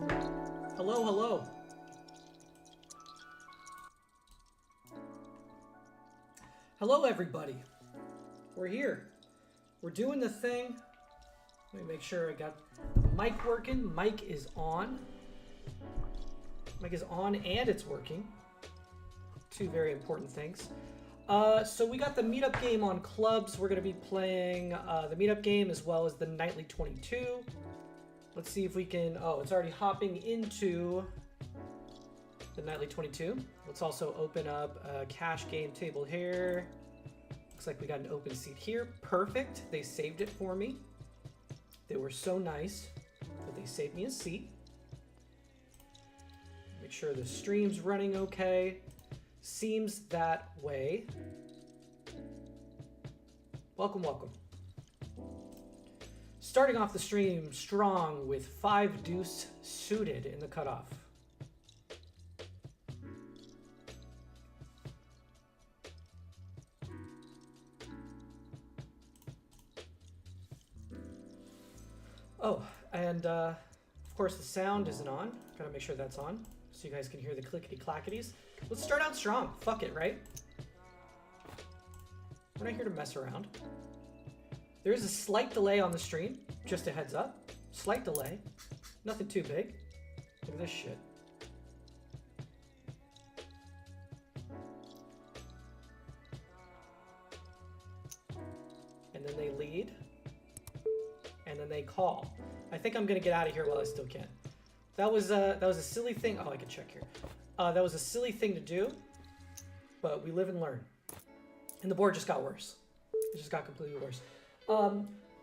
Hello, hello. Hello, everybody. We're here. We're doing the thing. Let me make sure I got the mic working. Mic is on. Mic is on and it's working. Two very important things. So we got the meetup game on clubs. We're going to be playing the meetup game as well as the nightly 22. Let's see if we can... Oh, it's already hopping into the nightly 22. Let's also open up a cash game table here. Looks like we got an open seat here. Perfect. They saved it for me. They were so nice that they saved me a seat. Make sure the stream's running okay. Seems that way. Welcome, welcome. Starting off the stream strong with 5 deuce suited in the cutoff. Oh, and of course the sound isn't on. Gotta make sure that's on so you guys can hear the clickety-clackities. Let's start out strong. Fuck it, right? We're not here to mess around. There is a slight delay on the stream, just a heads up. Slight delay. Nothing too big. Look at this shit. And then they lead. And then they call. I think I'm gonna get out of here while I still can. That was a silly thing. Oh, I can check here. That was a silly thing to do, but we live and learn. And the board just got worse. It just got completely worse.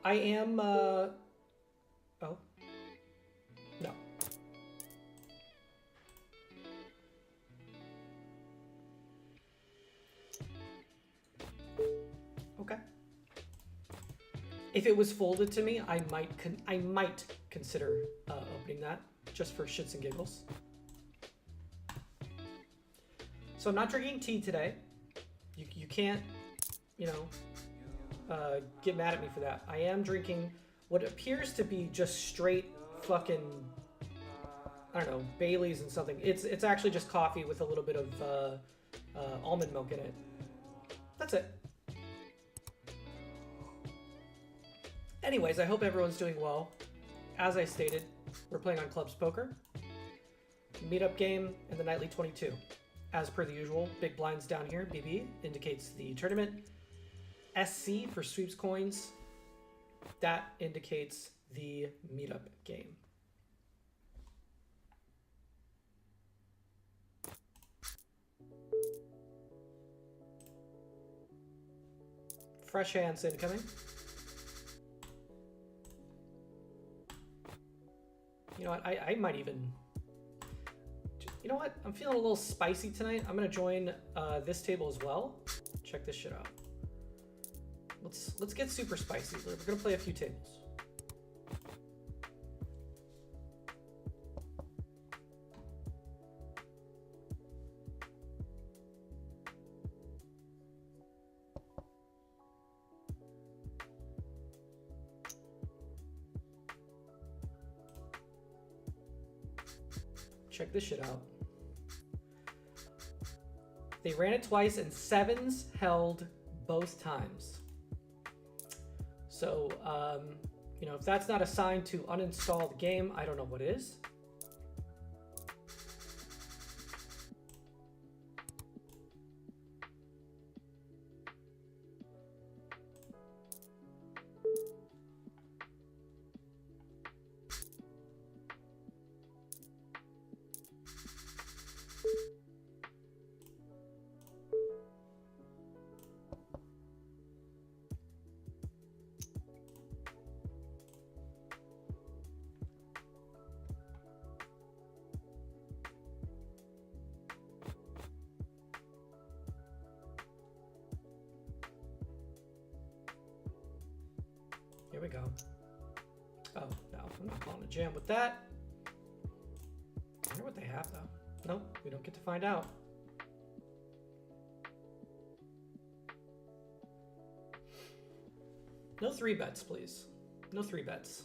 I am, oh. No. Okay. If it was folded to me, I might consider opening that just for shits and giggles. So I'm not drinking tea today. You can't, you know, get mad at me for that. I am drinking what appears to be just straight fucking, I don't know, Bailey's and something. It's actually just coffee with a little bit of almond milk in it. That's it. Anyways, I hope everyone's doing well. As I stated, we're playing on Clubs Poker. Meetup game and the nightly 22. As per the usual, big blinds down here. BB indicates the tournament. SC for sweeps coins. That indicates the meetup game. Fresh hands incoming. You know what, I might even... You know what, I'm feeling a little spicy tonight. I'm gonna join this table as well. Check this shit out. Let's get super spicy. We're gonna play a few tables. Check this shit out. They ran it twice and 7s held both times. So, you know, if that's not a sign to uninstall the game, I don't know what is. Here we go. Oh, no, I'm not calling a jam with that. I wonder what they have, though. Nope, we don't get to find out. No 3 bets, please. No 3 bets.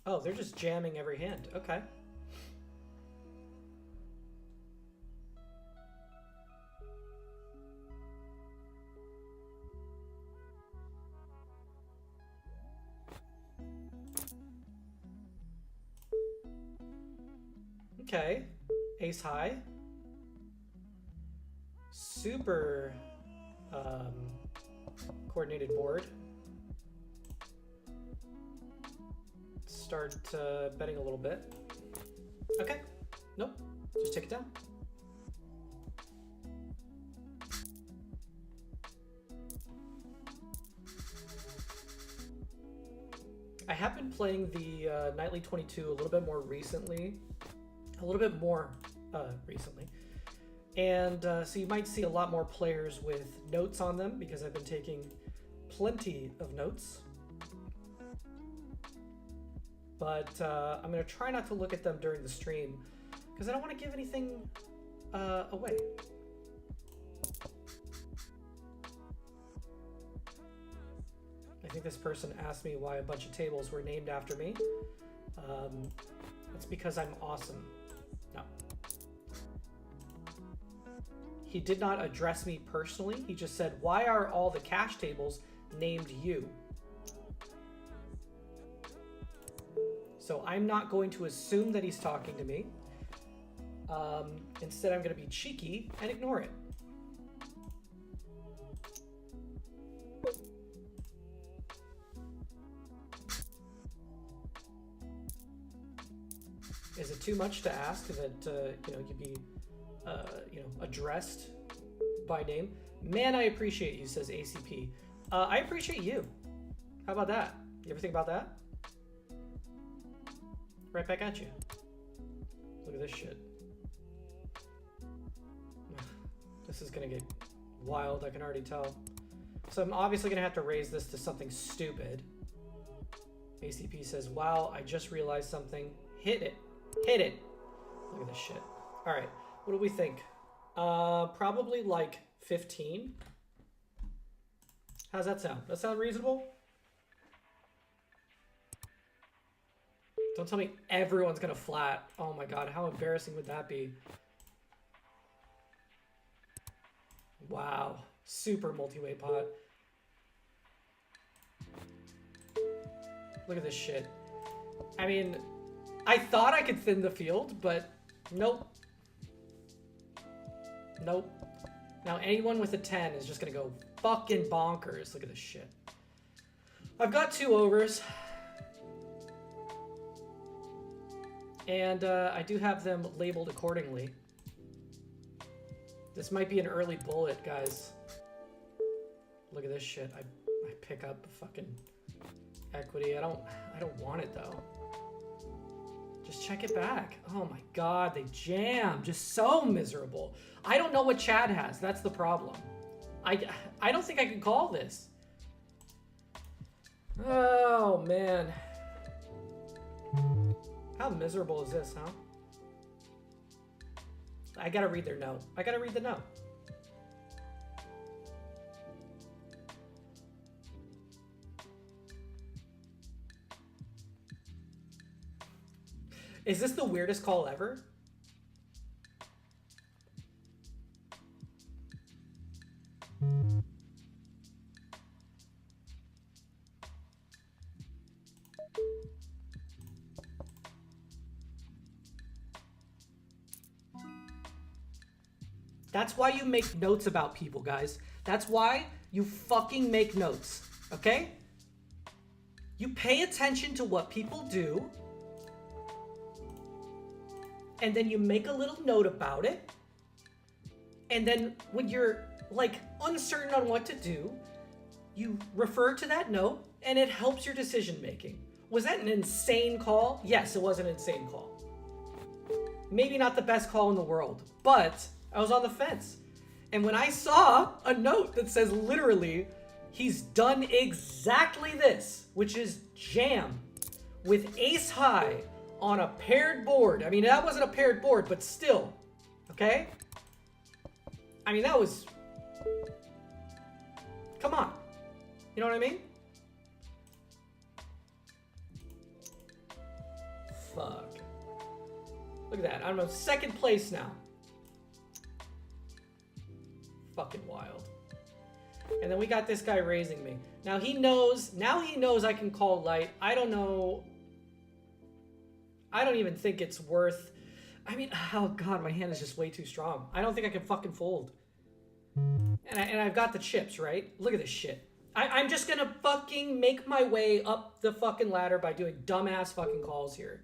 Oh, they're just jamming every hand. Okay. Okay. Ace high. Super coordinated board. Start betting a little bit. Okay. Nope. Just take it down. I have been playing the Nightly 22 a little bit more recently. And so you might see a lot more players with notes on them because I've been taking plenty of notes. But I'm going to try not to look at them during the stream because I don't want to give anything away. I think this person asked me why a bunch of tables were named after me. That's because I'm awesome. No. He did not address me personally. He just said, why are all the cash tables named you? So I'm not going to assume that he's talking to me. Instead, I'm going to be cheeky and ignore it. Is it too much to ask that you'd be addressed by name? Man, I appreciate you, says ACP. I appreciate you. How about that? You ever think about that? Right back at you. Look at this shit. This is gonna get wild, I can already tell. So I'm obviously gonna have to raise this to something stupid. ACP says, wow, I just realized something. Hit it. Hit it. Look at this shit. All right, what do we think? Probably like 15. How's that sound? That sound reasonable? Don't tell me everyone's gonna flat. Oh my god, how embarrassing would that be? Wow, super multi-way pot. Look at this shit. I mean, I thought I could thin the field, but nope. Nope. Now anyone with a 10 is just gonna go fucking bonkers. Look at this shit. I've got 2 overs. And I do have them labeled accordingly. This might be an early bullet, guys. Look at this shit. I pick up fucking equity. I don't want it though. Just check it back. Oh my god, they jam. Just so miserable. I don't know what Chad has. That's the problem. I don't think I can call this. Oh man. How miserable is this, huh? I gotta read their note. I gotta read the note. Is this the weirdest call ever? That's why you make notes about people, guys. That's why you fucking make notes, okay? You pay attention to what people do, and then you make a little note about it, and then when you're, like, uncertain on what to do, you refer to that note, and it helps your decision making. Was that an insane call? Yes, it was an insane call. Maybe not the best call in the world, but I was on the fence. And when I saw a note that says literally, he's done exactly this, which is jam with ace high on a paired board. I mean, that wasn't a paired board, but still, okay? I mean, that was, come on. You know what I mean? fuck? Look at that. I'm in second place now. Fucking wild. And then we got this guy raising me. Now he knows I can call light. I don't know. I don't even think it's worth... I mean, oh god, my hand is just way too strong. I don't think I can fucking fold. And I've got the chips, right? Look at this shit. I'm just gonna fucking make my way up the fucking ladder by doing dumbass fucking calls here.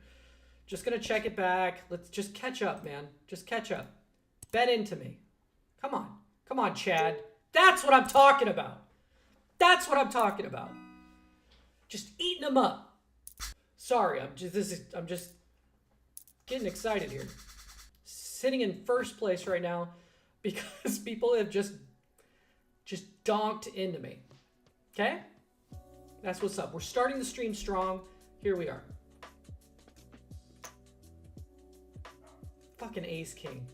Just gonna check it back. Let's just catch up, man. Just catch up. Bet into me. Come on. Come on, Chad. That's what I'm talking about. That's what I'm talking about. Just eating them up. Sorry, I'm just getting excited here. Sitting in first place right now because people have just donked into me. Okay? That's what's up. We're starting the stream strong. Here we are. Fucking ace king.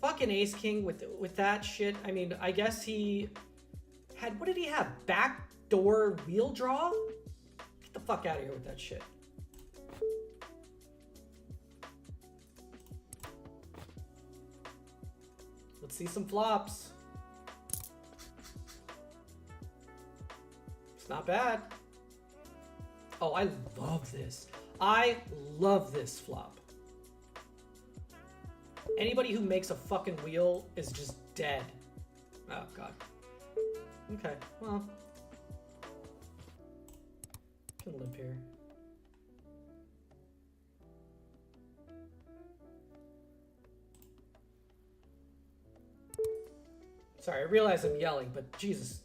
Fucking ace king with that shit. I mean, I guess he had, what did he have? Backdoor wheel draw? Get the fuck out of here with that shit. Let's see some flops. It's not bad. Oh, I love this. I love this flop. Anybody who makes a fucking wheel is just dead. Oh, God. Okay, well. Can live here. Sorry, I realize I'm yelling, but Jesus.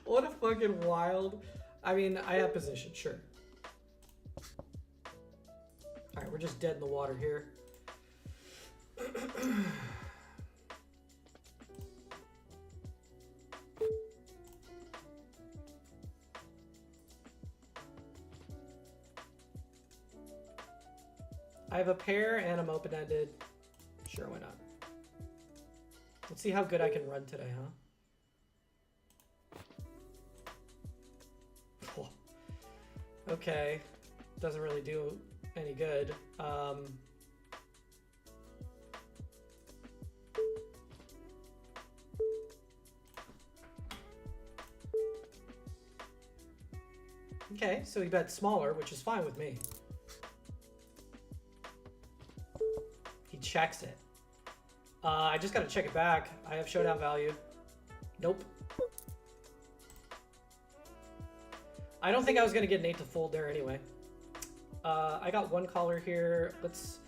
What a fucking wild. I mean, I have position, sure. Alright, we're just dead in the water here. I have a pair and I'm open-ended. Sure, why not? Let's see how good I can run today, huh? Okay. Doesn't really do any good. Okay, so he bet smaller, which is fine with me. He checks it. I just gotta check it back. I have showdown value. Nope. I don't think I was gonna get an 8 to fold there anyway. I got one caller here. Let's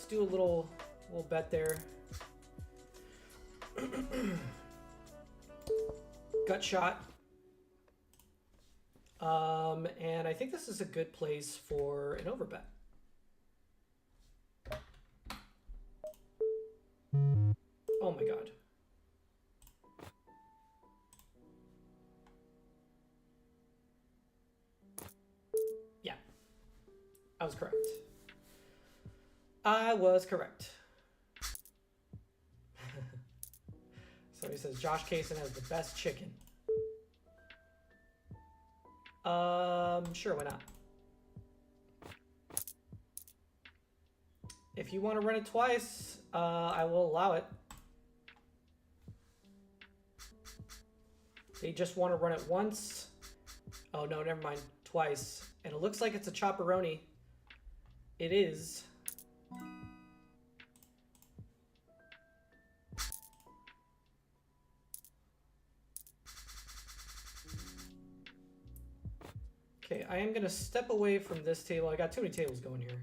do a little bet there. Gut shot. And I think this is a good place for an overbet. Oh my God. Yeah, I was correct. I was correct. Somebody says Josh Kaysen has the best chicken. Sure, why not? If you want to run it twice, I will allow it. They just want to run it once. Oh no, never mind. Twice. And it looks like it's a chopperoni. It is. Okay, I am going to step away from this table. I got too many tables going here.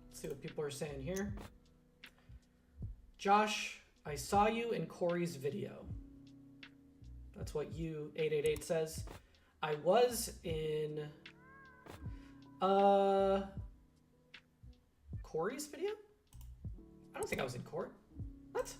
Let's see what people are saying here. Josh, I saw you in Corey's video. That's what you 888 says. I was in Corey's video? I don't think I was in Corey. What?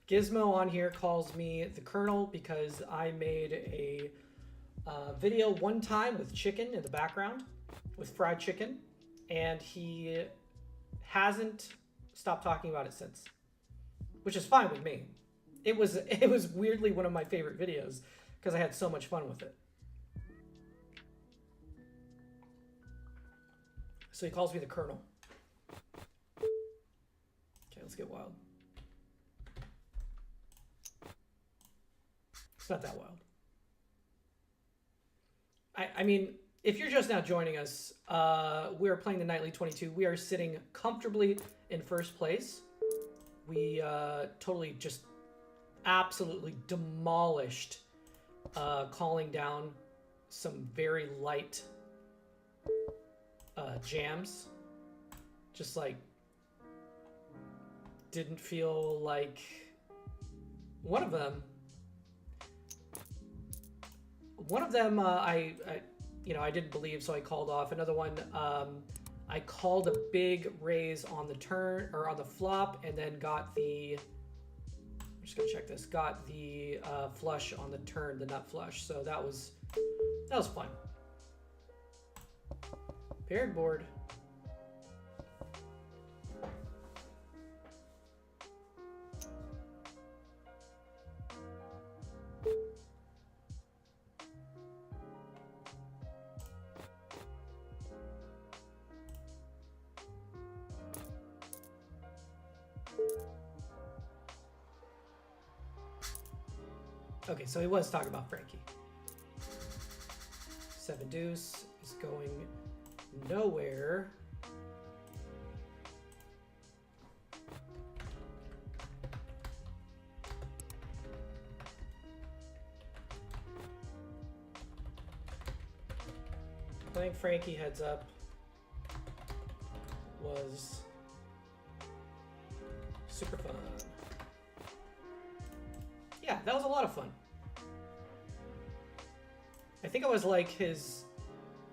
Gizmo on here calls me the Colonel because I made a video one time with chicken in the background, with fried chicken, and he hasn't stopped talking about it since, which is fine with me. It was weirdly one of my favorite videos because I had so much fun with it. So he calls me the Colonel. Okay, let's get wild. It's not that wild. I mean, if you're just now joining us, we are playing the Nightly 22. We are sitting comfortably in first place. We totally just absolutely demolished calling down some very light jams. Just like didn't feel like one of them I didn't believe, so I called off. Another one, I called a big raise on the turn or on the flop, and then got the. I'm just gonna check this. Got the flush on the turn, the nut flush. So that was fun. Paired board. Okay, so he was talking about Frankie. 7 deuce is going nowhere. Playing Frankie heads up was super fun. Yeah, that was a lot of fun. I think I was like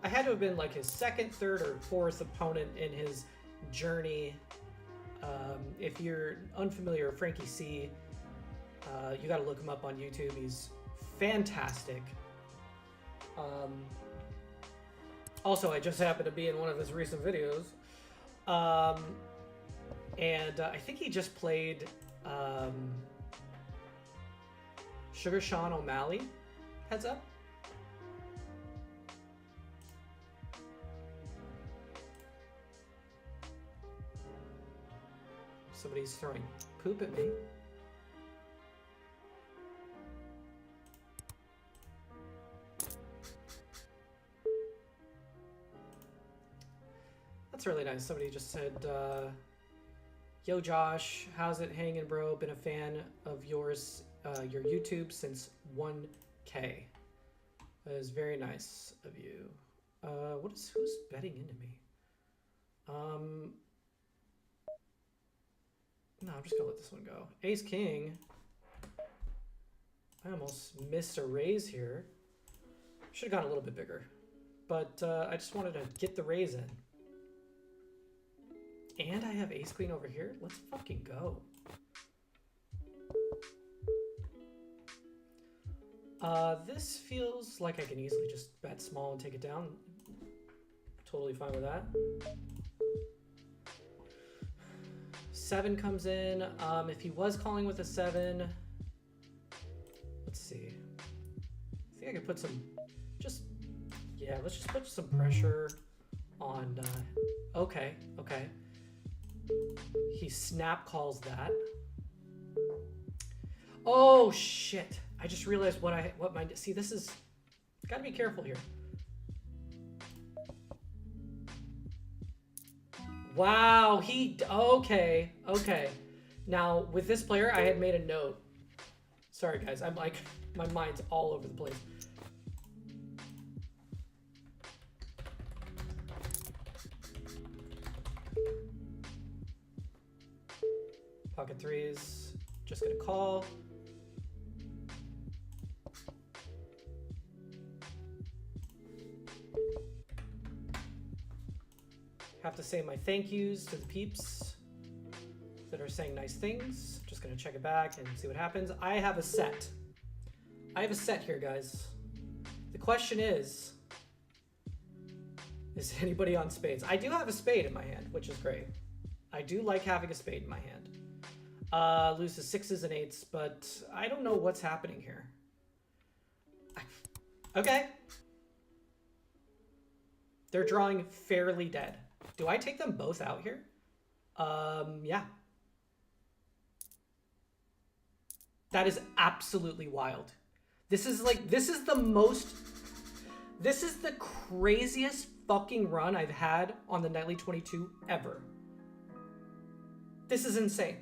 I had to have been like his second, third, or fourth opponent in his journey. If you're unfamiliar with Frankie C, you got to look him up on YouTube. He's fantastic. Also, I just happened to be in one of his recent videos. And I think he just played Sugar Sean O'Malley, heads up. Somebody's throwing poop at me. That's really nice. Somebody just said, yo Josh, how's it hanging, bro? Been a fan of yours, your YouTube since 1K. That is very nice of you. Who's betting into me? No, I'm just gonna let this one go. Ace King. I almost missed a raise here. Should have gone a little bit bigger, but I just wanted to get the raise in. And I have Ace Queen over here. Let's fucking go. This feels like I can easily just bet small and take it down. Totally fine with that. 7 comes in. If he was calling with a 7, let's see. I think I could put some, let's just put some pressure on, okay. He snap calls that. Oh shit. I just realized see, this is, gotta be careful here. Wow, okay. Now, with this player, I had made a note. Sorry, guys, I'm like, my mind's all over the place. Pocket threes, just gonna call. Have to say my thank yous to the peeps that are are saying nice things. Just gonna check it back and see what happens. I have a set. I have a set here, guys. The question is anybody on spades? I do have a spade in my hand, which is great. I do like having a spade in my hand. Loses sixes and eights, but I don't know what's happening here. Okay. They're drawing fairly dead. Do I take them both out here? Yeah. That is absolutely wild. This is the craziest fucking run I've had on the Nightly 22 ever. This is insane.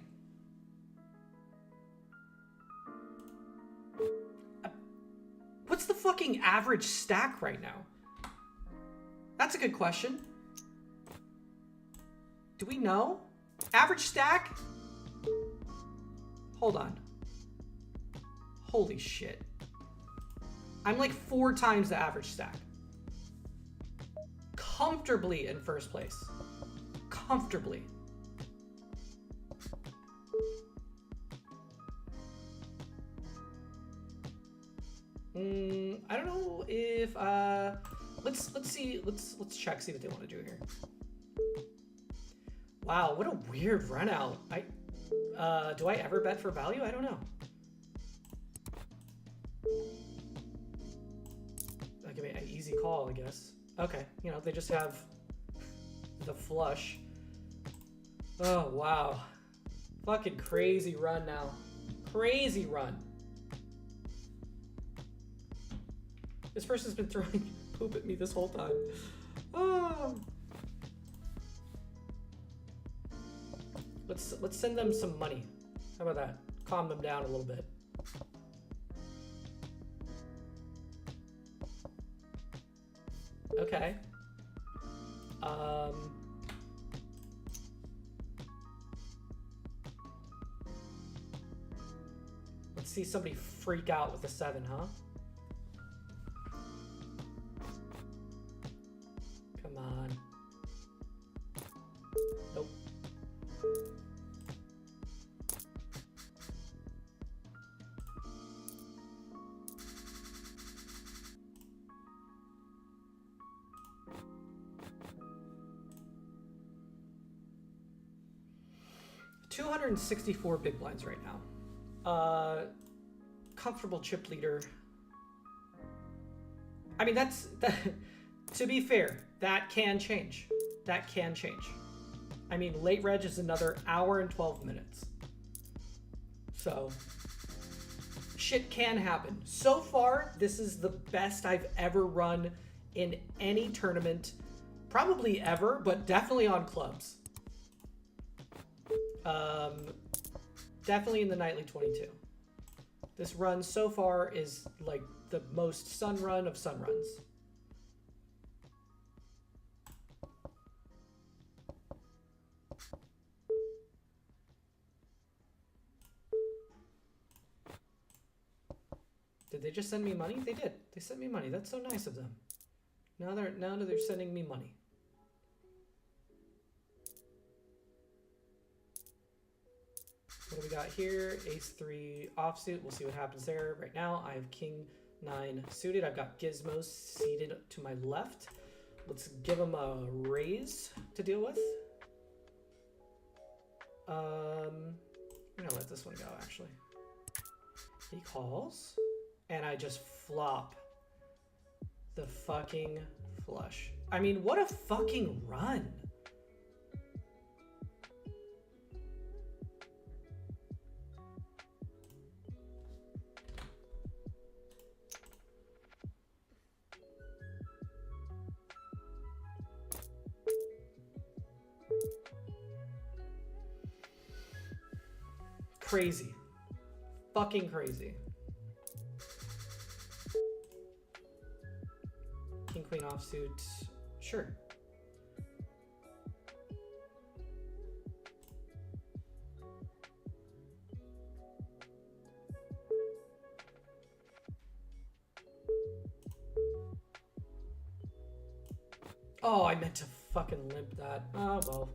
What's the fucking average stack right now? That's a good question. Do we know? Average stack? Hold on. Holy shit. I'm like 4 times the average stack. Comfortably in first place. Comfortably. I don't know if let's check, see what they want to do here. Wow, what a weird run out. Do I ever bet for value? I don't know. That could be an easy call, I guess. Okay, you know, they just have the flush. Oh, wow. Fucking crazy run now. Crazy run. This person's been throwing poop at me this whole time. Oh. Let's send them some money. How about that? Calm them down a little bit. Okay. Let's see somebody freak out with a 7, huh? Come on. Nope. $264 big blinds right now. Comfortable chip leader. I mean, to be fair, that can change. That can change. I mean, late reg is another hour and 12 minutes. So, shit can happen. So far, this is the best I've ever run in any tournament. Probably ever, but definitely on clubs. Definitely in the Nightly 22. This run so far is like the most sun run of sun runs. Did they just send me money? They did. They sent me money. That's so nice of them. Now they're sending me money. What do we got here? Ace-3 offsuit. We'll see what happens there. Right now, I have King-9 suited. I've got Gizmos seated to my left. Let's give him a raise to deal with. I'm gonna let this one go, actually. He calls, and I just flop the fucking flush. I mean, what a fucking run. Crazy. Fucking crazy. King, queen offsuit. Sure. Oh, I meant to fucking limp that. Oh, well.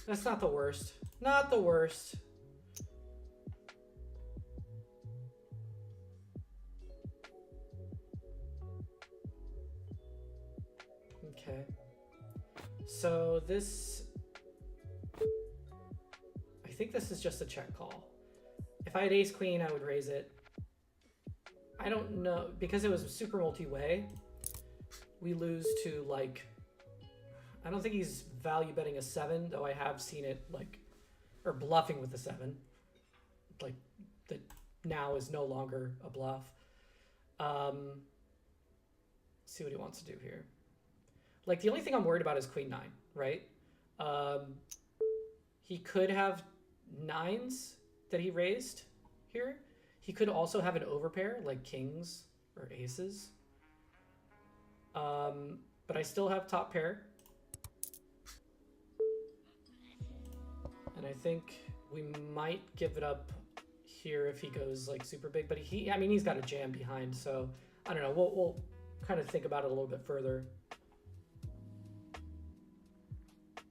That's not the worst. Not the worst. Okay. So this, I think this is just a check call. If I had ace queen, I would raise it. I don't know, because it was super multi-way, we lose to like, I don't think he's value betting a 7, though I have seen it like, or bluffing with a 7. Like, that now is no longer a bluff. See what he wants to do here. Like, the only thing I'm worried about is queen 9, right? He could have 9s that he raised here. He could also have an overpair, like kings or aces. But I still have top pair. And I think we might give it up here if he goes like super big. But I mean, he's got a jam behind, so I don't know. We'll kind of think about it a little bit further.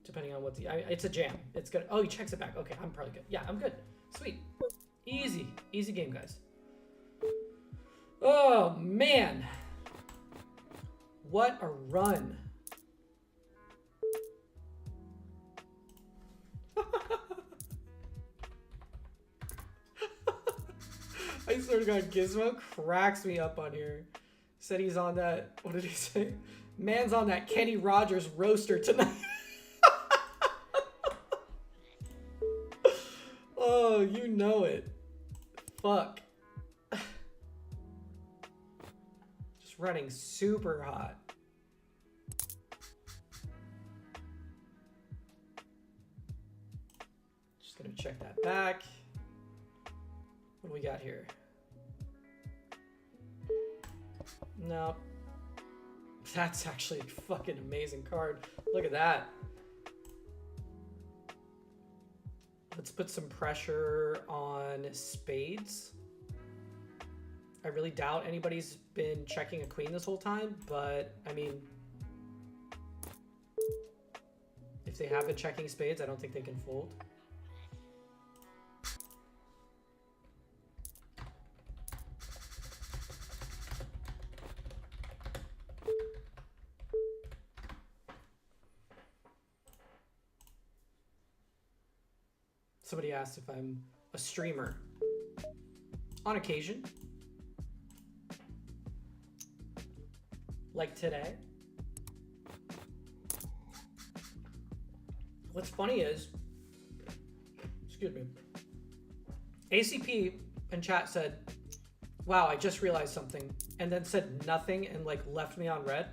Depending on what it's a jam. It's good. Oh, he checks it back. Okay, I'm probably good. Yeah, I'm good. Sweet. Easy game, guys. Oh, man. What a run. I swear to God, Gizmo cracks me up on here. Said he's on that, what did he say? Man's on that Kenny Rogers roaster tonight. Oh, you know it. Fuck. Just running super hot. Just gonna check that back. What do we got here? No. That's actually a fucking amazing card. Look at that. Let's put some pressure on spades. I really doubt anybody's been checking a queen this whole time, but I mean, if they have been checking spades, I don't think they can fold. Somebody asked if I'm a streamer. On occasion. Like today. What's funny is, excuse me, ACP in chat said, wow, I just realized something, and then said nothing and like left me on red.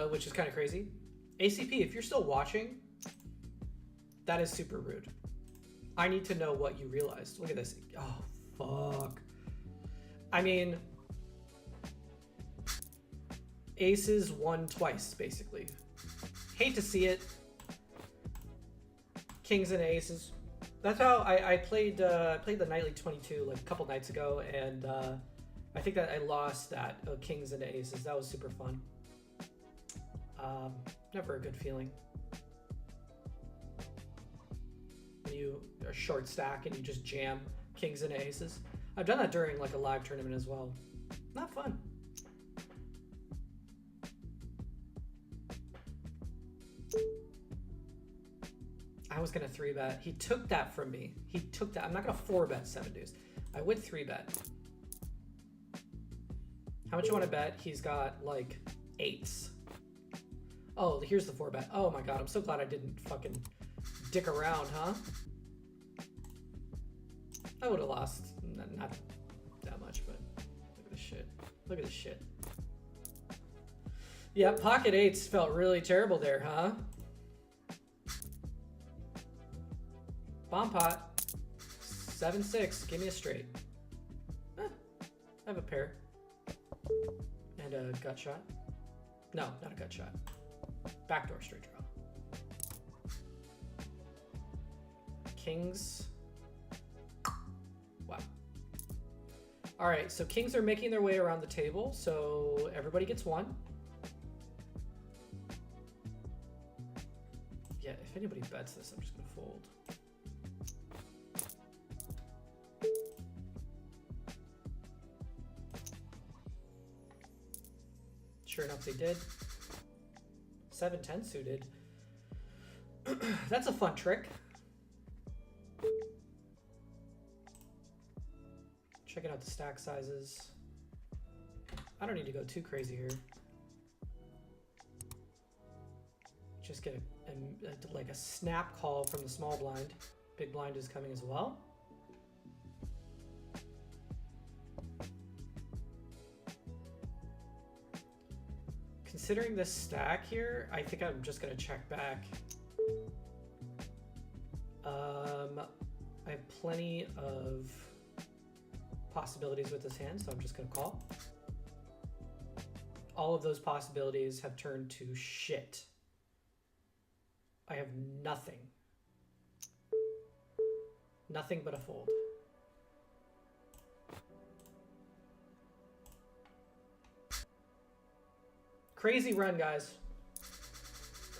Which is kind of crazy. ACP, if you're still watching, that is super rude. I need to know what you realized. Look at this. Oh, fuck. I mean, aces won twice, basically. Hate to see it. Kings and aces. That's how I played the Nightly 22 like a couple nights ago, and I think that I lost that kings and aces. That was super fun. Never a good feeling. You are short stack and you just jam kings and aces. I've done that during like a live tournament as well. Not fun. I was gonna 3-bet. He took that from me. He took that. I'm not gonna 4-bet 7 deuce. I would 3-bet. How much you want to bet? He's got like 8s. Oh, here's the 4-bet. Oh my God, I'm so glad I didn't fucking dick around, huh? I would have lost. Not that much, but look at this shit. Look at this shit. Yeah, pocket 8s felt really terrible there, huh? Bomb pot. 7-6. Give me a straight. I have a pair. And a gut shot. No, not a gut shot. Backdoor straight draw. Kings. Wow. All right, so kings are making their way around the table, so everybody gets one. Yeah, if anybody bets this, I'm just gonna fold. Sure enough, they did. 7-10 suited. That's a fun trick. Checking out the stack sizes. I don't need to go too crazy here. Just get like a snap call from the small blind. Big blind is coming as well. Considering this stack here, I think I'm just gonna check back. I have plenty of possibilities with this hand, so I'm just gonna call. All of those possibilities have turned to shit. I have nothing. Nothing but a fold. Crazy run, guys.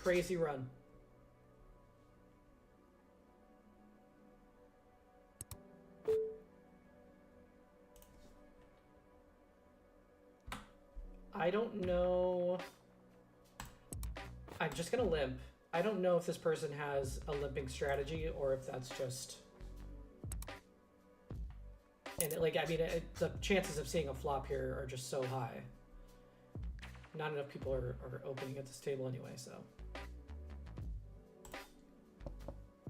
Crazy run. I don't know. I'm just gonna limp. I don't know if this person has a limping strategy or if that's just... And like, I mean, the chances of seeing a flop here are just so high. Not enough people are opening at this table anyway, so.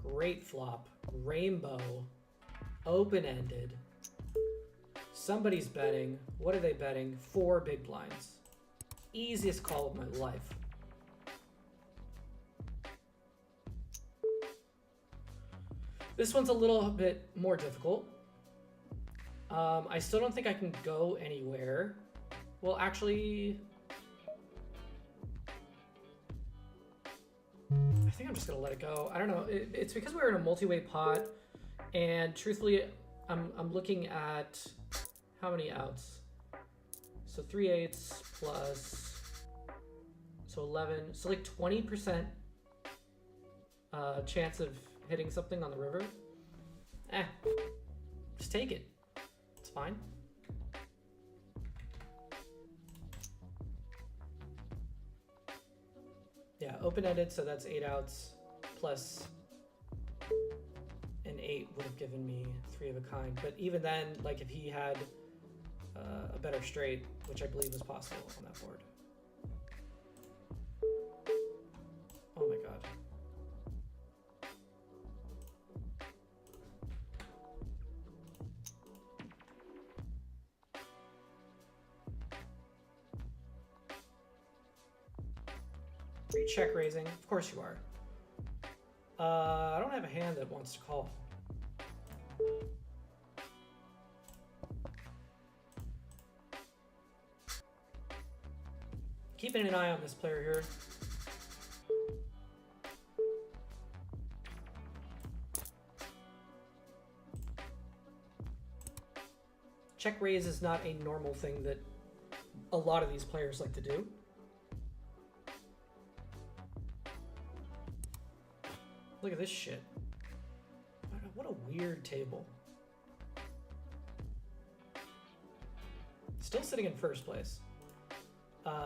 Great flop. Rainbow. Open-ended. Somebody's betting. What are they betting? 4 big blinds. Easiest call of my life. This one's a little bit more difficult. I still don't think I can go anywhere. Well, actually... I think I'm just gonna let it go. I don't know. It's because we're in a multi-way pot, and truthfully, I'm looking at how many outs. So 3/8 plus, so 11. So like 20% chance of hitting something on the river. Just take it. It's fine. Yeah, open-ended, so that's 8 outs, plus an 8 would have given me 3 of a kind. But even then, like if he had a better straight, which I believe was possible on that board. Oh my god. Are you check raising? Of course you are. I don't have a hand that wants to call. Keeping an eye on this player here. Check raise is not a normal thing that a lot of these players like to do. Look at this shit. What a weird table. Still sitting in first place.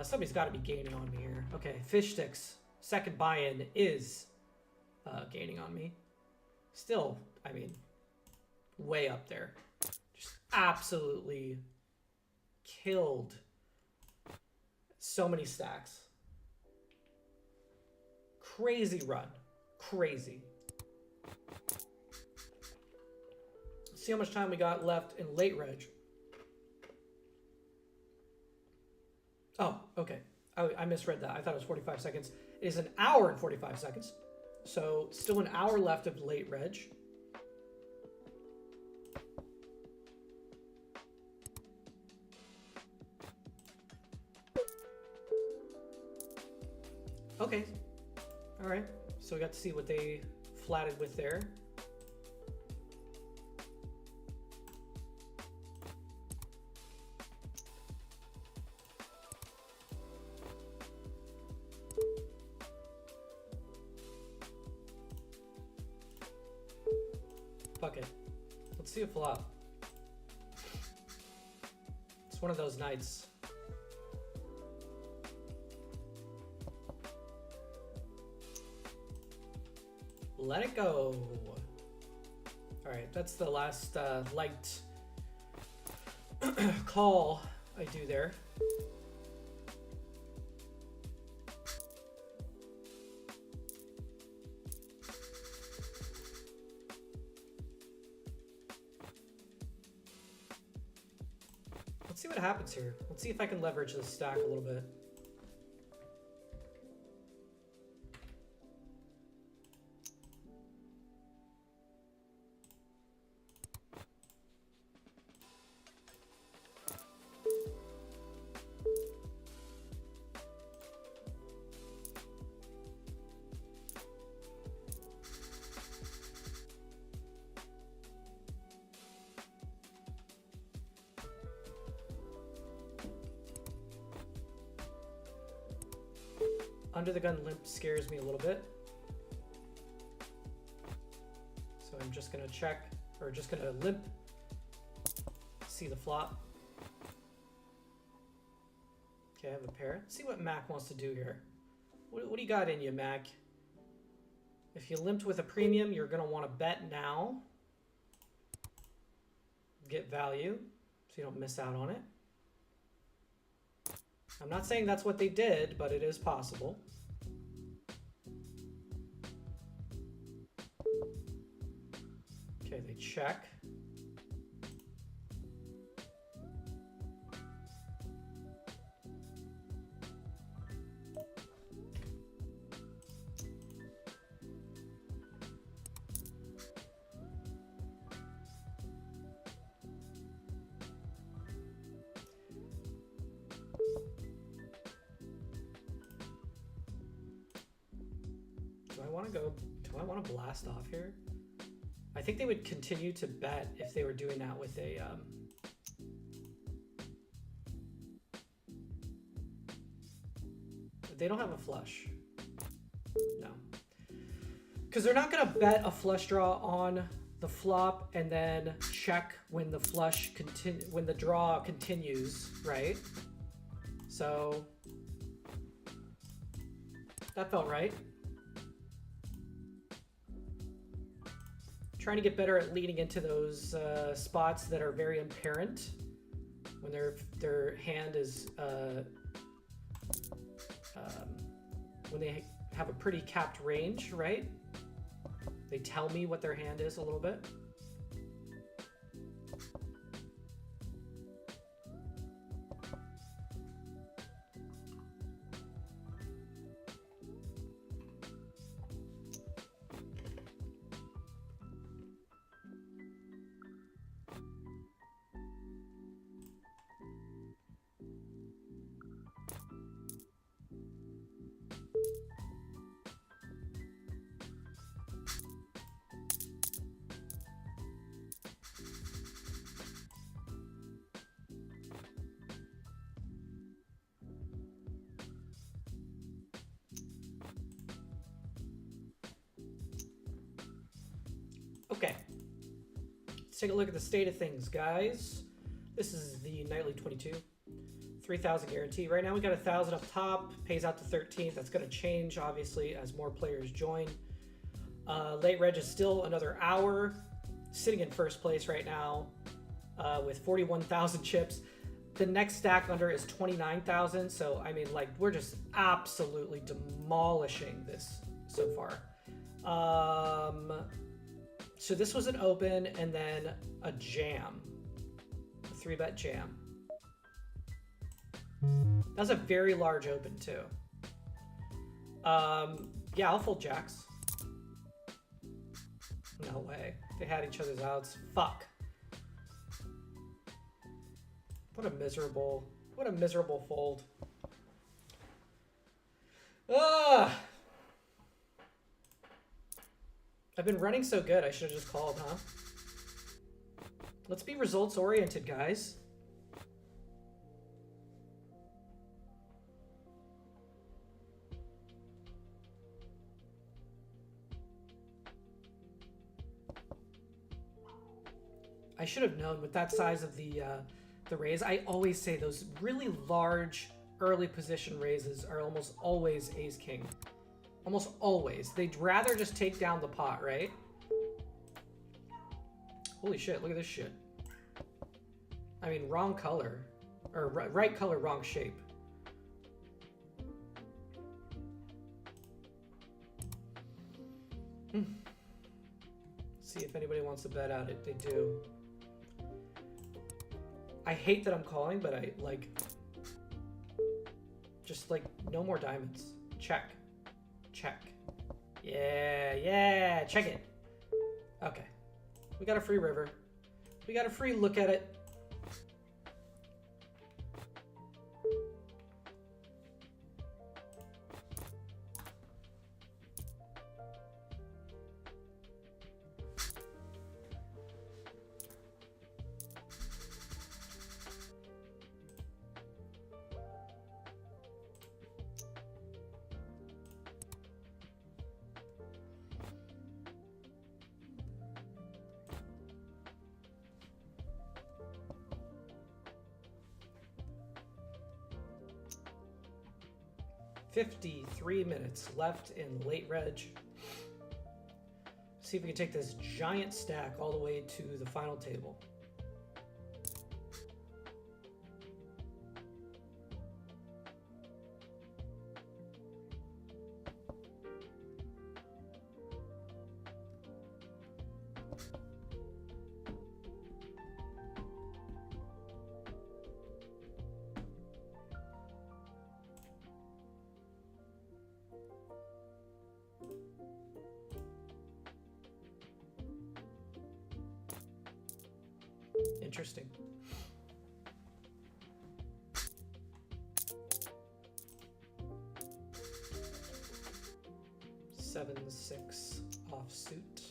Somebody's got to be gaining on me here. Okay, fish sticks. Second buy-in is gaining on me. Still, I mean, way up there. Just absolutely killed so many stacks. Crazy run. Crazy. Let's see how much time we got left in late reg. Oh, okay. I misread that. I thought it was 45 seconds. It is an hour and 45 seconds. So still an hour left of late reg. Okay. All right. So we got to see what they flatted with there. Fuck it. Let's see a flop. It's one of those nights. Let it go. All right, that's the last light call I do there. Let's see what happens here. Let's see if I can leverage this stack a little bit. Under the gun limp scares me a little bit. So I'm just gonna check, or just gonna limp, see the flop. Okay, I have a pair. Let's see what Mac wants to do here. What do you got in you, Mac? If you limped with a premium, you're gonna wanna bet now. Get value, so you don't miss out on it. I'm not saying that's what they did, but it is possible. Okay, they check. Do I want to blast off here? I think they would continue to bet if they were doing that with a they don't have a flush. No. Because they're not going to bet a flush draw on the flop and then check when the flush when the draw continues, right? So that felt right. Trying to get better at leading into those spots that are very apparent when their hand is when they have a pretty capped range, right? They tell me what their hand is a little bit. Okay, let's take a look at the state of things, guys. This is the nightly 22, 3,000 guarantee. Right now we got 1,000 up top, pays out to 13th. That's going to change, obviously, as more players join. Late reg is still another hour, sitting in first place right now with 41,000 chips. The next stack under is 29,000. So, I mean, like, we're just absolutely demolishing this so far. So this was an open and then a jam, a 3-bet jam. That was a very large open too. Yeah, I'll fold jacks. No way. They had each other's outs. Fuck. What a miserable fold. Ugh. I've been running so good, I should have just called, huh? Let's be results oriented, guys. I should have known with that size of the raise. I always say those really large early position raises are almost always ace king. Almost always. They'd rather just take down the pot, right? Holy shit, look at this shit. I mean, wrong color. Or right color, wrong shape. See if anybody wants to bet out it. They do. I hate that I'm calling, but I like... Just like, no more diamonds. Check. Check. Yeah, yeah, check it. Okay. We got a free river. We got a free look at it. $53 minutes left in late reg. See if we can take this giant stack all the way to the final table. Interesting. Seven, six offsuit.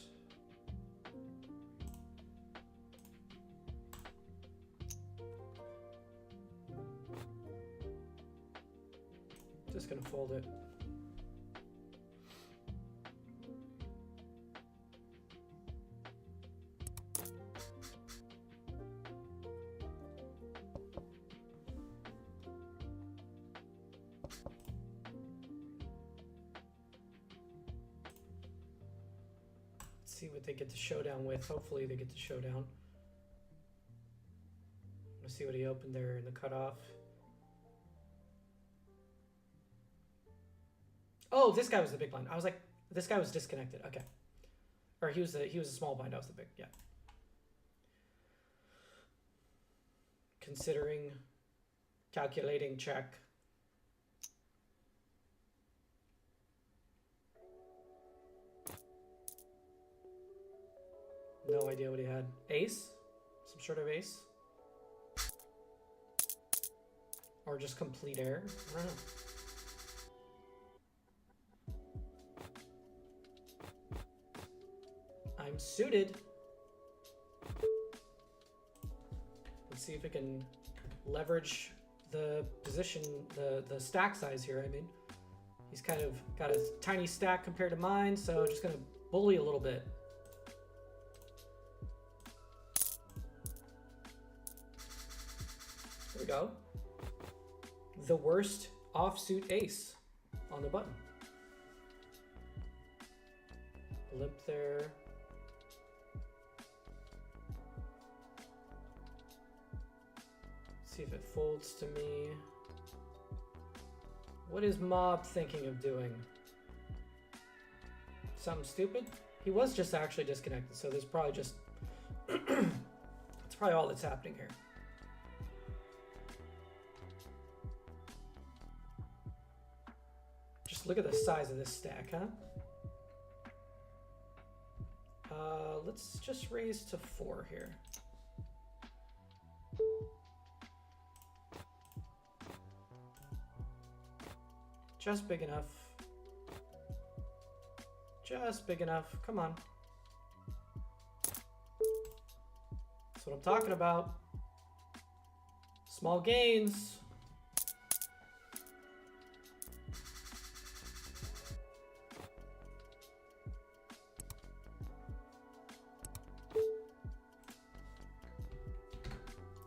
Just gonna fold it. See what they get to showdown with. Hopefully they get to showdown. Let's see what he opened there in the cutoff. Oh, this guy was the big blind. I was like, this guy was disconnected. Okay. Or he was a small blind. I was the big, yeah. Considering, calculating, check. No idea what he had. Ace? Some sort of ace? Or just complete air? I don't know. I'm suited. Let's see if we can leverage the position, the stack size here. I mean, he's kind of got a tiny stack compared to mine, so just gonna bully a little bit. There we go. The worst offsuit ace on the button. Limp there. See if it folds to me. What is Mob thinking of doing? Something stupid? He was just actually disconnected, so there's probably just... That's probably all that's happening here. Just look at the size of this stack, huh? Let's just raise to 4 here. Just big enough. Just big enough. Come on. That's what I'm talking about. Small gains.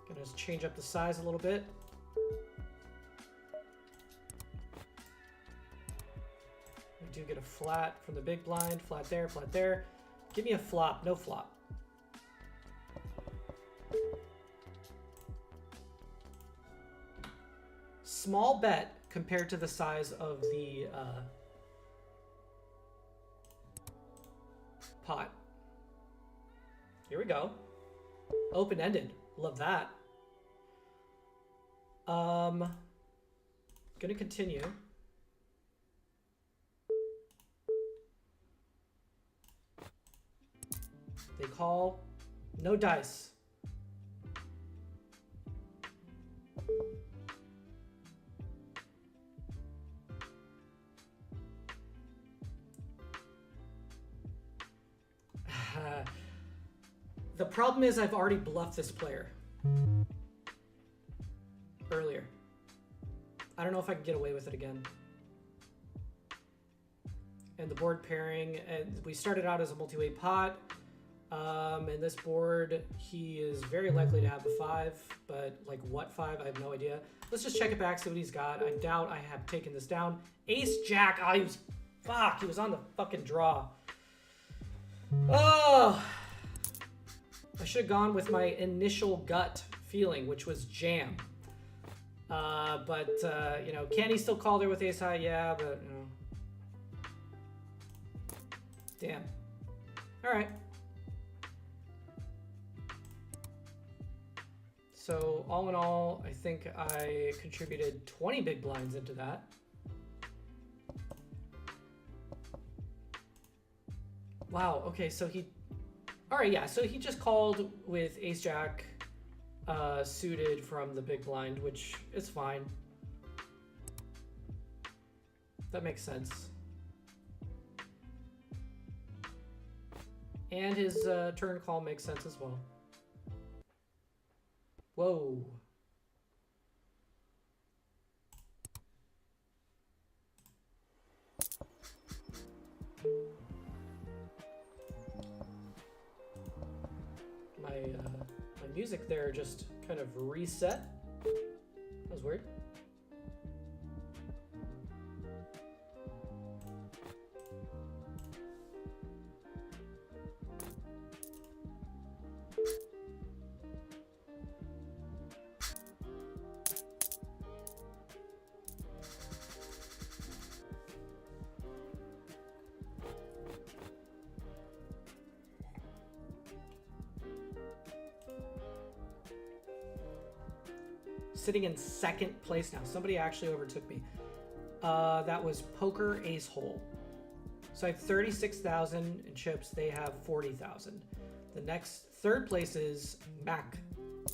Gonna just change up the size a little bit. We do get a flat from the big blind. Flat there, flat there. Give me a flop. No flop. Small bet compared to the size of the pot. Here we go. Open-ended. Love that. Gonna continue. They call. No dice. The problem is I've already bluffed this player earlier. I don't know if I can get away with it again. And the board pairing, and we started out as a multi-way pot. And this board, he is very likely to have a 5, but like what 5? I have no idea. Let's just check it back, see what he's got. I doubt I have taken this down. Ace Jack. Oh, he was on the fucking draw. Oh, I should have gone with my initial gut feeling, which was jam. But you know, can he still call there with ace high? Yeah, but you know. Damn. All right. So all in all, I think I contributed 20 big blinds into that. Wow, okay, so he... Alright, yeah, so he just called with ace-jack suited from the big blind, which is fine. That makes sense. And his turn call makes sense as well. Whoa. My music there just kind of reset. That was weird. Sitting in second place now. Somebody actually overtook me. That was Poker Ace Hole. So I have 36,000 in chips. They have 40,000. The next third place is Mac,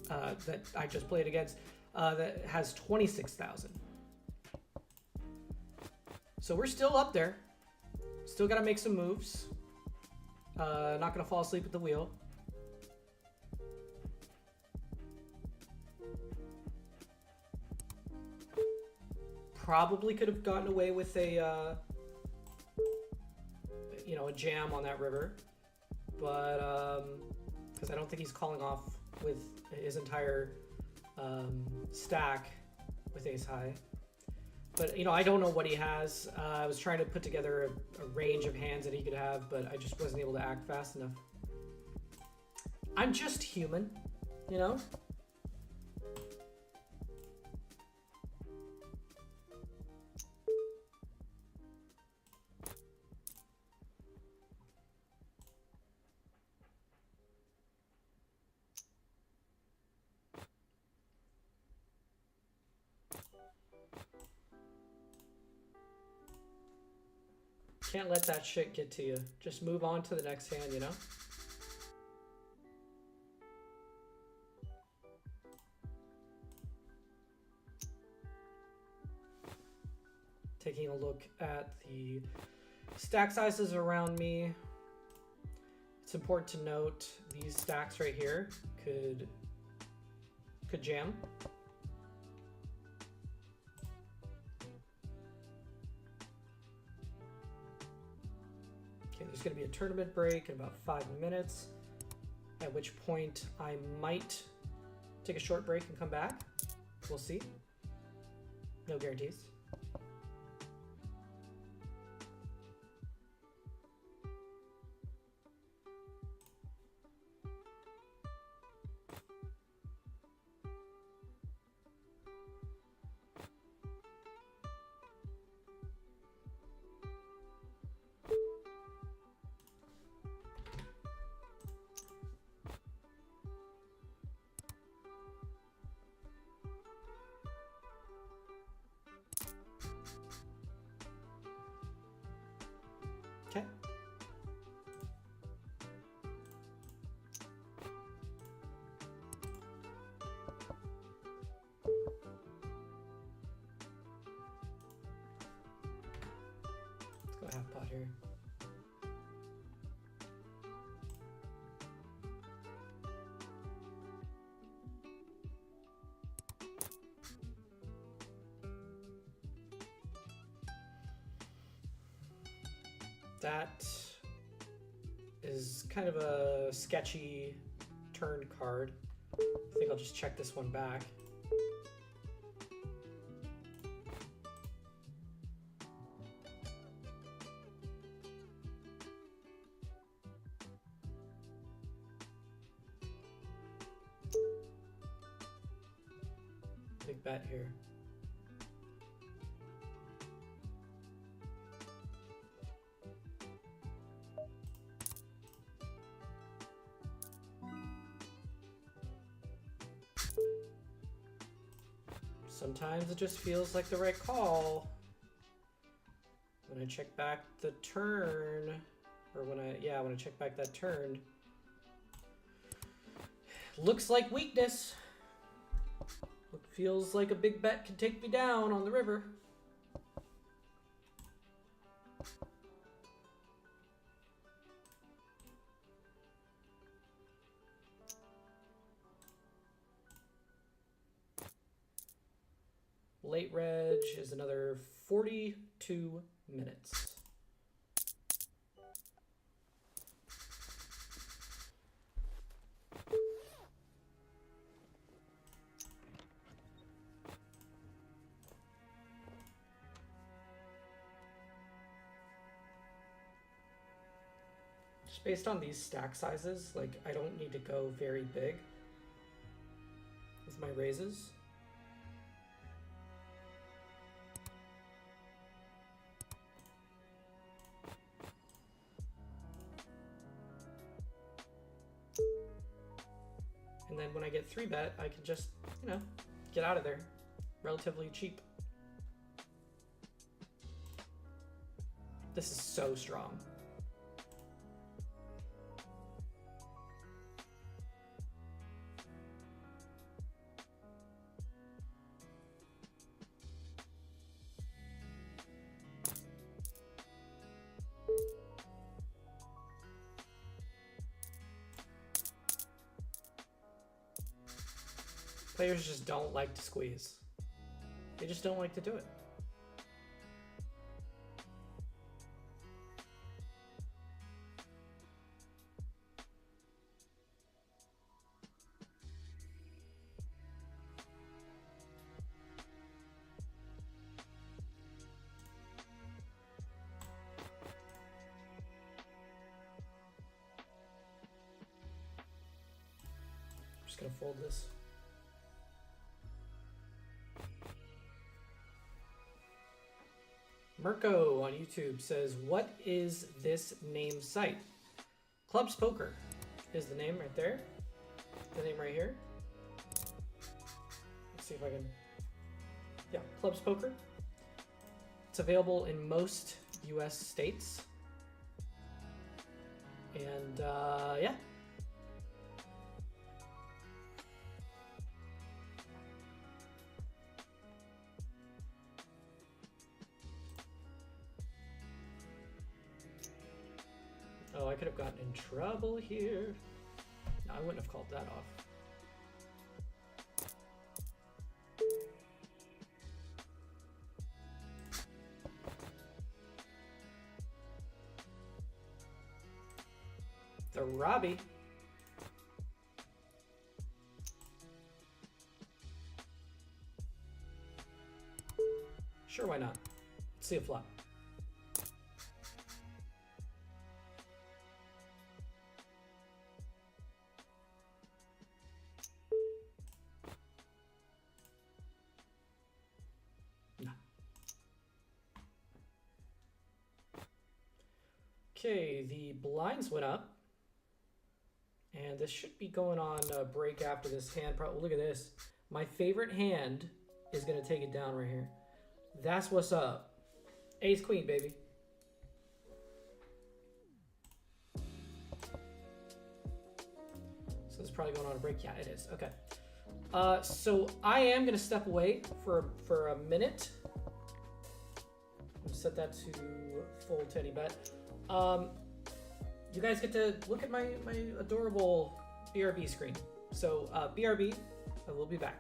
that I just played against, that has 26,000. So we're still up there. Still got to make some moves. Not going to fall asleep at the wheel. Probably could have gotten away with a, you know, a jam on that river, but because I don't think he's calling off with his entire stack with ace high. But you know, I don't know what he has. I was trying to put together a range of hands that he could have, but I just wasn't able to act fast enough. I'm just human, you know. Can't let that shit get to you. Just move on to the next hand, you know? Taking a look at the stack sizes around me. It's important to note these stacks right here could jam. There's going to be a tournament break in about 5 minutes, at which point I might take a short break and come back. We'll see. No guarantees. half pot here. That is kind of a sketchy turn card. I think I'll just check this one back. Big bet here. Sometimes it just feels like the right call. When I check back the turn, or when I check back that turn, looks like weakness. It feels like a big bet can take me down on the river. Late reg is another 42 minutes. Just based on these stack sizes, like I don't need to go very big with my raises. And then when I get 3-bet, I can just, you know, get out of there relatively cheap. This is so strong. Players just don't like to squeeze. They just don't like to do it. I'm just gonna fold this. Mirko on YouTube says, what is this name site? Clubs Poker is the name right there. The name right here. Let's see if I can. Yeah, Clubs Poker. It's available in most US states. And yeah. Oh, I could have gotten in trouble here. No, I wouldn't have called that off. The Robbie. Sure, why not? Let's see a flop. Okay, the blinds went up, and this should be going on a break after this hand. Look at this. My favorite hand is going to take it down right here. That's what's up. Ace queen, baby. So this is probably going on a break. Yeah, it is. Okay. So I am going to step away for a minute. I'm set that to full teddy bet. You guys get to look at my adorable BRB screen. So BRB, I will be back.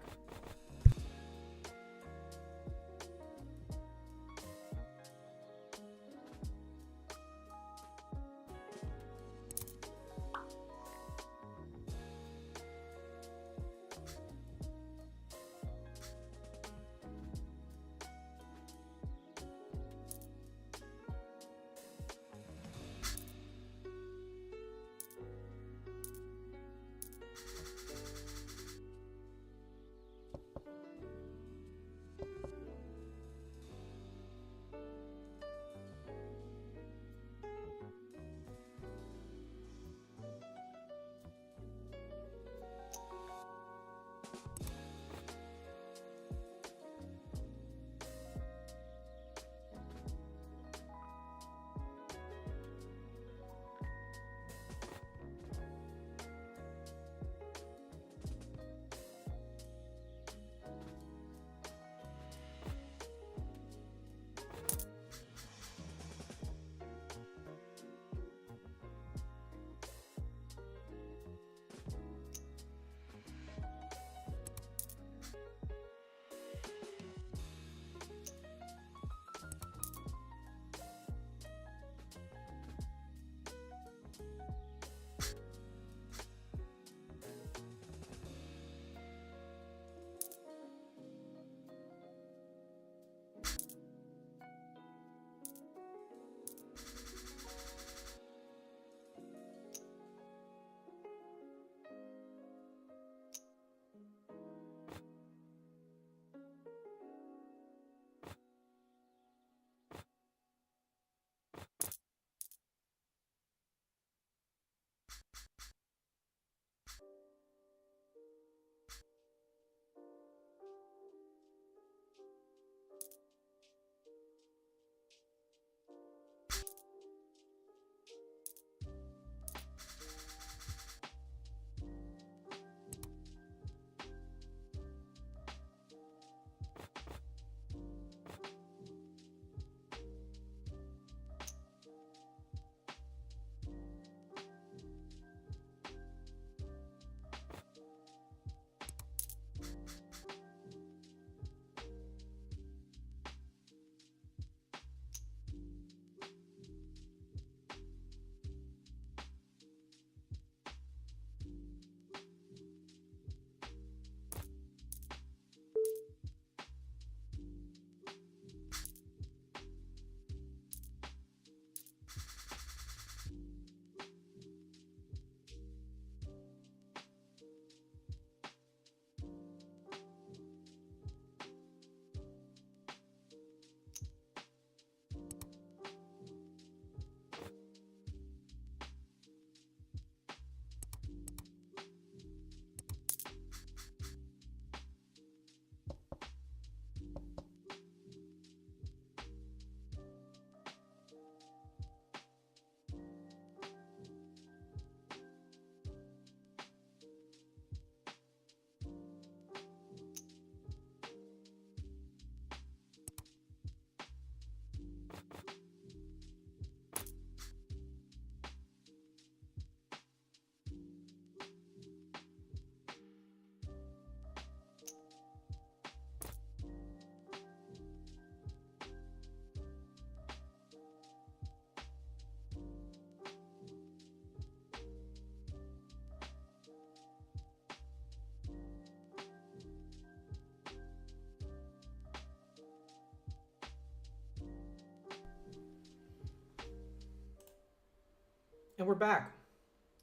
And we're back,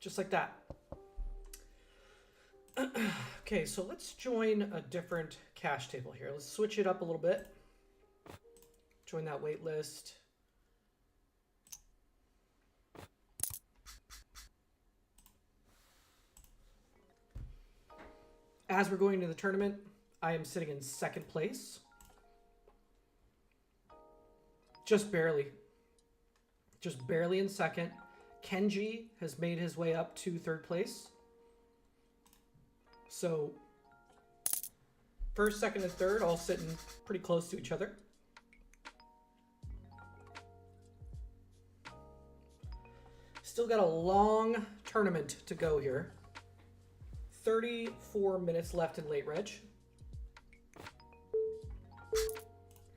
just like that. Okay, so let's join a different cache table here. Let's switch it up a little bit. Join that wait list. As we're going to the tournament, I am sitting in second place. Just barely. Just barely in second. Kenji has made his way up to third place. So first, second, and third all sitting pretty close to each other. Still got a long tournament to go here. 34 minutes left in late reg. Here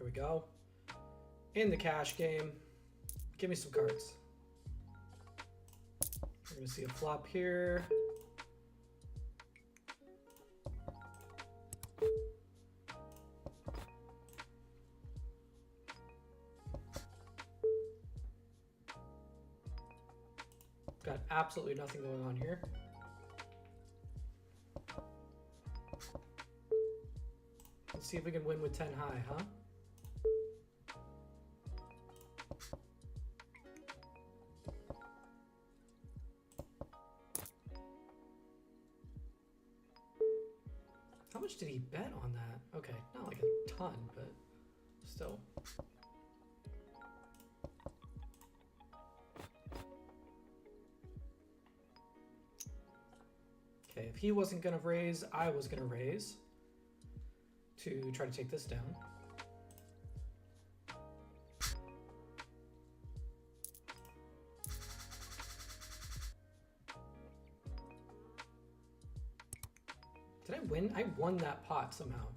we go. In the cash game. Give me some cards. We're going to see a flop here. Got absolutely nothing going on here. Let's see if we can win with 10 high, huh? How much did he bet on that? Okay, not like a ton, but still. Okay, if he wasn't gonna raise, I was gonna raise to try to take this down. Did I win? I won that pot somehow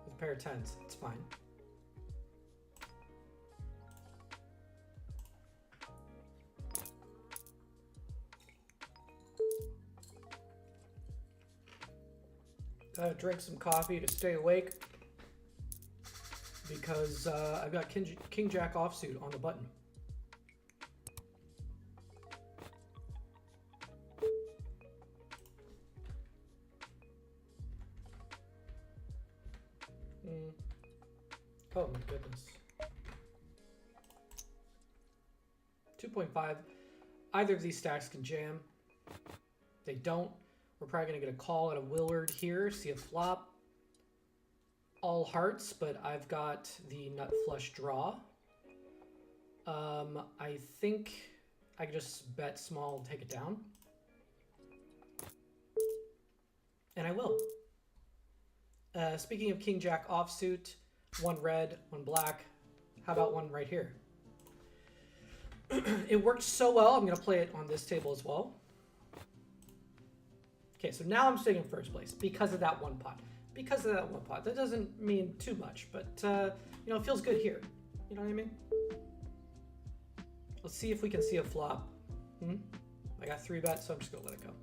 with a pair of tens. It's fine. Drink some coffee to stay awake because I've got King Jack offsuit on the button. Oh my goodness. 2.5. Either of these stacks can jam. They don't. We're probably going to get a call at a Willard here. See a flop. All hearts, but I've got the nut flush draw. I think I can just bet small and take it down. And I will. Speaking of King Jack offsuit, one red, one black. How about one right here? It worked so well, I'm going to play it on this table as well. Okay, so now I'm sitting in first place because of that one pot. Because of that one pot. That doesn't mean too much, but, you know, it feels good here. You know what I mean? Let's see if we can see a flop. I got 3 bets, so I'm just going to let it go.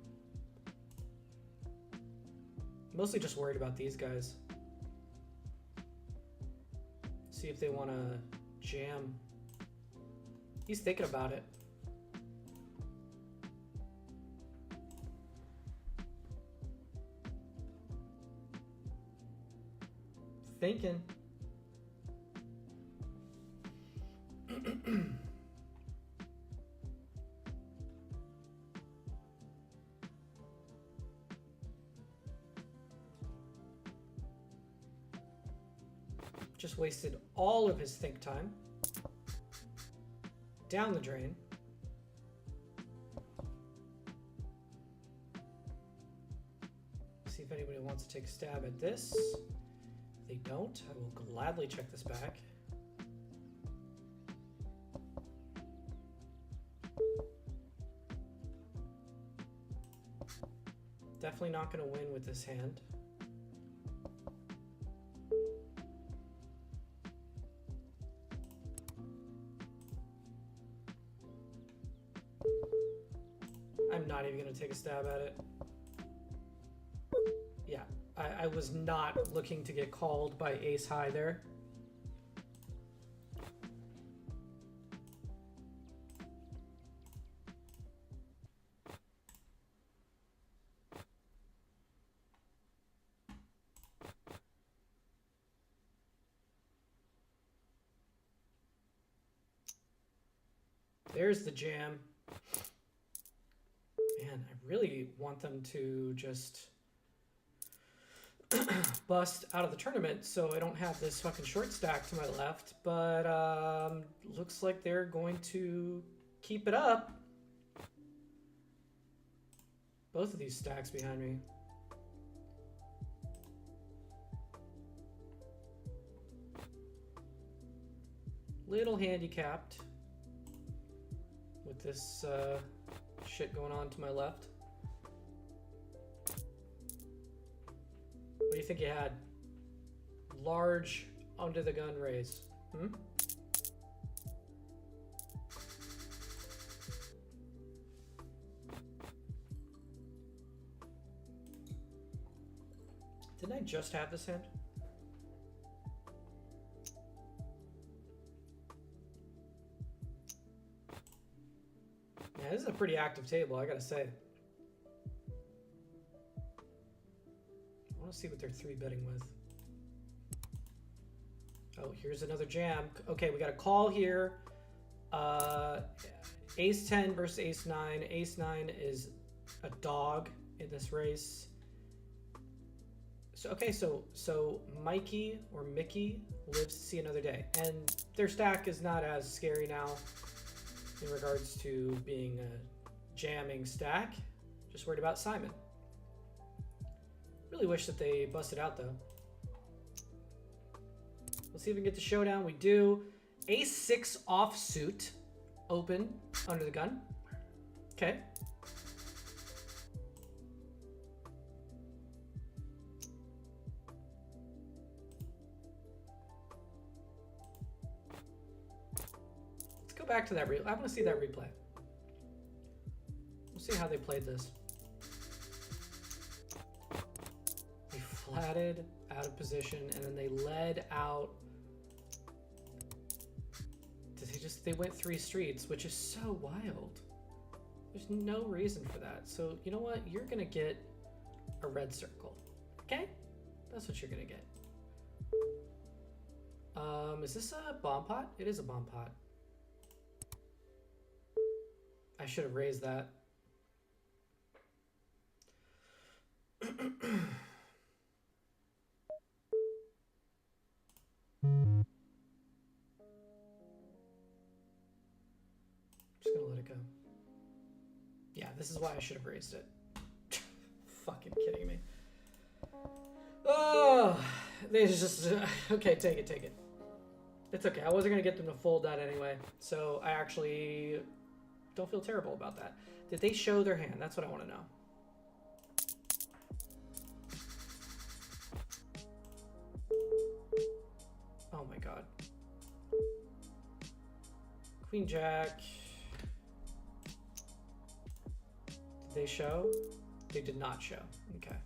Mostly just worried about these guys. See if they want to jam. He's thinking about it. Thinking. Just wasted all of his think time. Down the drain. See if anybody wants to take a stab at this. If they don't, I will gladly check this back. Definitely not going to win with this hand. I'm not even going to take a stab at it. Yeah, I was not looking to get called by ace high there. There's the jam. Man, I really want them to just bust out of the tournament so I don't have this fucking short stack to my left, but looks like they're going to keep it up. Both of these stacks behind me. Little handicapped. with this shit going on to my left. What do you think you had? Large under the gun raise. Hmm? Didn't I just have this hand? Yeah, this is a pretty active table, I gotta say. I want to see what they're 3-betting with. Oh, here's another jam. Okay, we got a call here. Ace 10 versus ace 9. Ace 9 is a dog in this race. So okay, so Mikey or Mickey lives to see another day, and their stack is not as scary now in regards to being a jamming stack. Just worried about Simon. Really wish that they busted out though. Let's see if we can get the showdown. We do. Ace 6 offsuit, open under the gun. Okay. Let's go back to that. I want to see that replay. We'll see how they played this. They flatted out of position, and then they led out. They went 3 streets, which is so wild. There's no reason for that. So you know what? You're gonna get a red circle. Okay? That's what you're gonna get. Is this a bomb pot? It is a bomb pot. I should have raised that. Just gonna let it go. Yeah, this is why I should have raised it. Fucking kidding me. Oh, they just okay. Take it. It's okay. I wasn't gonna get them to fold that anyway, so I actually don't feel terrible about that. Did they show their hand? That's what I want to know. Oh my god. Queen Jack. Did they show? They did not show. Okay.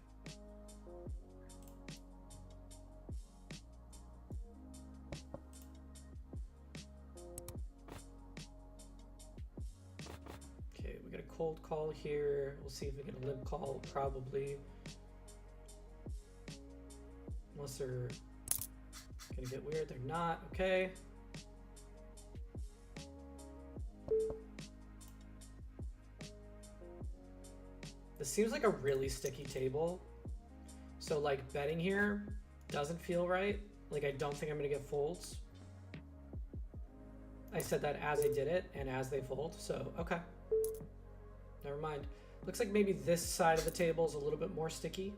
Okay, we got a cold call here. We'll see if we get a limp call, probably. Unless they're gonna get weird. They're not. Okay. This seems like a really sticky table. So like betting here doesn't feel right. Like I don't think I'm gonna get folds. I said that as I did it and as they fold, so okay. Never mind. Looks like maybe this side of the table is a little bit more sticky.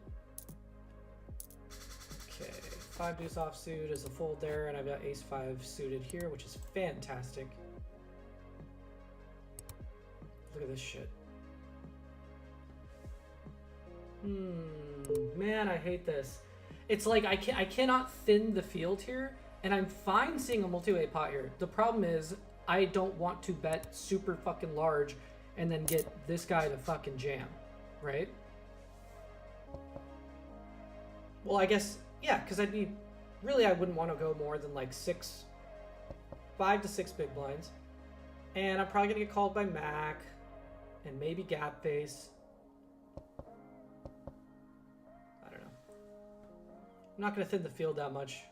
Okay, 5 deuce offsuit is a fold there, and I've got ace 5 suited here, which is fantastic. Look at this shit. Man, I hate this. It's like I cannot thin the field here, and I'm fine seeing a multi-way pot here. The problem is I don't want to bet super fucking large and then get this guy to fucking jam, right? Well, I guess, yeah, because I wouldn't want to go more than like 5 to 6 big blinds. And I'm probably gonna get called by Mac and maybe gap face. I'm not going to thin the field that much.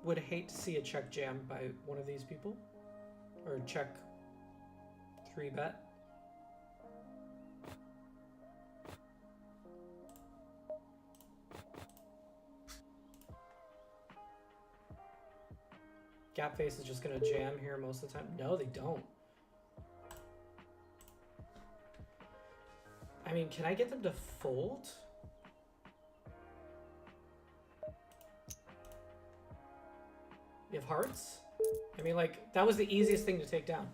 Would hate to see a check jam by one of these people. Or check 3-bet. Gap face is just going to jam here most of the time. No, they don't. I mean, can I get them to fold? You have hearts? I mean, like, that was the easiest thing to take down.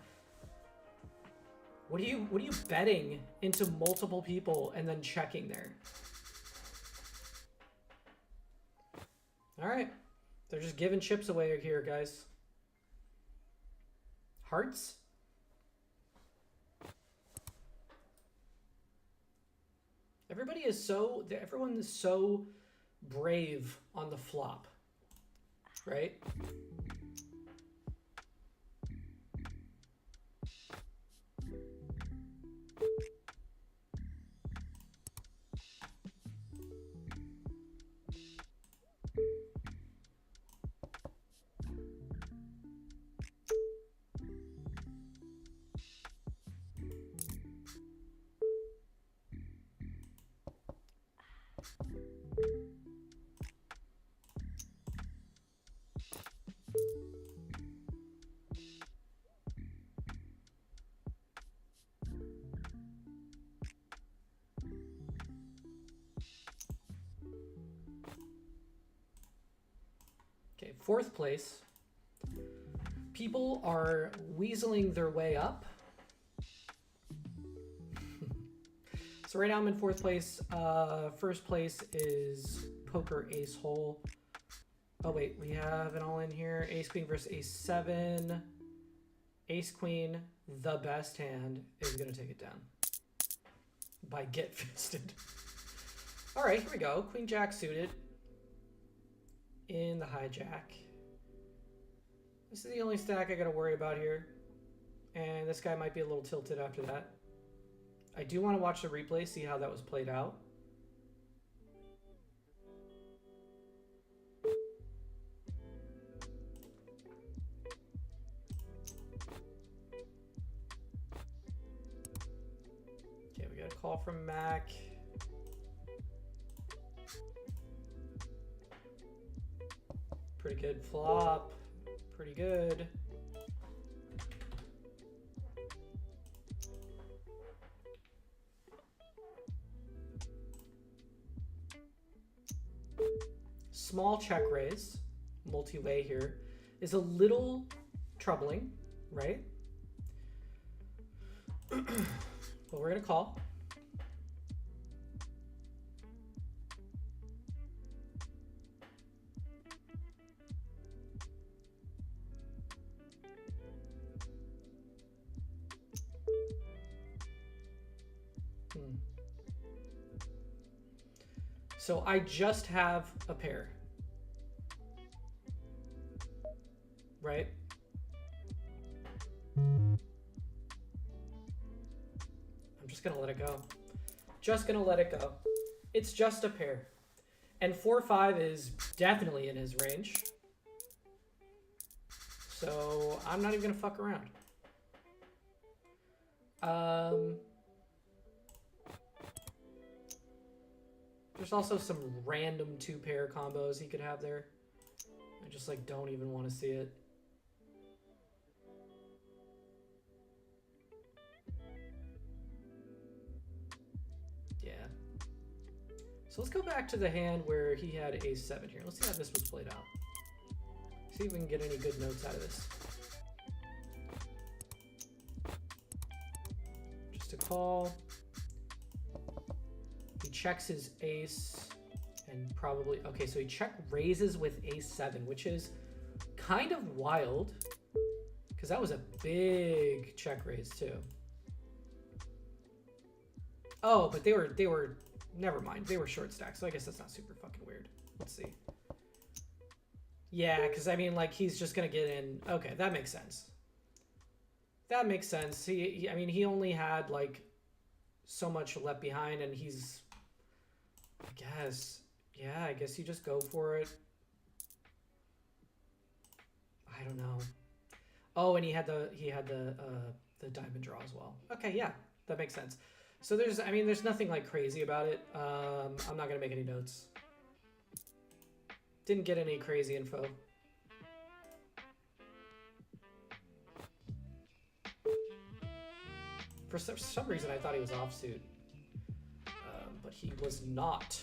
What are you betting into multiple people and then checking there? All right. They're just giving chips away here, guys. Hearts? Everyone is so brave on the flop, right? Okay, fourth place. People are weaseling their way up. So right now I'm in fourth place. First place is poker ace hole. Oh wait, we have it all in here. Ace queen versus ace 7. Ace queen, the best hand, is gonna take it down by get fisted. All right, here we go. Queen jack suited in the hijack. This is the only stack I gotta worry about here. And this guy might be a little tilted after that. I do want to watch the replay, see how that was played out. Okay, we got a call from Mac. Pretty good flop. Pretty good. Small check raise, multi-way here, is a little troubling, right? But we're gonna call. So I just have a pair, right? I'm just gonna let it go. Just gonna let it go. It's just a pair. And 4-5 is definitely in his range. So I'm not even gonna fuck around. There's also some random 2-pair combos he could have there. I just like don't even want to see it. Yeah. So let's go back to the hand where he had ace 7 here. Let's see how this was played out. See if we can get any good notes out of this. Just a call. He checks his ace and probably, okay, so he check raises with ace 7, which is kind of wild because that was a big check raise too. Oh, but they were, never mind. They were short stacks, so I guess that's not super fucking weird. Let's see. Yeah, because I mean, like, he's just going to get in. Okay, that makes sense. That makes sense. I mean, he only had, like, so much left behind, and he's, I guess, yeah, I guess you just go for it. I don't know. Oh, and he had the diamond draw as well. Okay, yeah, that makes sense. So there's nothing like crazy about it. I'm not gonna make any notes. Didn't get any crazy info. For some reason, I thought he was offsuit, but he was not.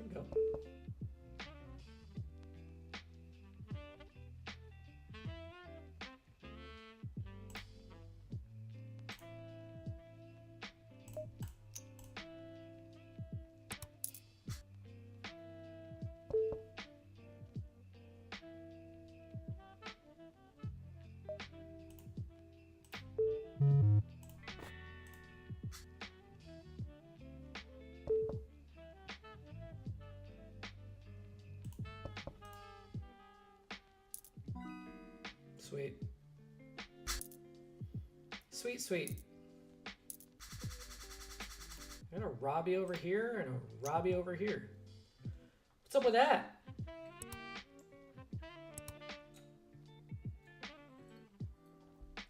Here we go. Sweet. Sweet, sweet. And a Robbie over here and a Robbie over here. What's up with that?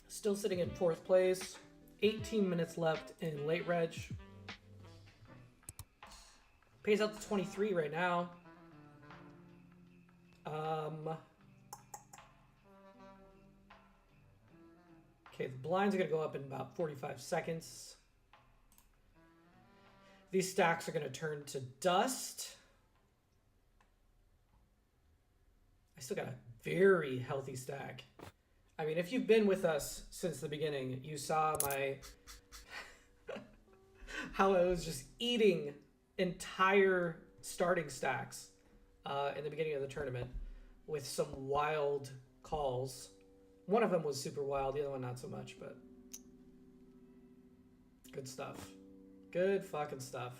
Still sitting in 4th place. 18 minutes left in late reg. Pays out to 23 right now. Okay, the blinds are going to go up in about 45 seconds. These stacks are going to turn to dust. I still got a very healthy stack. I mean, if you've been with us since the beginning, you saw my how I was just eating entire starting stacks in the beginning of the tournament with some wild calls. One of them was super wild, the other one not so much, but good stuff. Good fucking stuff.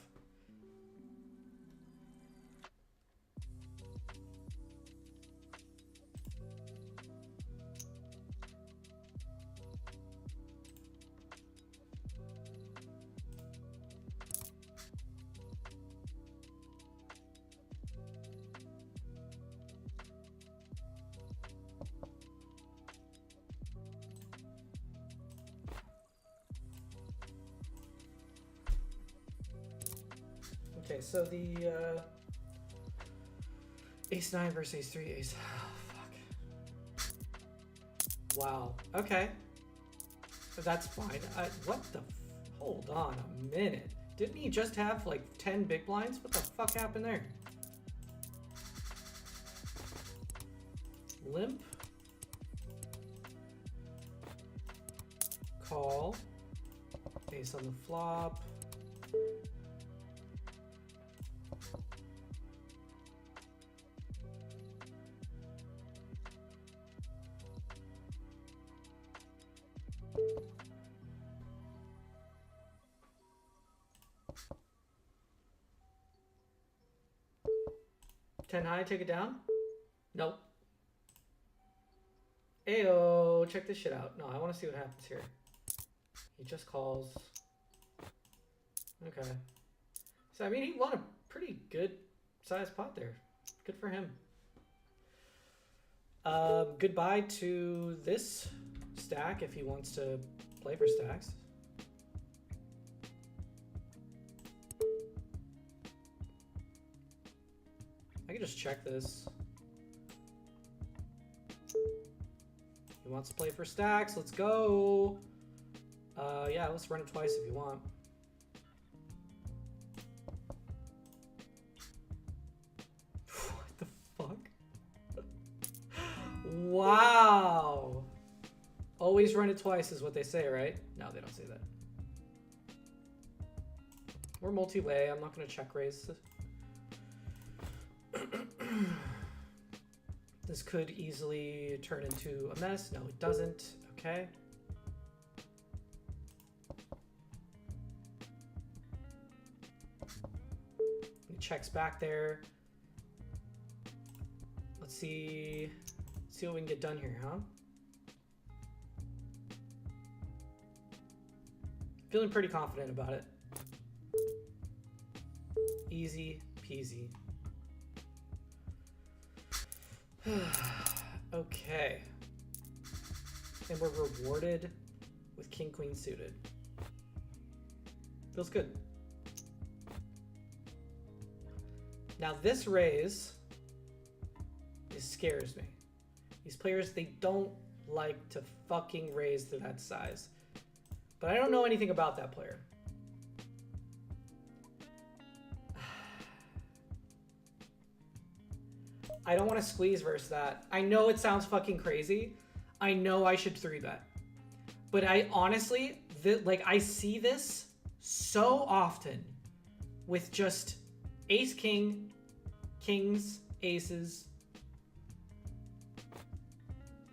Okay, so the ace 9 versus ace 3, ace. Oh, fuck. Wow. Okay. That's fine. What the? Hold on a minute. Didn't he just have like 10 big blinds? What the fuck happened there? Limp. Call. Ace on the flop. Ten high, take it down? Nope. Ayo, check this shit out. No, I want to see what happens here. He just calls. Okay. So, I mean, he won a pretty good sized pot there. Good for him. Goodbye to this stack if he wants to play for stacks. I can just check this. He wants to play for stacks. Let's go. Yeah, let's run it twice if you want. What the fuck? Wow. Always run it twice is what they say, right? No, they don't say that. We're multi-way. I'm not going to check raise. This could easily turn into a mess. No, it doesn't. Okay. He checks back there. Let's see what we can get done here, huh? Feeling pretty confident about it. Easy peasy. Okay. And we're rewarded with king queen suited. Feels good. Now this raise scares me. These players, they don't like to fucking raise to that size. But I don't know anything about that player. I don't want to squeeze versus that. I know it sounds fucking crazy. I know I should 3-bet. But I honestly, like, I see this so often with just ace, king, kings, aces.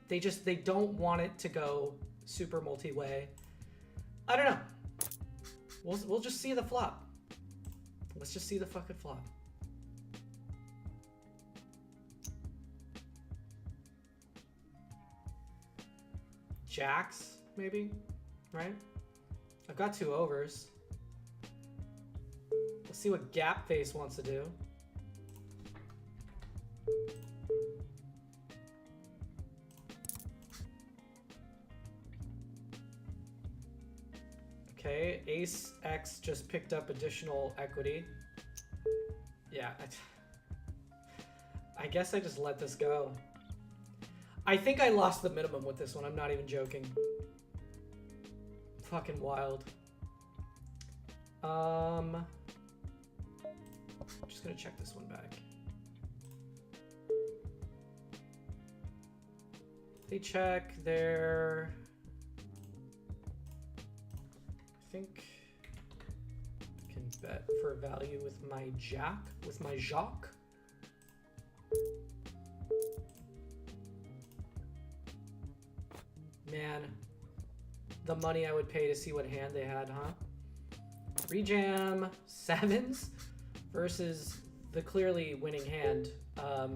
They don't want it to go super multi-way. I don't know. We'll just see the flop. Let's just see the fucking flop. Jacks, maybe, right? I've got 2 overs. Let's see what gap face wants to do. Okay, ace X just picked up additional equity. Yeah, I guess I just let this go. I think I lost the minimum with this one. I'm not even joking. Fucking wild. I'm just gonna check this one back. They check their... I think I can bet for value with my jack, with my jock. Man, the money I would pay to see what hand they had, huh? Rejam 7s versus the clearly winning hand. I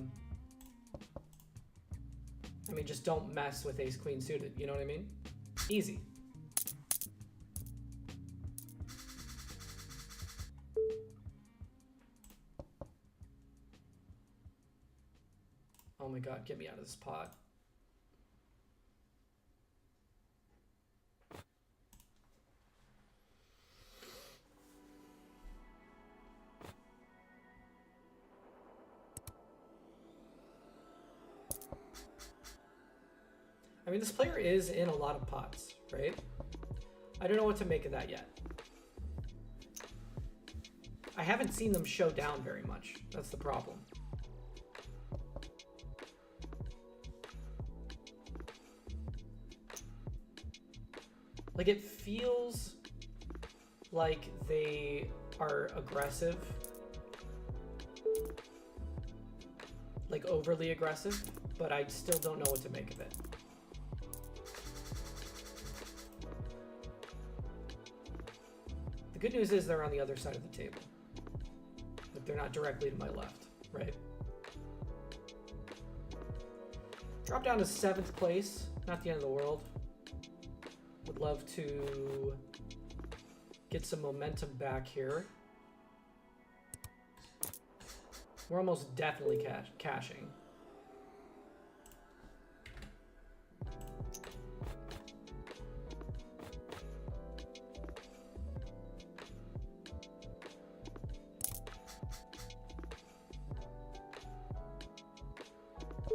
mean, just don't mess with ace queen suited, you know what I mean? Easy. Oh my god, get me out of this pot. I mean, this player is in a lot of pots, right? I don't know what to make of that yet. I haven't seen them show down very much. That's the problem. Like, it feels like they are aggressive. Like, overly aggressive, but I still don't know what to make of it. The good news is they're on the other side of the table. Like, they're not directly to my left, right? Drop down to 7th place. Not the end of the world. Would love to get some momentum back here. We're almost definitely cashing.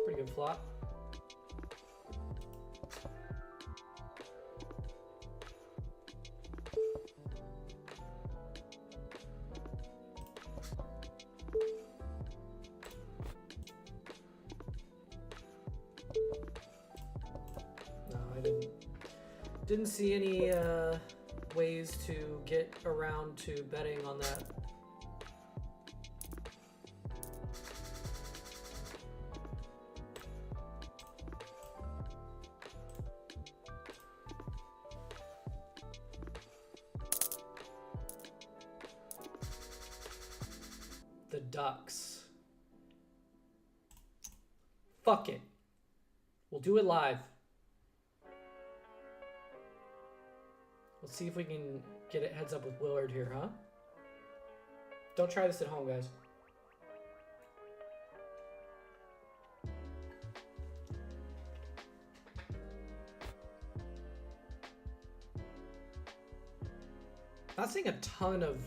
Pretty good flop. Didn't see any ways to get around to betting on that. The Ducks. Fuck it. We'll do it live. Let's see if we can get it heads up with Willard here, huh? Don't try this at home, guys. Not seeing a ton of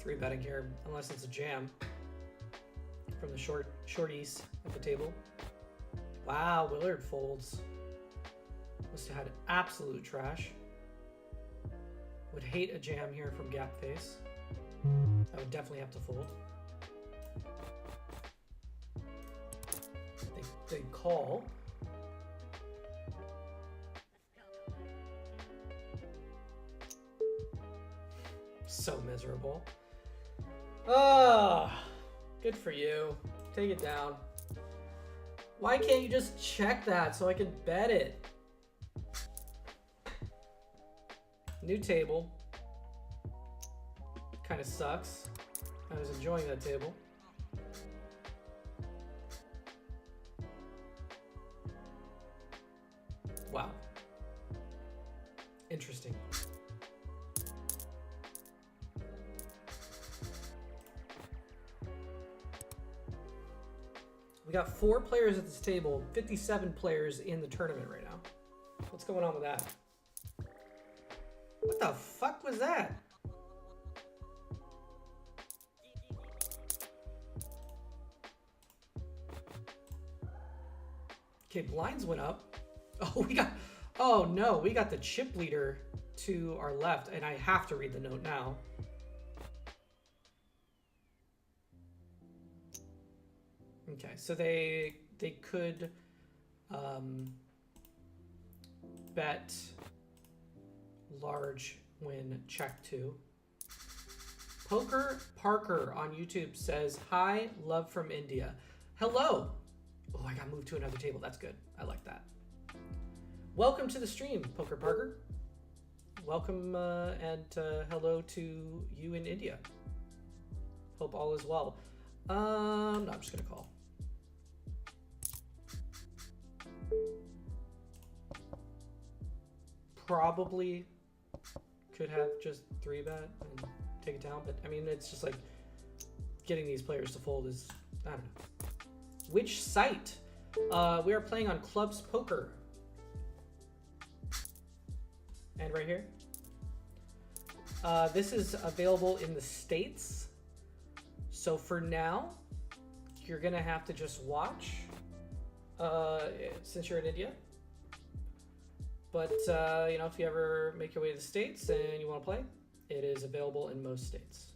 3-betting here, unless it's a jam from the shorties at the table. Wow, Willard folds. Must have had absolute trash. Would hate a jam here from gap face. I would definitely have to fold. call. So miserable. Ah, good for you. Take it down. Why can't you just check that so I can bet it? New table. Kind of sucks. I was enjoying that table. Wow. Interesting. We got 4 players at this table, 57 players in the tournament right now. What's going on with that? What the fuck was that? Okay, blinds went up. Oh no, we got the chip leader to our left, and I have to read the note now. Okay, so they could bet large when check 2. Poker Parker on YouTube says, hi, love from India. Hello. Oh, I got moved to another table. That's good. I like that. Welcome to the stream, Poker Parker. Welcome and hello to you in India. Hope all is well. No, I'm just gonna call. Probably could have just 3-bet and take it down, but I mean, it's just like getting these players to fold is, I don't know. Which site? We are playing on Clubs Poker. And right here. This is available in the States. So for now, you're gonna have to just watch since you're in India. But you know, if you ever make your way to the States and you want to play, it is available in most states.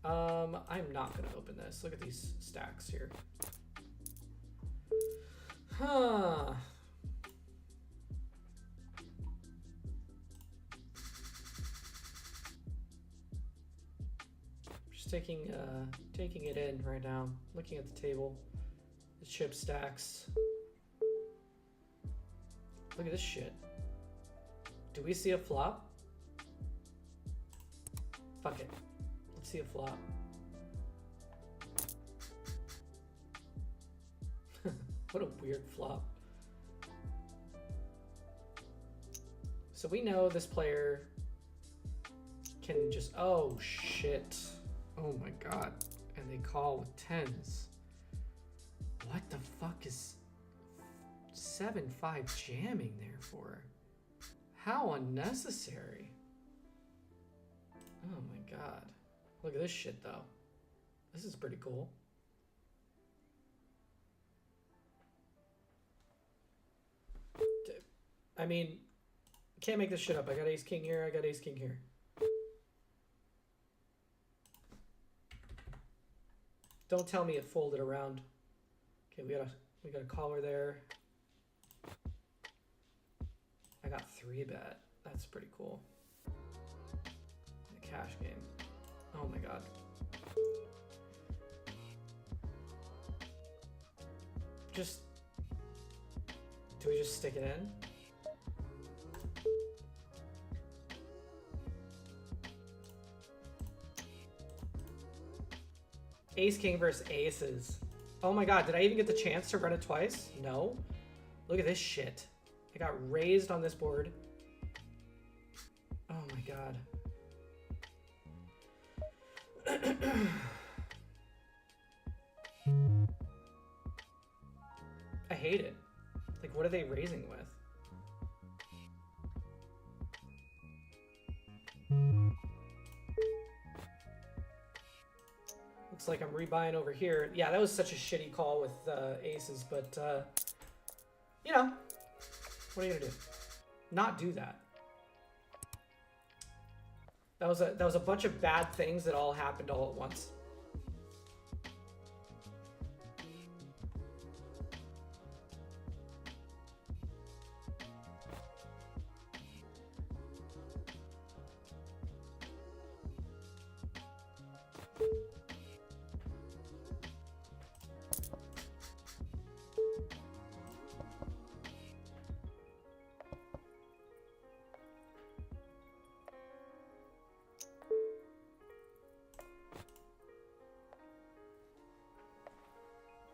I'm not gonna open this. Look at these stacks here. Huh. Just taking it in right now. Looking at the table, the chip stacks. Look at this shit. Do we see a flop? Fuck it. Let's see a flop. What a weird flop. So we know this player can just, oh shit. Oh my god. And they call with 10s. What the fuck is 7-5 jamming there for? How unnecessary. Oh my god. Look at this shit though. This is pretty cool. I mean, can't make this shit up. I got ace king here, I got ace king here. Don't tell me it folded around. Okay, we got a caller there. I got 3-bet. That's pretty cool. The cash game. Oh my god. Just, do we just stick it in? Ace king versus aces. Oh my god, did I even get the chance to run it twice? No. Look at this shit. I got raised on this board. Oh my god. I hate it. Like, what are they raising with? Looks like I'm rebuying over here. Yeah, that was such a shitty call with aces, but you know, what are you gonna do? Not do that. That was a bunch of bad things that all happened all at once.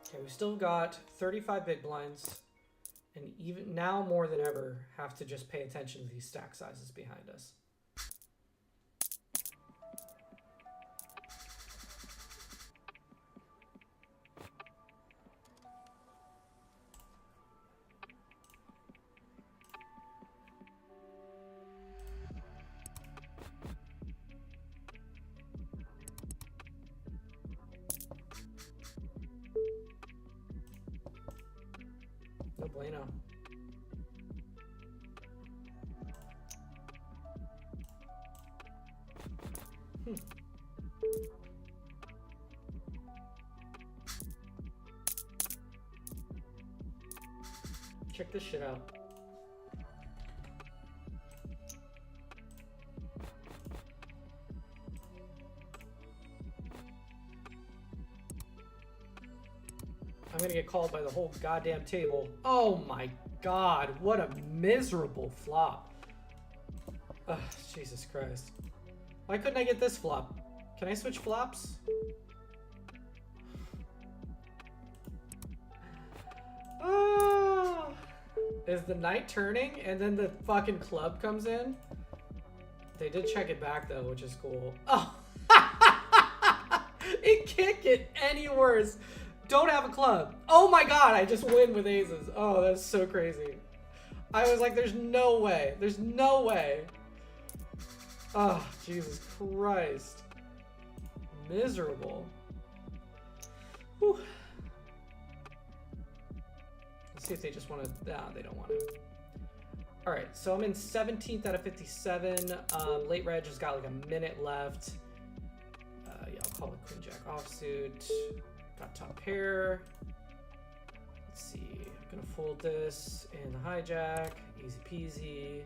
Okay, we've still got 35 big blinds, and even now more than ever have to just pay attention to these stack sizes behind us. No bueno. Check this shit out. I'm gonna get called by the whole goddamn table. Oh my god, what a miserable flop. Ugh, Jesus Christ. Why couldn't I get this flop? Can I switch flops? Oh, is the knight turning and then the fucking club comes in? They did check it back though, which is cool. Oh, it can't get any worse. Don't have a club. Oh my god, I just win with aces. Oh, that's so crazy. I was like, there's no way. There's no way. Oh, Jesus Christ. Miserable. Whew. Let's see if they just want to... Nah, they don't want to. Alright, so I'm in 17th out of 57. Late reg has got like a minute left. Yeah, I'll call it Queen Jack offsuit. Got top pair. Let's see. I'm gonna fold this in the hijack. Easy peasy.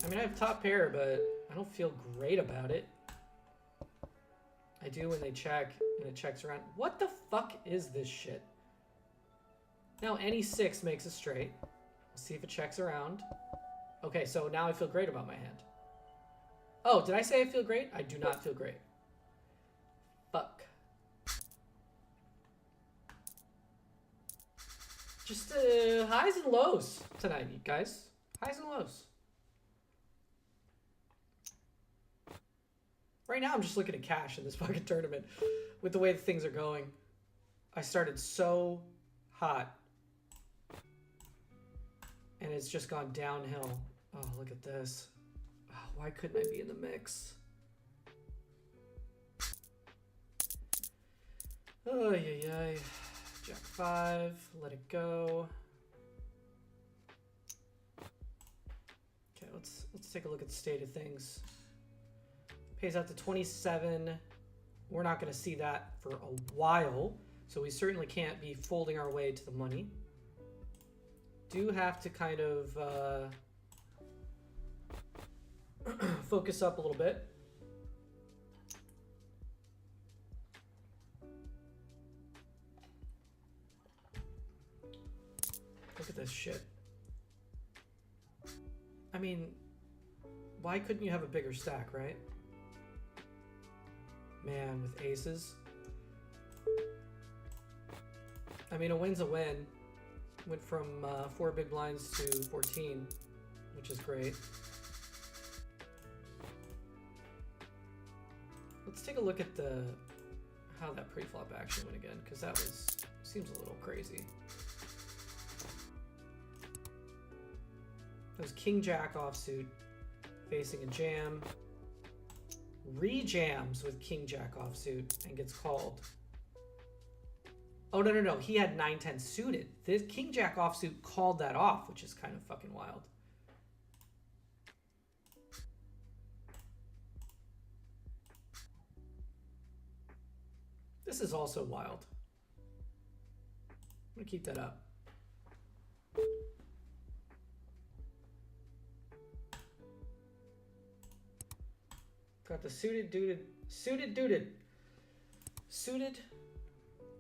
I mean, I have top pair, but I don't feel great about it. I do when they check, and it checks around. What the fuck is this shit? Now any 6 makes a straight. Let's see if it checks around. Okay, so now I feel great about my hand. Oh, did I say I feel great? I do not feel great. Fuck. Just highs and lows tonight, you guys. Highs and lows. Right now, I'm just looking at cash in this fucking tournament with the way that things are going. I started so hot. And it's just gone downhill. Oh, look at this. Oh, why couldn't I be in the mix? Oh, yeah. Jack 5. Let it go. Okay, let's take a look at the state of things. Pays out to 27. We're not going to see that for a while, so we certainly can't be folding our way to the money. Do have to kind of focus up a little bit. Look at this shit. I mean, why couldn't you have a bigger stack, right? Man, with aces. I mean, a win's a win. Went from 4 big blinds to 14, which is great. Let's take a look at how that pre-flop action went again, because that seems a little crazy. That was King Jack offsuit facing a jam. Re-jams with King Jack offsuit and gets called. Oh, no. He had 9-10 suited. This King Jack offsuit called that off, which is kind of fucking wild. This is also wild. I'm going to keep that up. Got the suited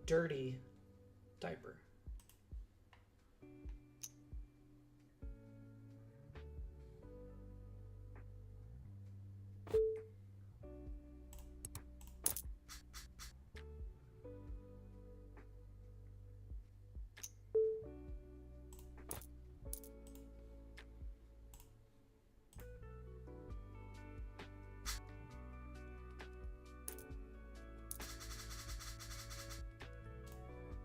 dirty diaper.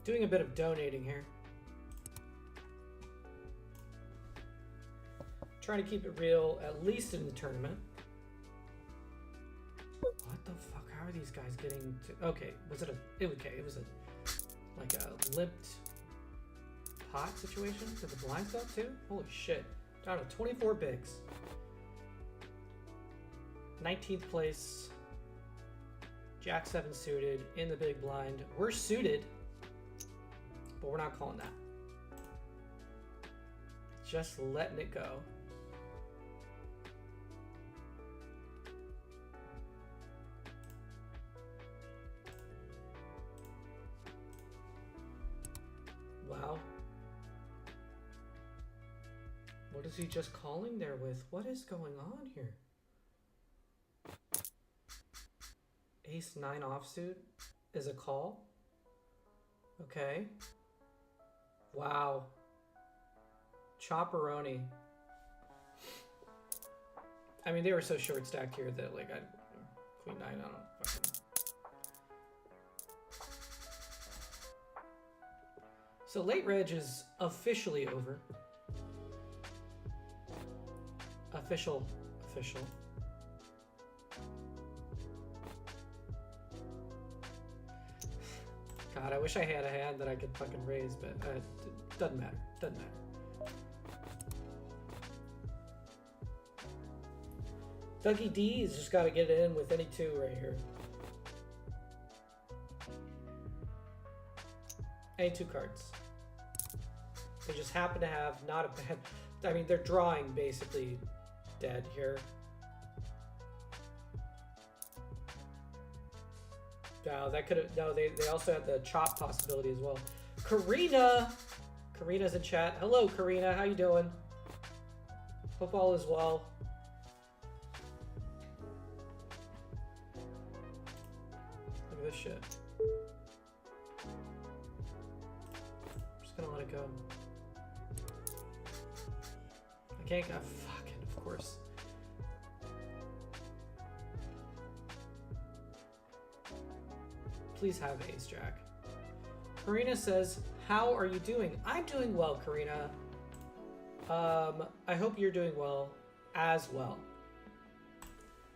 Doing a bit of donating here. Trying to keep it real, at least in the tournament. What the fuck? How are these guys getting to... Okay, was it a... Okay, it was a... Like a lipped pot situation? Did the blinds go up too? Holy shit. Down to 24 bigs. 19th place. Jack 7 suited in the big blind. We're suited, but we're not calling that. Just letting it go. Wow. What is he just calling there with? What is going on here? Ace 9 offsuit is a call. Okay. Wow. Chopperoni. I mean, they were so short stacked here that, like, Queen 9, I don't fucking... So late reg is officially over. Official. God, I wish I had a hand that I could fucking raise, but it doesn't matter. Doesn't matter. Dougie D's just got to get it in with any two right here. Any two cards. They just happen to have not a bad... I mean, they're drawing basically dead here. No, that could have... No, they also had the chop possibility as well. Karina! Karina's in chat. Hello, Karina. How you doing? Hope all is well. Look at this shit. I'm just gonna let it go. I can't... fucking, of course. Please have ace jack. Karina says, how are you doing? I'm doing well, Karina. I hope you're doing well as well.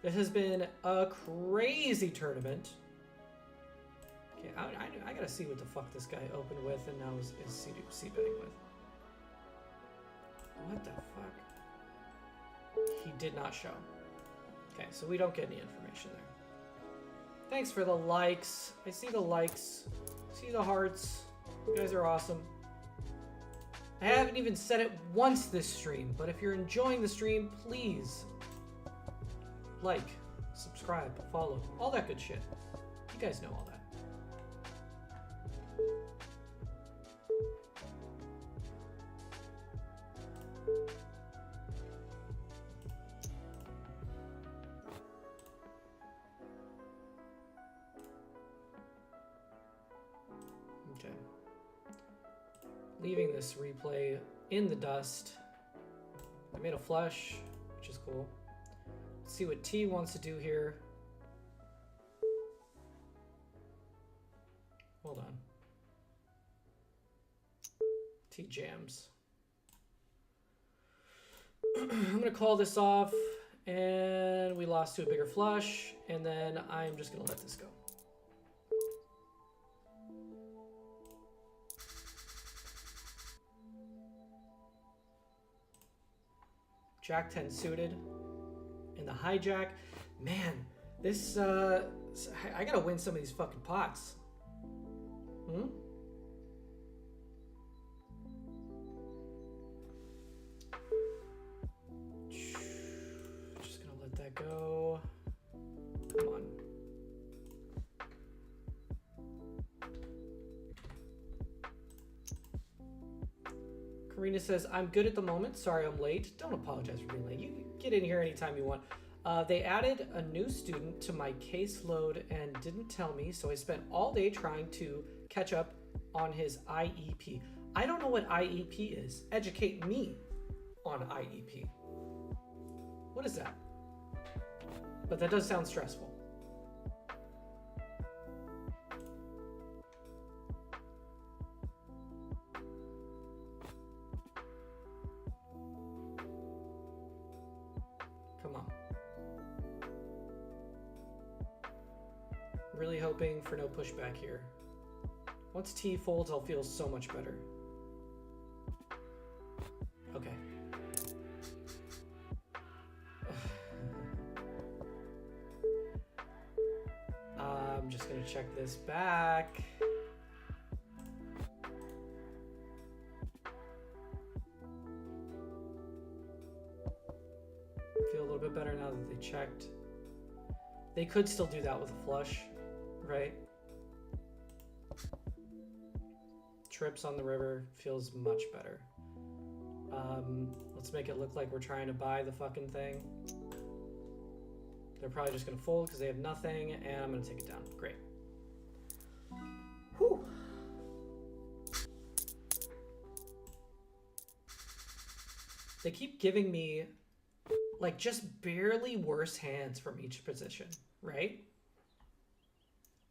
This has been a crazy tournament. Okay, I gotta see what the fuck this guy opened with and now is c-betting with. What the fuck? He did not show. Okay, so we don't get any information there. Thanks for the likes. I see the likes. See the hearts. You guys are awesome. I haven't even said it once this stream, but if you're enjoying the stream, please like, subscribe, follow, all that good shit. You guys know all that. Leaving this replay in the dust. I made a flush, which is cool. Let's see what T wants to do here. Hold on. T jams. I'm gonna call this off, and we lost to a bigger flush, and then I'm just gonna let this go. Jack 10 suited in the hijack. Man, this, I gotta win some of these fucking pots. Just gonna let that go. Come on. Karina says, I'm good at the moment. Sorry I'm late. Don't apologize for being late. You can get in here anytime you want. They added a new student to my caseload and didn't tell me, so I spent all day trying to catch up on his IEP. I don't know what IEP is. Educate me on IEP. What is that? But that does sound stressful. really hoping for no pushback here. Once T folds, I'll feel so much better. Okay. I'm just gonna check this back. Feel a little bit better now that they checked. They could still do that with a flush, right? Trips on the river feels much better. Let's make it look like we're trying to buy the fucking thing. They're probably just gonna fold because they have nothing, and I'm gonna take it down. Great. Whew. They keep giving me like just barely worse hands from each position, right?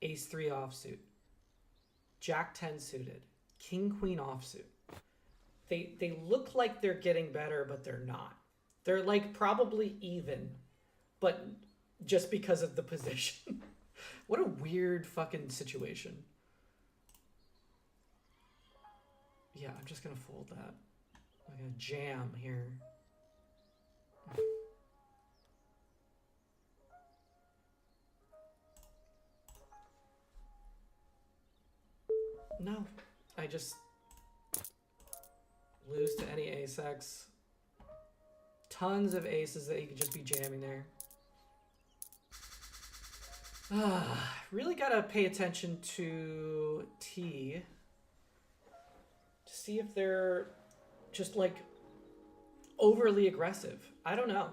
Ace 3 offsuit, Jack 10 suited, King Queen offsuit. They look like they're getting better, but they're not. They're like probably even, but just because of the position. What a weird fucking situation. Yeah, I'm just gonna fold that. I'm gonna jam here. No, I just lose to any ace-x. Tons of aces that you could just be jamming there. Really gotta pay attention to T to see if they're just like overly aggressive. I don't know.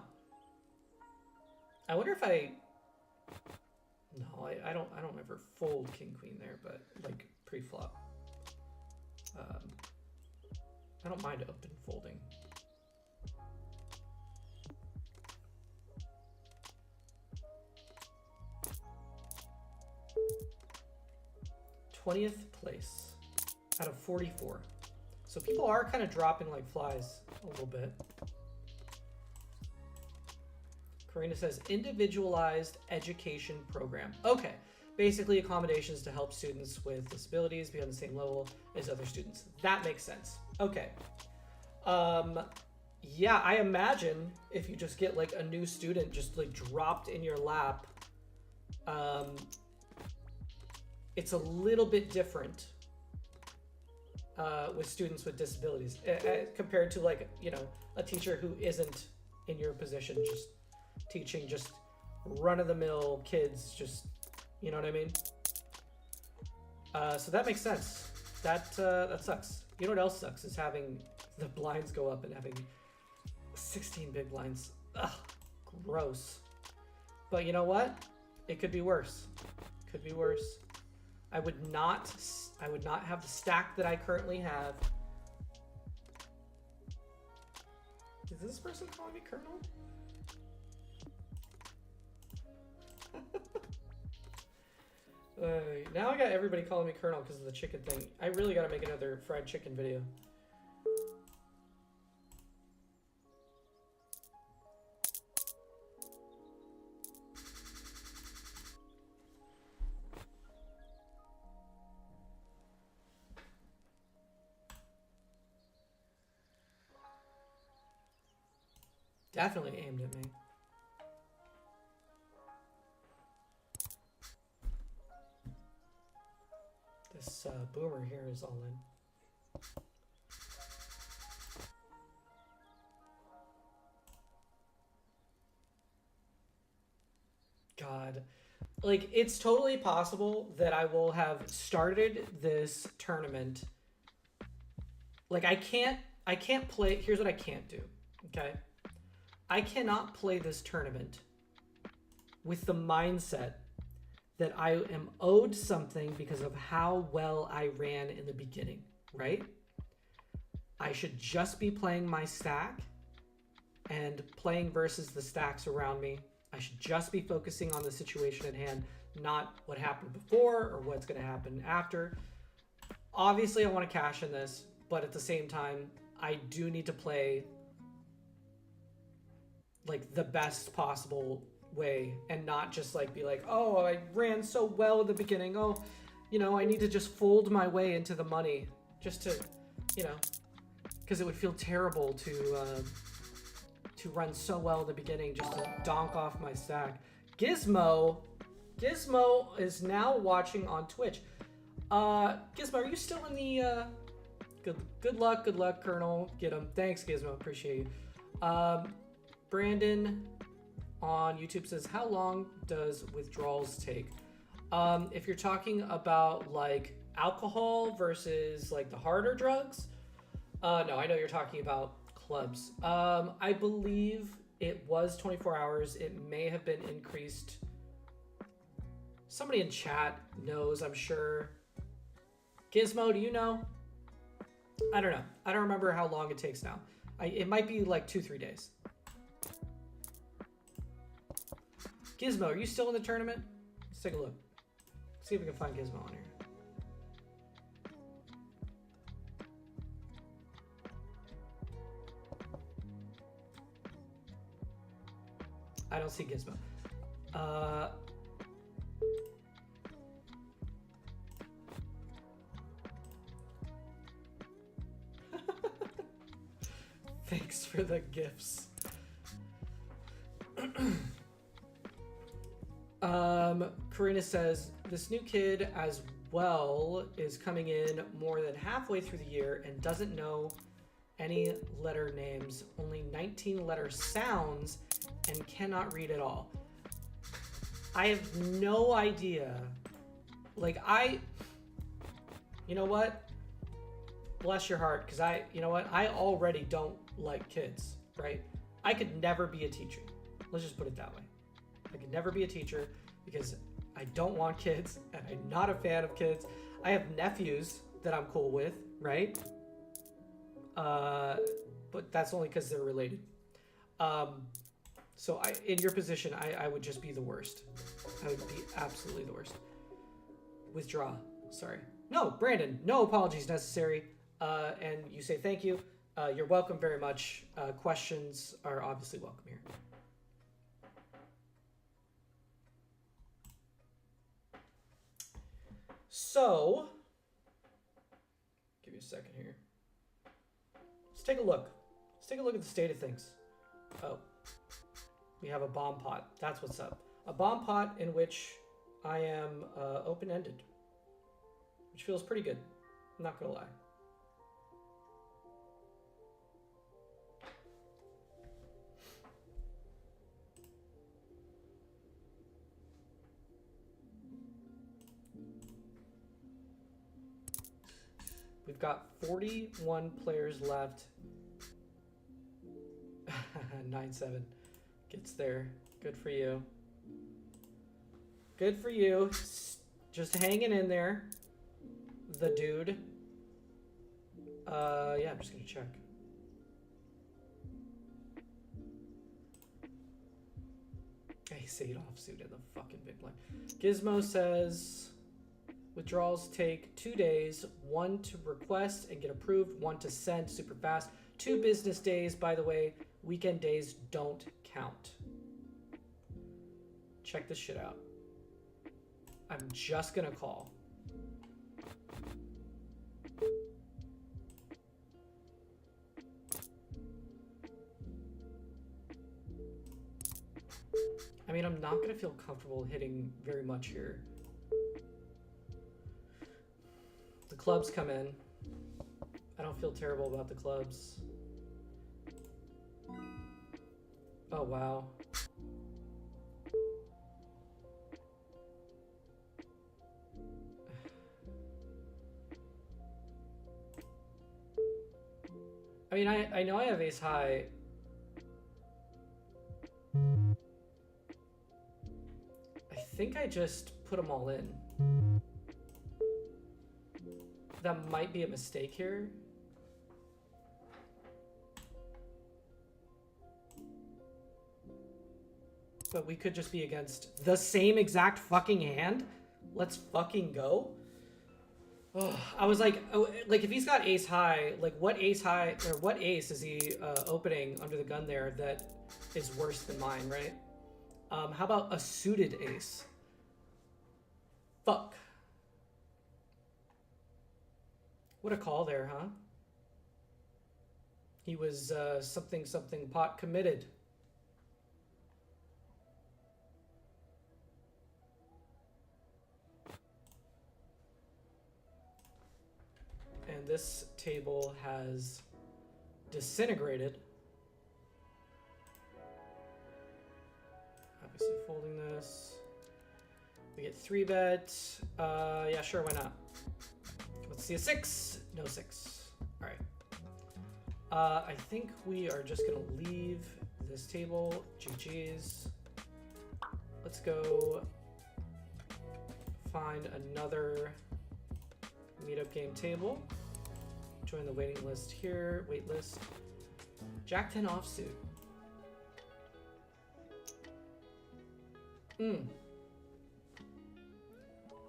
I wonder if I... No, I don't ever fold king queen there, but like pre-flop. I don't mind open folding. th place out of 44. So people are kind of dropping like flies a little bit. Karina says individualized education program. Okay, basically accommodations to help students with disabilities be on the same level as other students. That makes sense. Okay. Yeah, I imagine if you just get like a new student just like dropped in your lap, it's a little bit different with students with disabilities compared to like, you know, a teacher who isn't in your position, just teaching just run-of-the-mill kids, just, you know what I mean? So that makes sense. That sucks. You know what else sucks is having the blinds go up and having 16 big blinds. Ugh, gross. But you know what? It could be worse. Could be worse. I would not have the stack that I currently have. Is this person calling me Colonel? Now I got everybody calling me Colonel because of the chicken thing. I really got to make another fried chicken video. Definitely aimed at me. This boomer here is all in. God. Like, it's totally possible that I will have started this tournament. Like, I can't play. Here's what I can't do, okay? I cannot play this tournament with the mindset that I am owed something because of how well I ran in the beginning, right? I should just be playing my stack and playing versus the stacks around me. I should just be focusing on the situation at hand, not what happened before or what's going to happen after. Obviously, I want to cash in this, but at the same time, I do need to play like the best possible way and not just like be like, oh, I ran so well in the beginning. Oh, you know, I need to just fold my way into the money just to, you know, because it would feel terrible to run so well in the beginning just to donk off my stack. Gizmo is now watching on Twitch. Gizmo, are you still in the good luck, Colonel. Get him. Thanks, Gizmo. Appreciate you. Brandon on YouTube says, how long does withdrawals take? If you're talking about like alcohol versus like the harder drugs, no, I know you're talking about clubs. I believe it was 24 hours. It may have been increased. Somebody in chat knows, I'm sure. Gizmo, do you know? I don't know. I don't remember how long it takes now. It might be like 2-3 days. Gizmo, are you still in the tournament? Let's take a look. See if we can find Gizmo on here. I don't see Gizmo. Thanks for the gifts. Karina says, this new kid as well is coming in more than halfway through the year and doesn't know any letter names, only 19 letter sounds, and cannot read at all. I have no idea. Like, you know what? Bless your heart, because you know what? I already don't like kids, right? I could never be a teacher. Let's just put it that way. I could never be a teacher because I don't want kids and I'm not a fan of kids. I have nephews that I'm cool with, right? But that's only because they're related. So in your position, I would just be the worst. I would be absolutely the worst. Withdraw. Sorry. No, Brandon, no apologies necessary. And you say thank you. You're welcome very much. Questions are obviously welcome here. So, give you a second here. Let's take a look. Let's take a look at the state of things. Oh, we have a bomb pot. That's what's up. A bomb pot in which I am open-ended, which feels pretty good. I'm not gonna lie. We've got 41 players left. 9-7 gets there. Good for you. Good for you. Just hanging in there. The dude. Yeah, I'm just gonna check. Ace-8 offsuit in the fucking big blind. Gizmo says withdrawals take 2 days, 1 to request and get approved, 1 to send super fast. 2 business days, by the way. Weekend days don't count. Check this shit out. I'm just gonna call. I mean, I'm not gonna feel comfortable hitting very much here. The clubs come in. I don't feel terrible about the clubs. Oh, wow. I mean, I know I have ace high. I think I just put them all in. That might be a mistake here. But we could just be against the same exact fucking hand. Let's fucking go. Oh, I was like if he's got ace high, like what ace high or what ace is he opening under the gun there that is worse than mine, right? How about a suited ace? Fuck. What a call there, huh? He was something pot committed. And this table has disintegrated. Obviously folding this. We get 3-bet. Yeah, sure, why not? Let's see a 6. No 6. All right. I think we are just gonna leave this table. GG's. Let's go find another meetup game table. Join the waiting list here. Wait list. Jack 10 offsuit.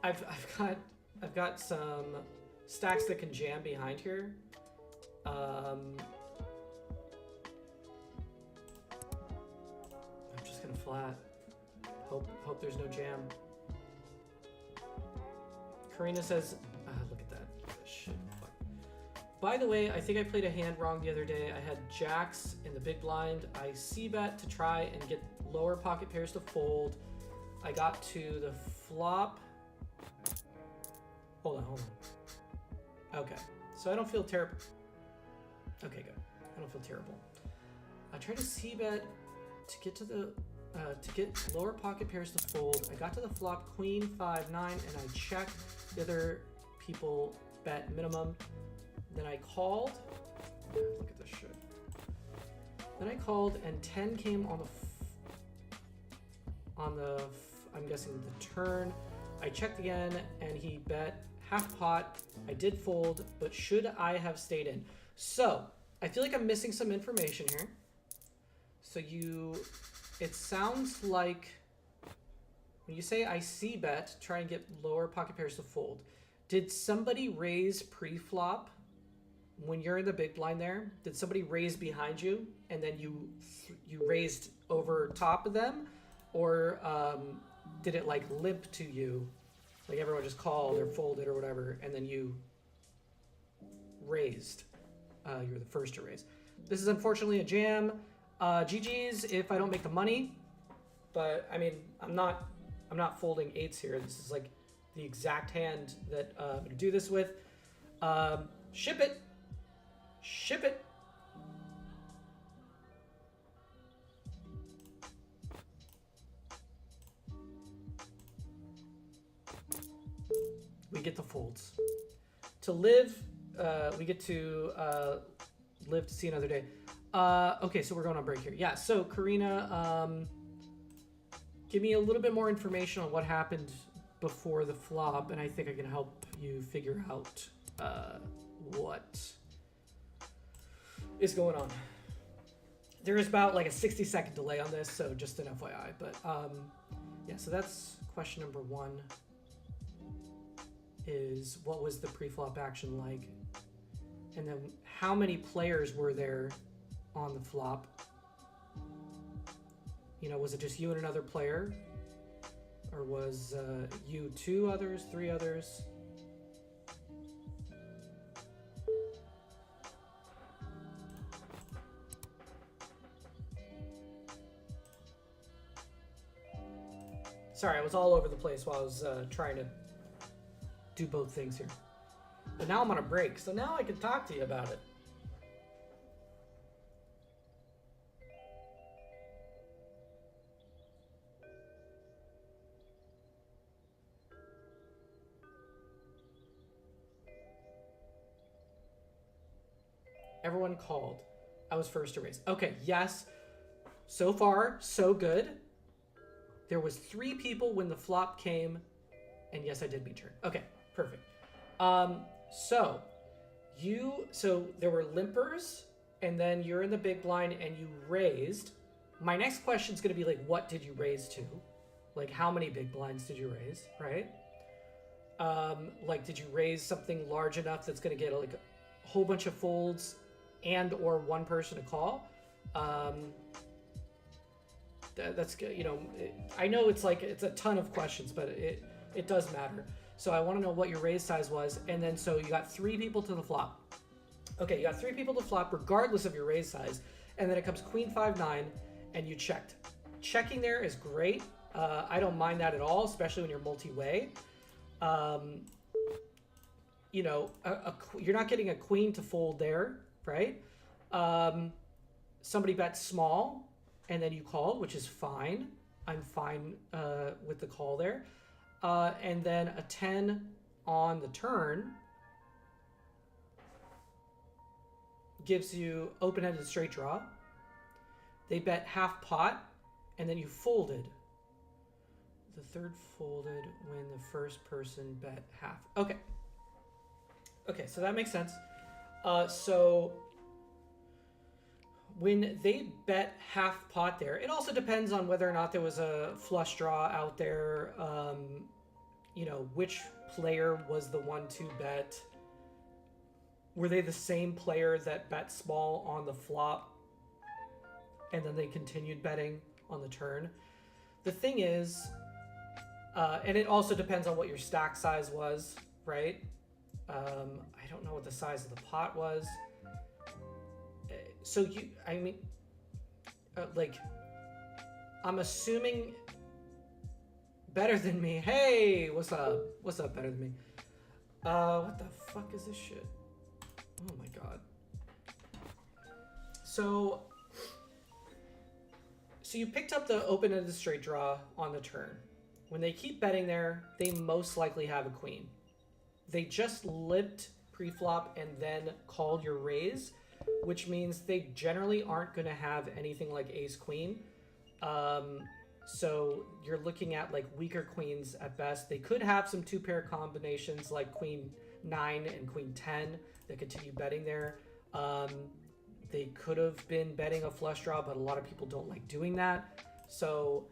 I've got some stacks that can jam behind here. I'm just gonna flat. Hope there's no jam. Karina says, look at that. Shit. Fuck. By the way, I think I played a hand wrong the other day. I had jacks in the big blind. I c-bet to try and get lower pocket pairs to fold. I got to the flop. Hold on. Okay, so I don't feel terrible. Okay, good. I don't feel terrible. I tried to c-bet to get to the to get lower pocket pairs to fold. I got to the flop queen 5-9 and I checked. The other people bet minimum. Then I called. Look at this shit. Then I called and 10 came on the I'm guessing the turn. I checked again and he bet half pot. I did fold, but should I have stayed in? So I feel like I'm missing some information here. So it sounds like when you say I c-bet, try and get lower pocket pairs to fold. Did somebody raise pre-flop when you're in the big blind there? Did somebody raise behind you and then you raised over top of them? Or did it like limp to you? Like everyone just called or folded or whatever, and then you raised. You were the first to raise. This is unfortunately a jam. GG's if I don't make the money, but I mean, I'm not folding 8s here. This is like the exact hand that I'm gonna do this with. Ship it. Ship it. We get the folds. To live, we get to live to see another day. Okay, so we're going on break here. Yeah, so Karina, give me a little bit more information on what happened before the flop, and I think I can help you figure out what is going on. There is about like a 60-second delay on this, so just an FYI. But yeah, so that's question number 1. Is what was the pre-flop action like? And then how many players were there on the flop? You know, was it just you and another player? Or was you 2 others, 3 others? Sorry, I was all over the place while I was trying to do both things here. But now I'm on a break, so now I can talk to you about it. Everyone called. I was first to raise. Okay, yes. So far, so good. There was 3 people when the flop came, and yes, I did beat turn. Okay, perfect. So there were limpers, and then you're in the big blind and you raised. My next question is going to be like, what did you raise to? Like, how many big blinds did you raise, right? Like, did you raise something large enough that's going to get like a whole bunch of folds and or one person to call? That's good. You know, I know it's like it's a ton of questions, but it does matter. So I want to know what your raise size was, and then so you got 3 people to the flop. Okay, you got 3 people to flop regardless of your raise size, and then it comes queen 5-9, and you checked. Checking there is great. I don't mind that at all, especially when you're multi-way. You know, you're not getting a queen to fold there, right? Somebody bet small, and then you called, which is fine. I'm fine with the call there. And then a 10 on the turn gives you open-ended straight draw. They bet half pot, and then you folded. The third folded when the first person bet half. Okay. Okay, so that makes sense. So when they bet half pot there, it also depends on whether or not there was a flush draw out there. You know, which player was the one to bet? Were they the same player that bet small on the flop and then they continued betting on the turn? The thing is, and it also depends on what your stack size was, right? I don't know what the size of the pot was. So like, I'm assuming better than me. Hey, what's up? What's up, better than me? What the fuck is this shit? Oh my god. So you picked up the open-ended straight draw on the turn. When they keep betting there, they most likely have a queen. They just lipped pre-flop and then called your raise, which means they generally aren't going to have anything like ace-queen. So you're looking at like weaker queens at best. They could have some 2-pair combinations like queen 9 and queen 10 that continue betting there. They could have been betting a flush draw, but a lot of people don't like doing that. So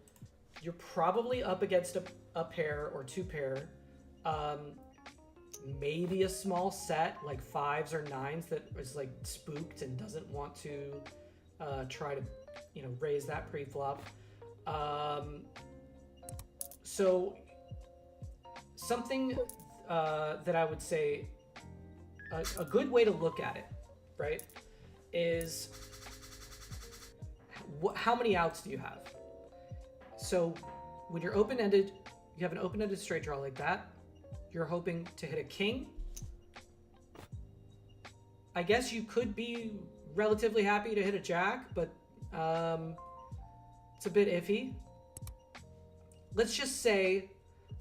you're probably up against a pair or 2-pair. Maybe a small set like 5s or 9s that is like spooked and doesn't want to try to, you know, raise that pre-flop. So something that I would say a good way to look at it, right, is how many outs do you have? So when you're open-ended, you have an open-ended straight draw like that. You're hoping to hit a king. I guess you could be relatively happy to hit a jack, but it's a bit iffy. Let's just say,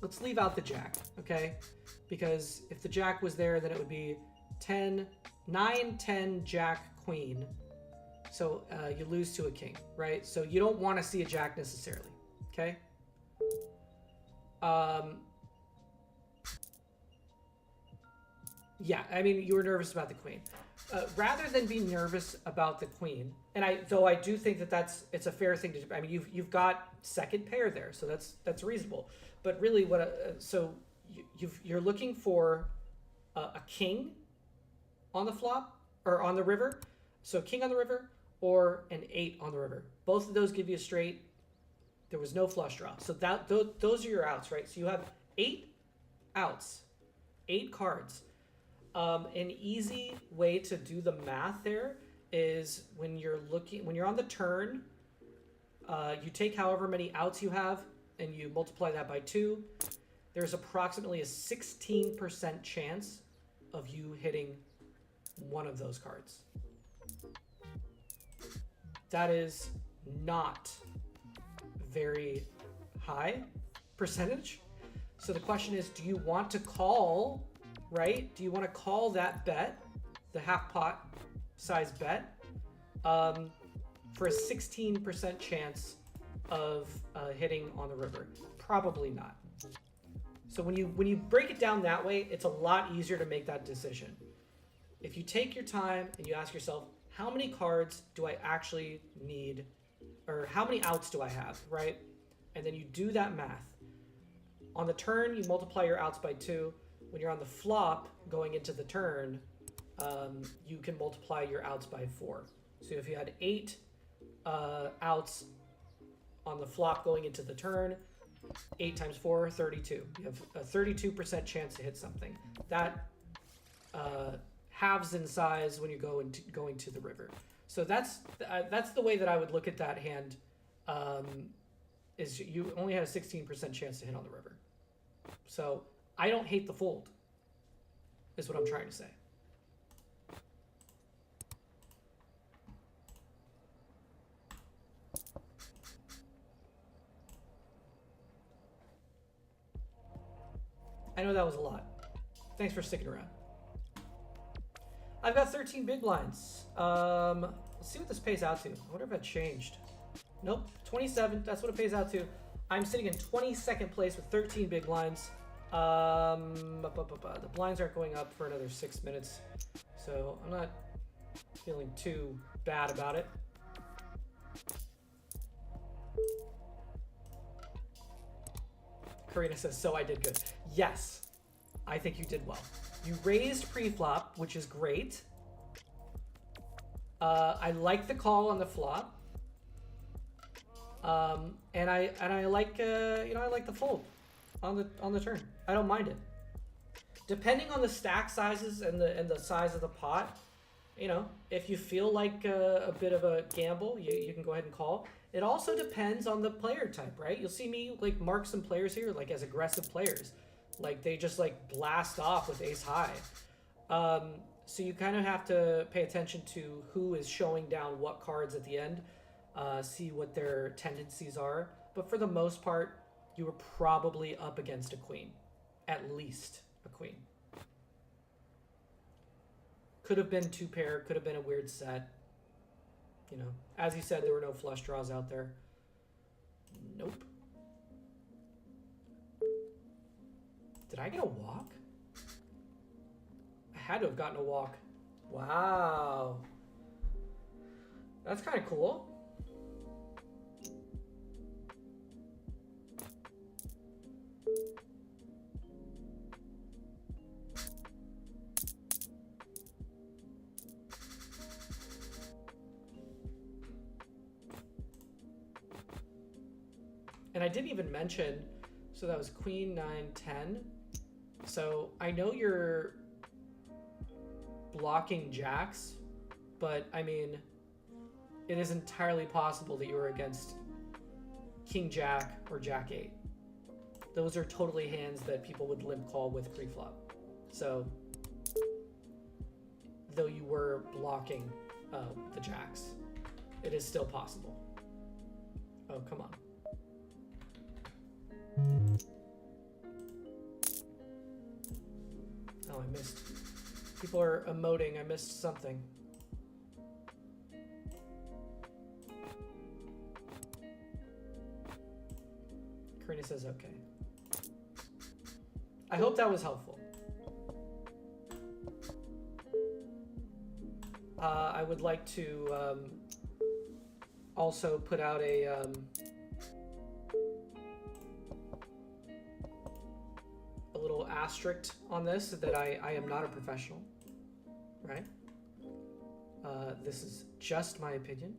let's leave out the jack, okay? Because if the jack was there, then it would be 10, 9, 10, jack, queen. So you lose to a king, right? So you don't want to see a jack necessarily, okay? Yeah, I mean, you were nervous about the queen. Rather than be nervous about the queen, and I do think that it's a fair thing to do. I mean, you've got second pair there, so that's reasonable. But really, you're looking for a king on the flop or on the river. So king on the river or an 8 on the river. Both of those give you a straight. There was no flush draw, so those are your outs, right? So you have 8 outs, 8 cards. An easy way to do the math there is when you're on the turn, you take however many outs you have and you multiply that by 2. There's approximately a 16% chance of you hitting one of those cards. That is not very high percentage. So the question is, do you want to call, right? Do you want to call that bet, the half pot size bet, for a 16% chance of hitting on the river? Probably not. So when you break it down that way, it's a lot easier to make that decision. If you take your time and you ask yourself, how many cards do I actually need, or how many outs do I have, right? And then you do that math. On the turn, you multiply your outs by 2. When you're on the flop going into the turn, you can multiply your outs by 4. So if you had 8 outs on the flop going into the turn. 8 times 4, 32. You have a 32% chance to hit something. That halves in size when you going to the river. So that's the way that I would look at that hand. Is you only had a 16% chance to hit on the river. So I don't hate the fold, is what I'm trying to say. I know that was a lot. Thanks for sticking around. I've got 13 big blinds. Let's see what this pays out to. I wonder if that changed. Nope, 27. That's what it pays out to. I'm sitting in 22nd place with 13 big blinds. The blinds aren't going up for another 6 minutes, so I'm not feeling too bad about it. Karina says, so I did good. Yes, I think you did well. You raised pre-flop, which is great. I like the call on the flop. And I like I like the fold on the turn. I don't mind it. Depending on the stack sizes and the size of the pot, if you feel like a bit of a gamble, you can go ahead and call. It also depends on the player type, right? You'll see me like mark some players here like as aggressive players, like they just like blast off with ace high. So you kind of have to pay attention to who is showing down what cards at the end, see what their tendencies are. But for the most part, you were probably up against a queen, at least a queen. Could have been two pair, could have been a weird set. As he said, there were no flush draws out there. Nope. Did I get a walk? I had to have gotten a walk. Wow. That's kind of cool. And I didn't even mention, so that was queen, 9, 10. So I know you're blocking jacks, but I mean, it is entirely possible that you were against king jack or jack 8. Those are totally hands that people would limp call with pre-flop. So, though you were blocking the jacks, it is still possible. Oh, come on. Oh, I missed. People are emoting. I missed something. Karina says okay. I hope that was helpful. I would like to also put out a little asterisk on this that I am not a professional, right? This is just my opinion.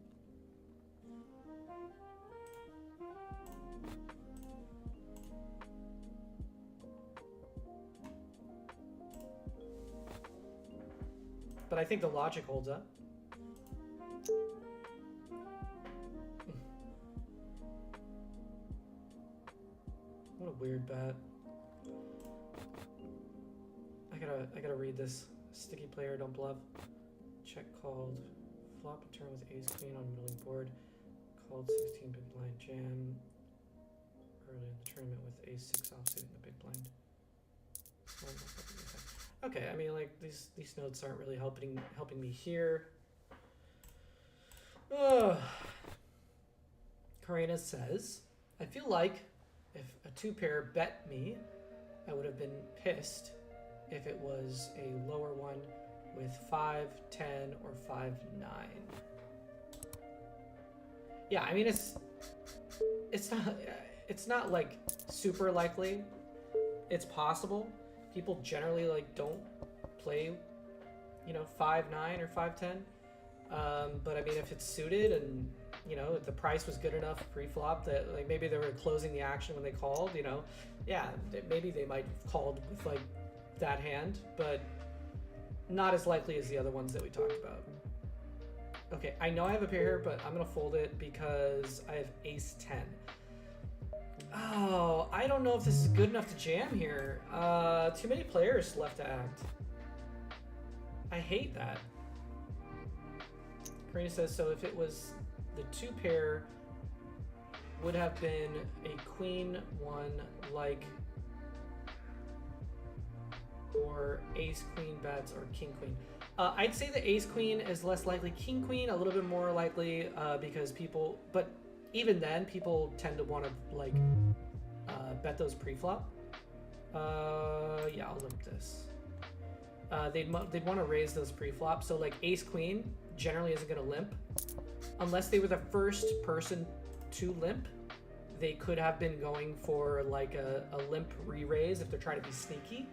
But I think the logic holds up. What a weird bet. I gotta read this. Sticky player, don't bluff. Check called. Flop a turn with ace queen on middling board. Called 16 big blind jam. Early in the tournament with ace 6 offsuit in the big blind. Okay, I mean, like these notes aren't really helping me here. Karina says, I feel like if a 2-pair bet me, I would have been pissed if it was a lower one with 5, 10, or 5, 9. Yeah, I mean it's not like super likely. It's possible. People generally like don't play, 5, 9 or 5, 10. But I mean, if it's suited and you know, if the price was good enough pre-flop that like maybe they were closing the action when they called, you know, yeah, maybe they might have called with like that hand, but not as likely as the other ones that we talked about. Okay, I know I have a pair here, but I'm gonna fold it because I have ace 10. Oh, I don't know if this is good enough to jam here. Too many players left to act. I hate that. Karina says, so if it was the 2 pair, would have been a queen 1 like, or ace queen bets or king queen. I'd say the ace queen is less likely. King queen a little bit more likely because people, but even then people tend to want to like bet those pre-flop. Yeah, I'll limp this. They'd want to raise those pre-flop. So like ace queen generally isn't going to limp unless they were the first person to limp. They could have been going for like a limp re-raise if they're trying to be sneaky.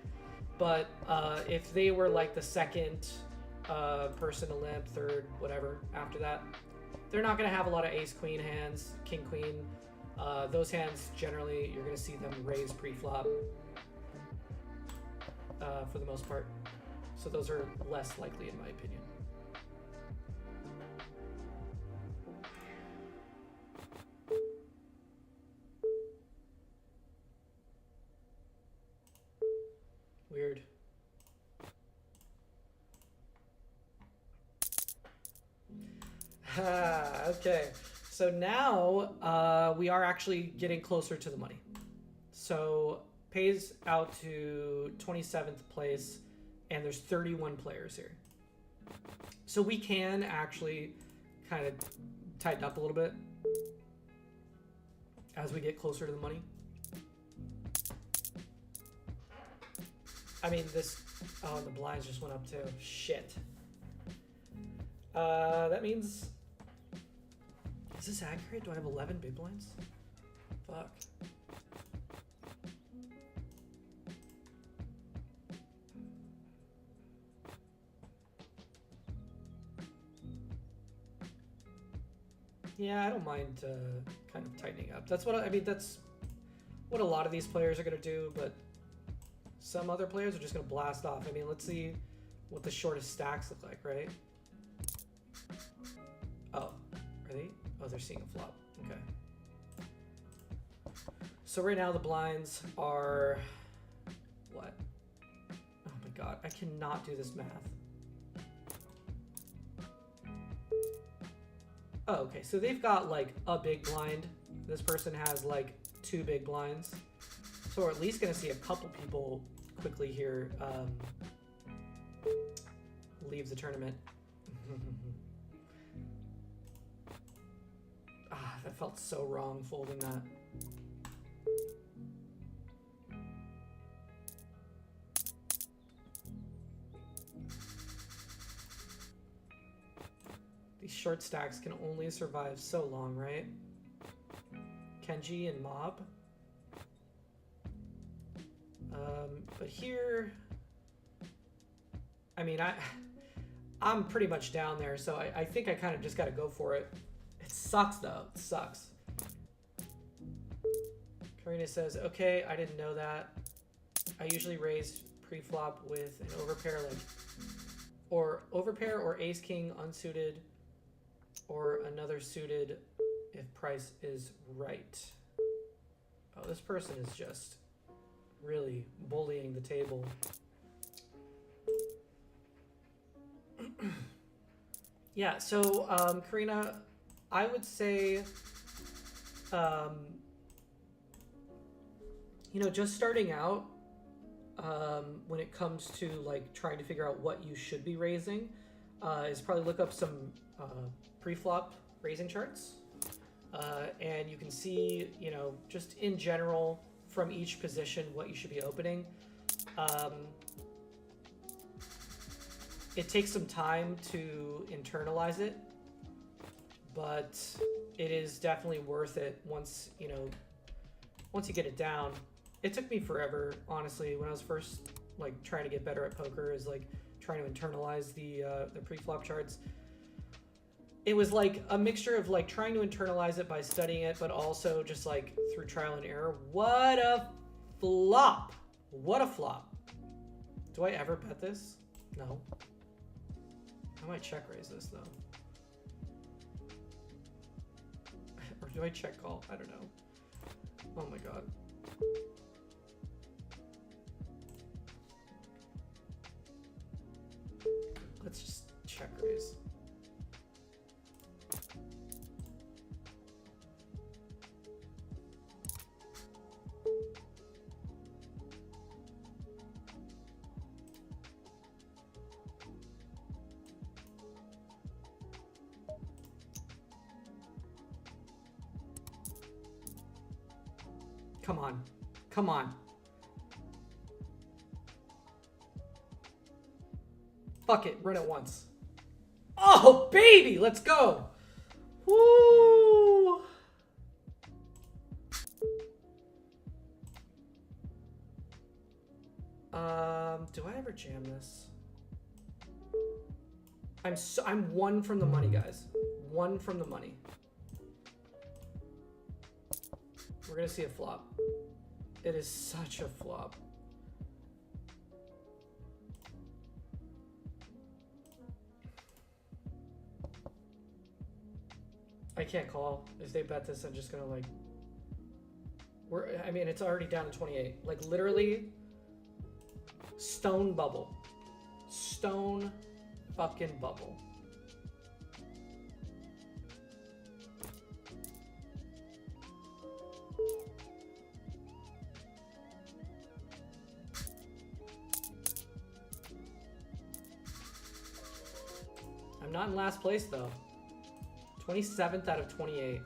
But if they were like the second person to limp, third, whatever, after that, they're not going to have a lot of ace-queen hands, king-queen. Those hands, generally, you're going to see them raise pre-flop for the most part. So those are less likely, in my opinion. Weird. Okay, so now we are actually getting closer to the money. So pays out to 27th place, and there's 31 players here. So we can actually kind of tighten up a little bit as we get closer to the money. I mean, this... Oh, and the blinds just went up too. Shit. That means... Is this accurate? Do I have 11 big blinds? Fuck. Yeah, I don't mind kind of tightening up. That's what I mean, that's what a lot of these players are going to do, but some other players are just going to blast off. I mean, let's see what the shortest stacks look like, right? Oh, are they? Oh, they're seeing a flop. Okay. So right now the blinds are what? Oh my god, I cannot do this math. Oh, okay, so they've got like a big blind. This person has like 2 big blinds. So we're at least gonna see a couple people quickly here leave the tournament. Ah, that felt so wrong folding that. These short stacks can only survive so long, right? Kenji and Mob. But here, I mean, I'm pretty much down there, so I think I kind of just got to go for it. It sucks, though. It sucks. Karina says, okay, I didn't know that. I usually raise pre-flop with an overpair, like, or overpair or ace-king unsuited, or another suited if price is right. Oh, this person is just really bullying the table. Yeah, so Karina, I would say, you know, just starting out, when it comes to like trying to figure out what you should be raising, is probably look up some pre-flop raising charts, and you can see, you know, just in general from each position what you should be opening. It takes some time to internalize it, but it is definitely worth it once, you know, once you get it down. It took me forever, honestly, when I was first like trying to get better at poker, is like trying to internalize the pre-flop charts. it was like a mixture of like trying to internalize it by studying it, but also just like through trial and error. What a flop. What a flop. Do I ever bet this? No. I might check raise this though. Or do I check call? I don't know. Oh my god. Let's just check raise. Come on. Come on. Fuck it. Run it once. Oh, baby! Let's go! Woo! Do I ever jam this? I'm one from the money, guys. One from the money. We're gonna see a flop. It is such a flop. I can't call. If they bet this, I'm just gonna like... I mean, it's already down to 28. Like, literally, stone bubble. Stone fucking bubble. I'm not in last place, though. 27th out of 28.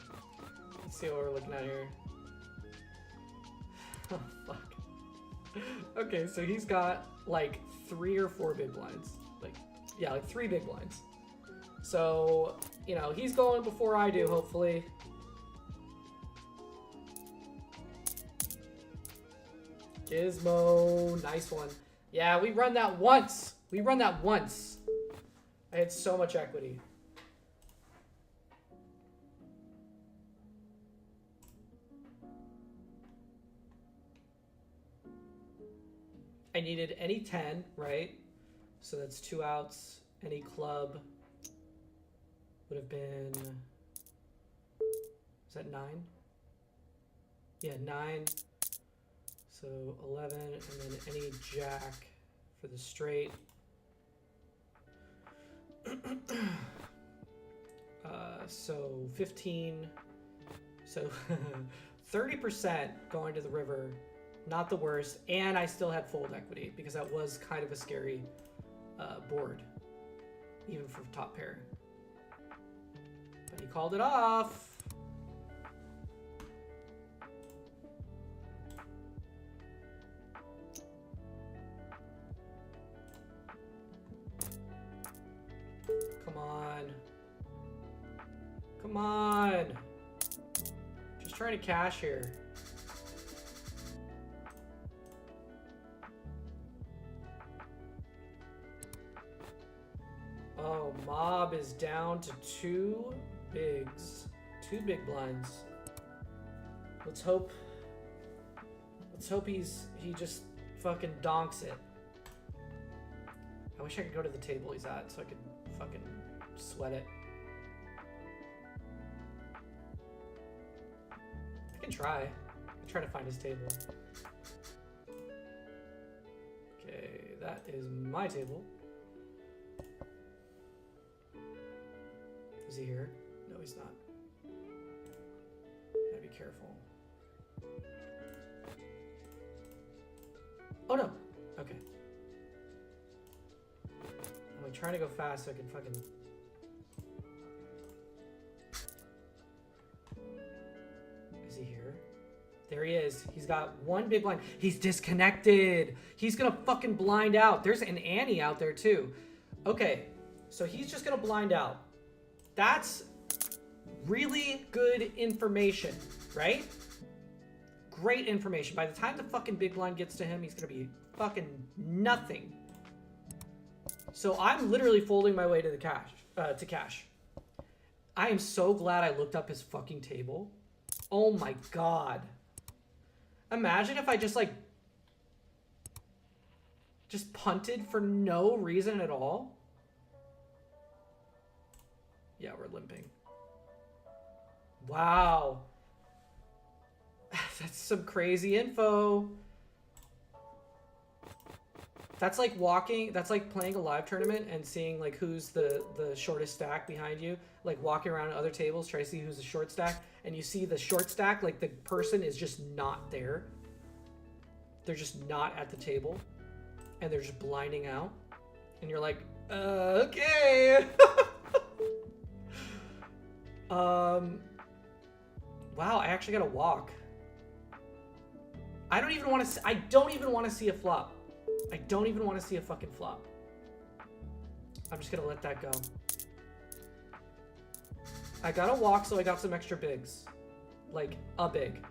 Let's see what we're looking at here. Oh, fuck. Okay, so he's got, like, 3 or 4 big blinds. Like, yeah, like 3 big blinds. So, you know, he's going before I do, hopefully. Gizmo, nice one. Yeah, we run that once. We run that once. I had so much equity. I needed any 10, right? So that's 2 outs. Any club would have been... Is that 9? Yeah, 9. So 11, and then any jack for the straight. So 15. So 30% going to the river. Not the worst. And I still had fold equity because that was kind of a scary board, even for top pair. But he called it off. Come on. Come on. Just trying to cash here. Oh, mob is down to 2 bigs. 2 big blinds. Let's hope he just fucking donks it. I wish I could go to the table he's at so I could fucking sweat it. I can try. I'll try to find his table. Okay, that is my table. Is he here? No, he's not. Gotta be careful. Oh no! Okay. I'm like trying to go fast so I can fucking... Is he here? There he is. He's got 1 big blind. He's disconnected. He's gonna fucking blind out. There's an Annie out there too. Okay, so he's just gonna blind out. That's really good information, right? Great information. By the time the fucking big blind gets to him, he's gonna be fucking nothing. So I'm literally folding my way to the cash, I am so glad I looked up his fucking table. Oh my god. Imagine if I just like just punted for no reason at all. Yeah, we're limping. Wow. That's some crazy info. That's like walking, that's like playing a live tournament and seeing like who's the shortest stack behind you. Like walking around other tables, try to see who's the short stack. And you see the short stack, like the person is just not there. They're just not at the table. And they're just blinding out. And you're like, okay. Wow, I actually gotta walk. I don't even want to, I don't even want to see a flop. I don't even want to see a fucking flop. I'm just gonna let that go. I gotta walk, so I got some extra bigs. Like, a big.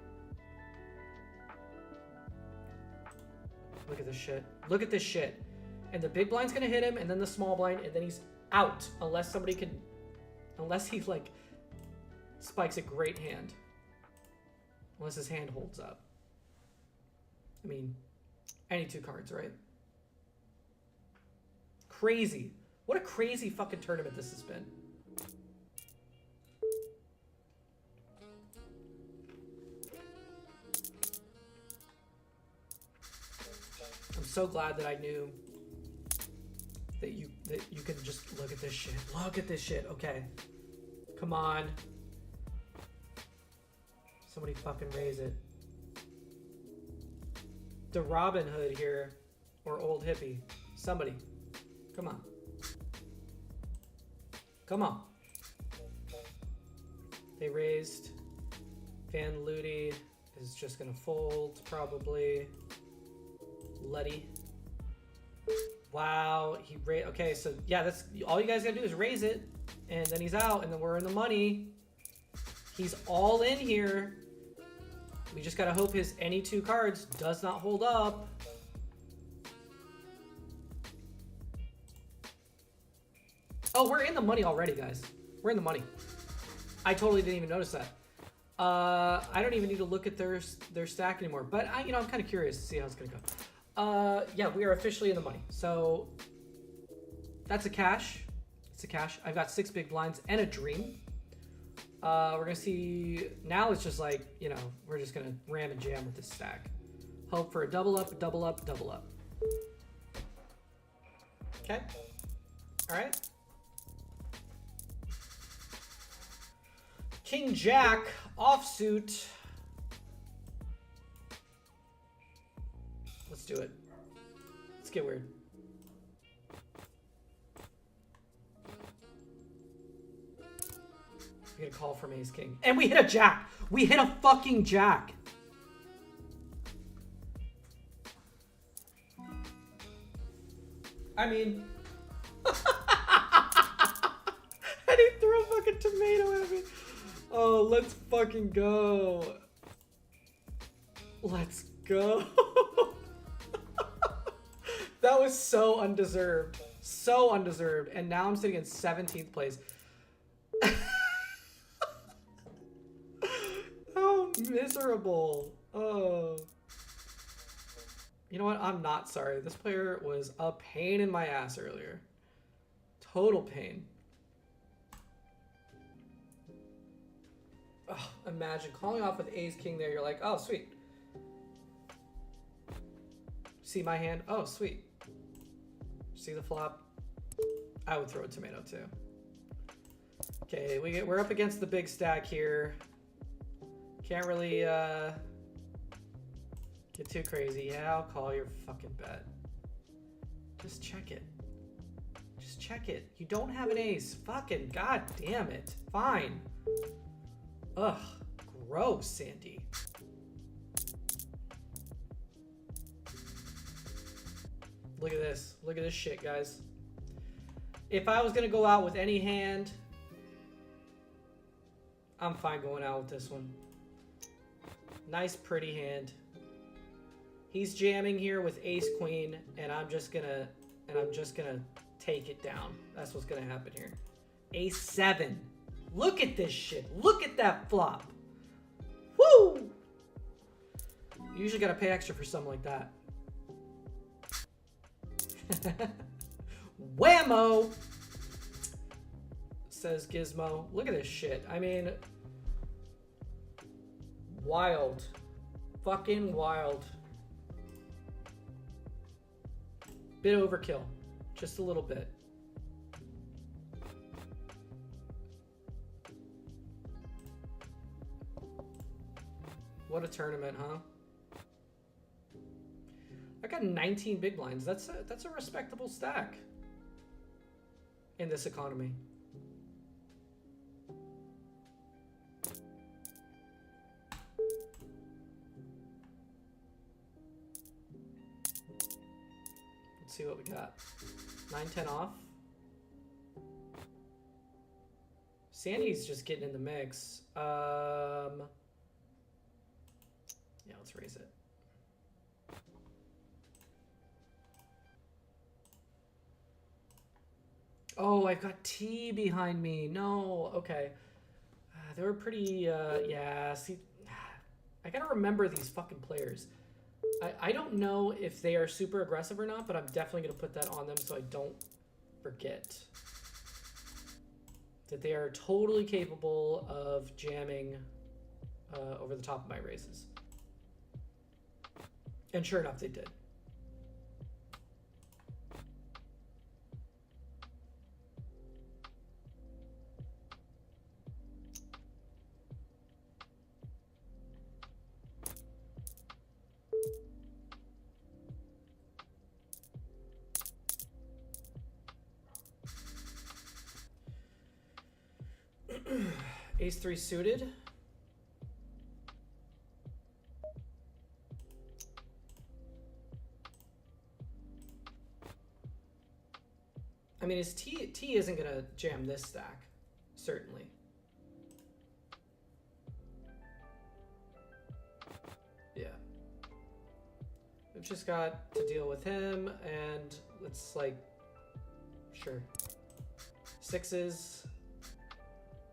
Look at this shit. Look at this shit. And the big blind's gonna hit him, and then the small blind, and then he's out. Unless somebody can... Unless he, like, spikes a great hand. Unless his hand holds up. I mean, any two cards, right? Crazy. What a crazy fucking tournament this has been. I'm so glad that I knew that you can just look at this shit. Look at this shit. Okay. Come on. Somebody fucking raise it. The Robin Hood here, or Old Hippie. Somebody. Come on. Come on. They raised. Van Ludi is just gonna fold, probably. Letty. Wow, he raised. Okay, so yeah, that's all you guys gotta do is raise it, and then he's out, and then we're in the money. He's all in here. We just gotta hope his any two cards does not hold up. Oh, we're in the money already, guys. We're in the money. I totally didn't even notice that. I don't even need to look at their stack anymore, but I'm kind of curious to see how it's gonna go. Yeah, we are officially in the money. So that's a cash. It's a cash. I've got 6 big blinds and a dream. We're gonna see, now it's just like, we're just gonna ram and jam with this stack. Hope for a double up, double up, double up. Okay. All right. King Jack offsuit. Let's do it. Let's get weird. We get a call from Ace King. And we hit a jack. We hit a fucking jack. I mean... and he threw a fucking tomato at me. Oh, let's fucking go. Let's go. That was so undeserved. So undeserved. And now I'm sitting in 17th place. Oh, miserable. Oh. You know what? I'm not sorry. This player was a pain in my ass earlier. Total pain. Oh, imagine calling off with Ace King there. You're like, oh, sweet. See my hand? Oh, sweet. See the flop? I would throw a tomato too. Okay, we're up against the big stack here. Can't really get too crazy. Yeah, I'll call your fucking bet. Just check it. Just check it. You don't have an ace. Fucking god damn it. Fine. Ugh. Gross, Sandy. Look at this. Look at this shit, guys. If I was gonna go out with any hand, I'm fine going out with this one. Nice, pretty hand. He's jamming here with ace queen, and I'm just gonna take it down. That's what's gonna happen here. Ace 7. Look at this shit. Look at that flop. Woo! You usually gotta pay extra for something like that. Whammo! Says Gizmo. Look at this shit. I mean, wild. Fucking wild. Bit overkill. Just a little bit. What a tournament, huh? I got 19 big blinds. That's a respectable stack in this economy. Let's see what we got. 9-10 off. Sandy's just getting in the mix. Yeah, let's raise it. Oh, I've got T behind me. No, okay. They were pretty, yeah, see, I gotta remember these fucking players. I don't know if they are super aggressive or not, but I'm definitely gonna put that on them so I don't forget that they are totally capable of jamming over the top of my raises. And sure enough, they did. Ace 3 suited. I mean, his T isn't gonna jam this stack, certainly. Yeah. We've just got to deal with him, and let's like, sure. Sixes.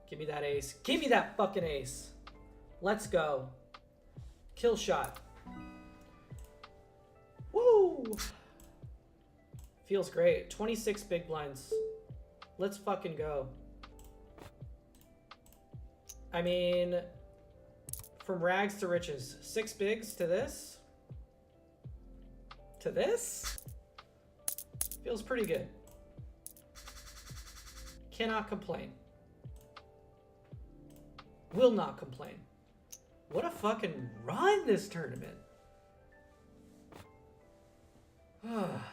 Give me that ace. Give me that fucking ace. Let's go. Kill shot. Woo! Feels great. 26 big blinds. Let's fucking go. I mean, from rags to riches. 6 bigs to this. To this? Feels pretty good. Cannot complain. Will not complain. What a fucking run this tournament.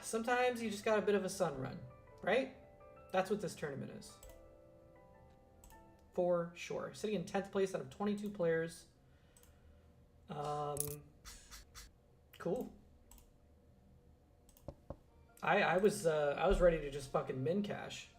Sometimes you just got a bit of a sun run, right? That's what this tournament is. For sure. Sitting in 10th place out of 22 players. Cool. I was ready to just fucking min cash.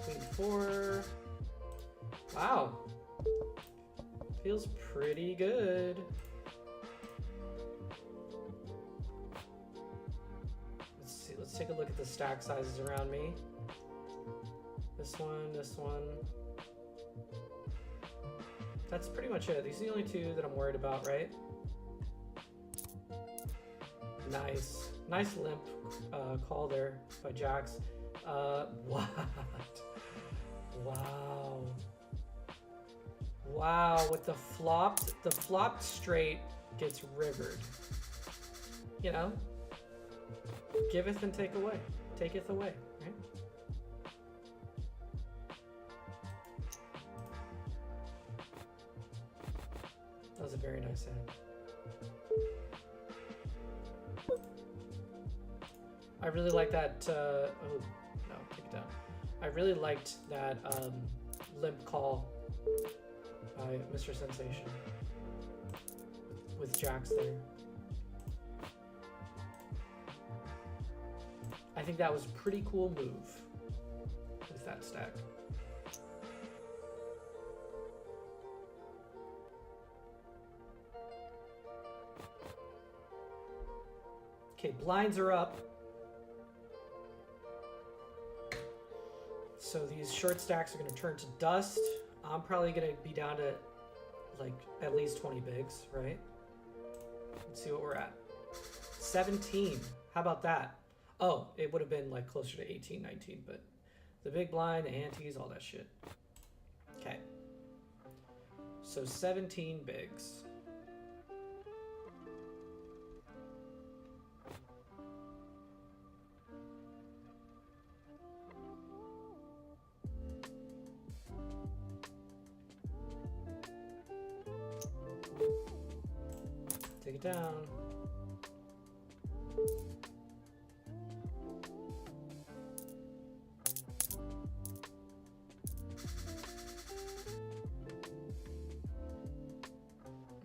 Queen 4. Wow. Feels pretty good. Let's see. Let's take a look at the stack sizes around me. This one, this one. That's pretty much it. These are the only two that I'm worried about, right? Nice. Nice limp call there by Jax. What? Wow. Wow, with the flopped straight gets rivered. You know? Giveth and take away. Taketh away, right? That was a very nice hand. I really like that, oh, no, take it down. I really liked that limp call by Mr. Sensation with Jax there. I think that was a pretty cool move with that stack. Okay, blinds are up. So these short stacks are going to turn to dust. I'm probably going to be down to like at least 20 bigs, right? Let's see what we're at. 17. How about that? Oh, it would have been like closer to 18, 19, but the big blind, the antes, all that shit. Okay. So 17 bigs. Take it down.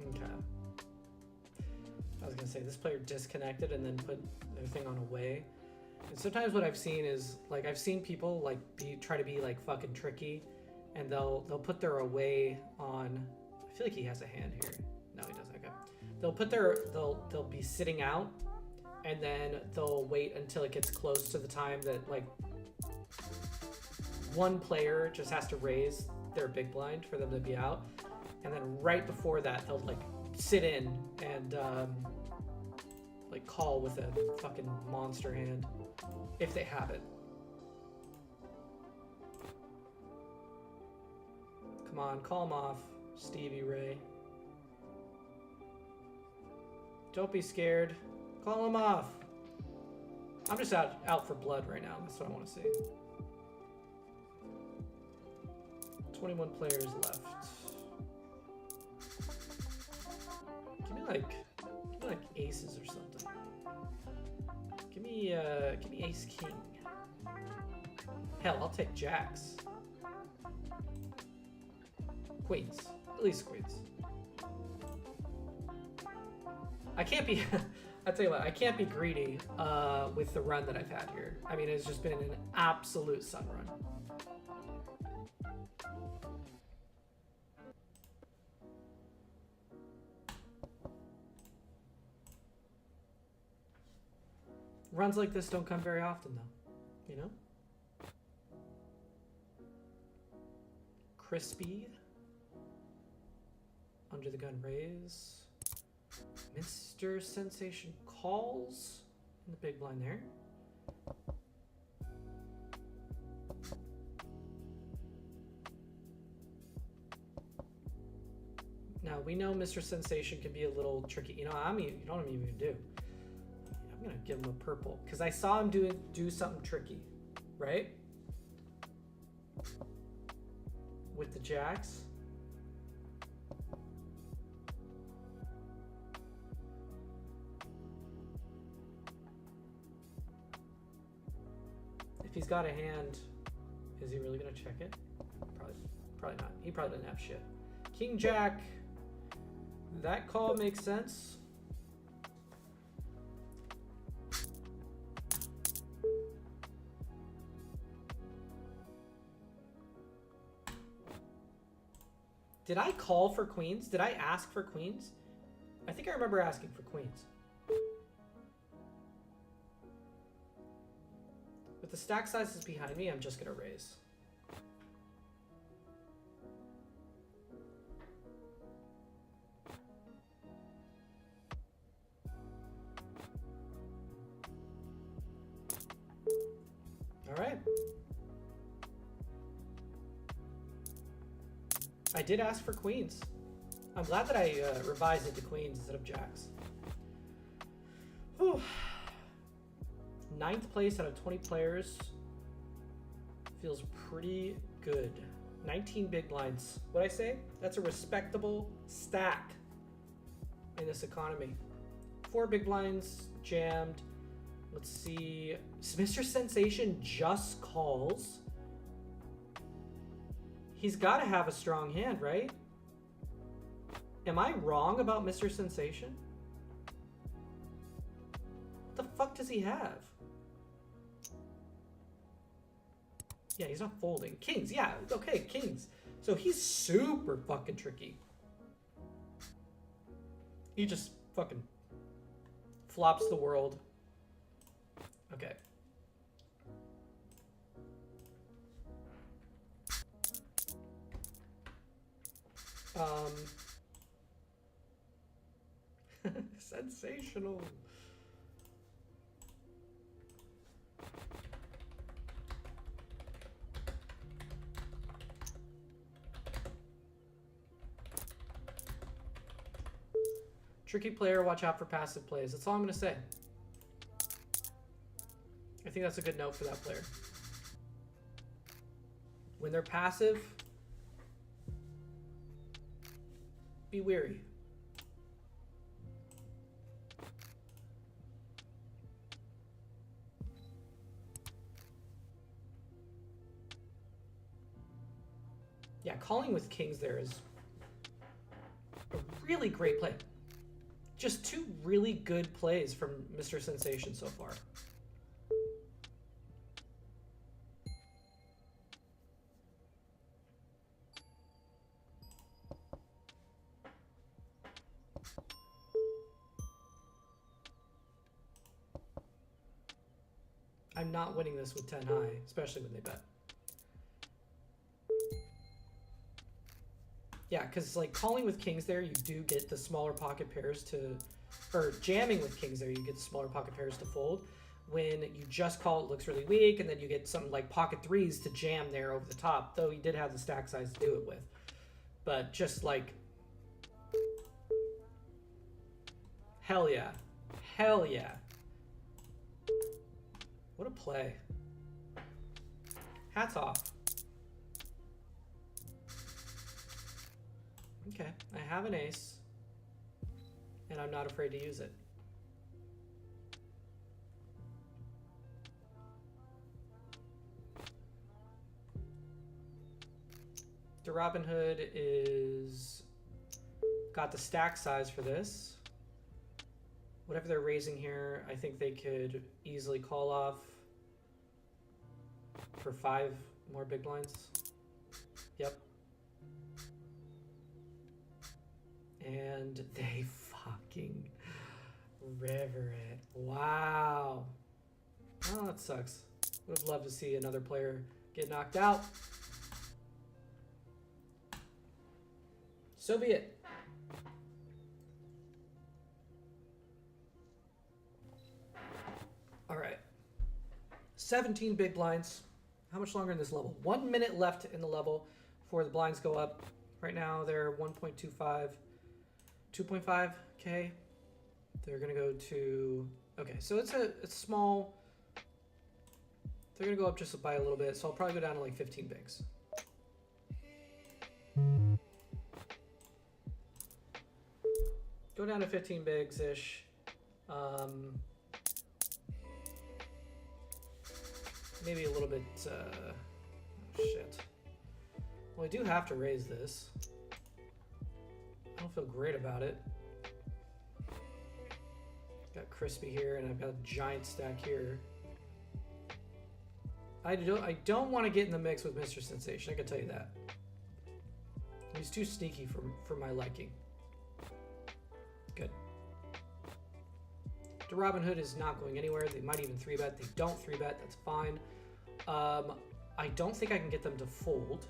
Okay. I was gonna say this player disconnected and then put their thing on away. And sometimes what I've seen is like I've seen people like try to be like fucking tricky, and they'll put their away on. I feel like he has a hand here. No, he doesn't. Okay. They'll be sitting out, and then they'll wait until it gets close to the time that like one player just has to raise their big blind for them to be out, and then right before that they'll like sit in and like call with a fucking monster hand if they have it. Come on, call him off, Stevie Ray. Don't be scared. Call him off. I'm just out for blood right now. That's what I want to see. 21 players left. Give me like aces or something. Give me ace king. Hell, I'll take jacks. Queens. At least queens. I can't be, I'll tell you what, I can't be greedy with the run that I've had here. I mean, it's just been an absolute sun run. Runs like this don't come very often though, you know? Crispy. Under the gun raise. Mr. Sensation calls in the big blind there. Now we know Mr. Sensation can be a little tricky. You know what I'm even gonna do? I'm gonna give him a purple because I saw him do something tricky, right? With the jacks. If he's got a hand, is he really gonna check it? Probably not. He probably doesn't have shit. King Jack. That call makes sense. Did I call for queens? Did I ask for queens? I think I remember asking for queens. With the stack sizes behind me, I'm just gonna raise. All right. I did ask for queens. I'm glad that I revised it to queens instead of jacks. Whew. 9th place out of 20 players. Feels pretty good. 19 big blinds. What'd I say? That's a respectable stack in this economy. 4 big blinds jammed. Let's see. Mr. Sensation just calls. He's got to have a strong hand, right? Am I wrong about Mr. Sensation? What the fuck does he have? Yeah, he's not folding. Kings, yeah, okay, kings. So he's super fucking tricky. He just fucking flops the world Okay. Sensational. Tricky player, watch out for passive plays. That's all I'm going to say. I think that's a good note for that player. When they're passive, be wary. Yeah, calling with kings there is a really great play. Just two really good plays from Mr. Sensation so far. I'm not winning this with 10 high, especially when they bet. Yeah, because like calling with kings there, you do get the smaller pocket pairs to, or jamming with kings there, you get the smaller pocket pairs to fold. When you just call, it looks really weak, and then you get something like pocket threes to jam there over the top, though he did have the stack size to do it with. But just like, hell yeah. Hell yeah. What a play. Hats off. Okay, I have an ace, and I'm not afraid to use it. The Robin Hood is got the stack size for this. Whatever they're raising here, I think they could easily call off for 5 more big blinds. Yep. And they fucking river it. Wow. Oh, that sucks. Would have loved to see another player get knocked out. So be it. All right. 17 big blinds. How much longer in this level? 1 minute left in the level before the blinds go up. Right now they're 1.25. 2.5K. They're gonna go to, okay, so it's small. They're gonna go up just by a little bit, so I'll probably go down to like 15 bigs. Go down to 15 bigs-ish. Maybe a little bit, oh shit. Well, I do have to raise this. I don't feel great about it. Got crispy here, and I've got a giant stack here. I don't want to get in the mix with Mr. Sensation, I can tell you that. He's too sneaky for my liking. Good. The Robin Hood is not going anywhere. They might even 3-bet. They don't 3-bet. That's fine. I don't think I can get them to fold.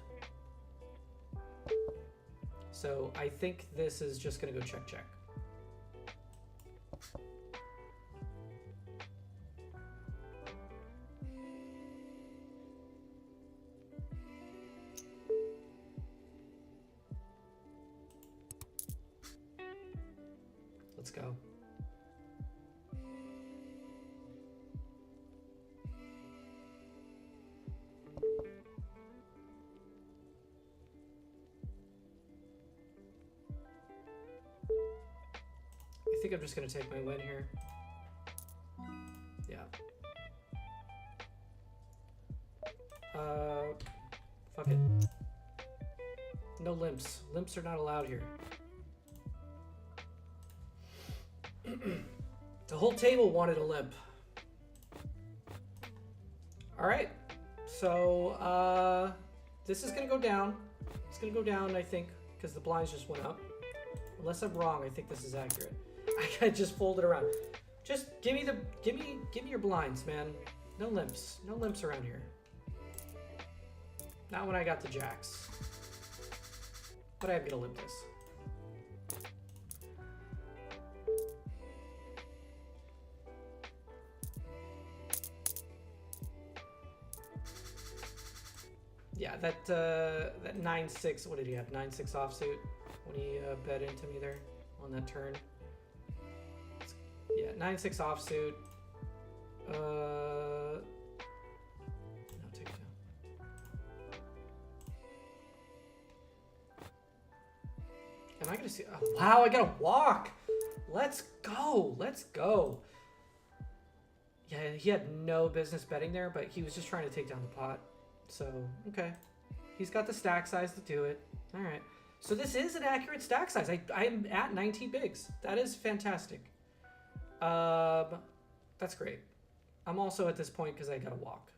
So I think this is just going to go check, check. Let's go. I think I'm just going to take my win here. Yeah. Fuck it. No limps. Limps are not allowed here. The whole table wanted a limp. All right. So this is going to go down. It's going to go down, I think, because the blinds just went up. Unless I'm wrong, I think this is accurate. I just fold it around. Just give me your blinds, man. No limps. No limps around here. Not when I got the jacks. But I am gonna limp this. Yeah, that 9-6. What did he have? 9-6 offsuit when he bet into me there on that turn. Yeah, 9-6 offsuit. No, take it down. Am I gonna see? Oh, wow, I gotta walk. Let's go. Let's go. Yeah, he had no business betting there, but he was just trying to take down the pot. So, okay. He's got the stack size to do it. All right. So this is an accurate stack size. I'm at 19 bigs. That is fantastic. That's great. I'm also at this point because I gotta walk.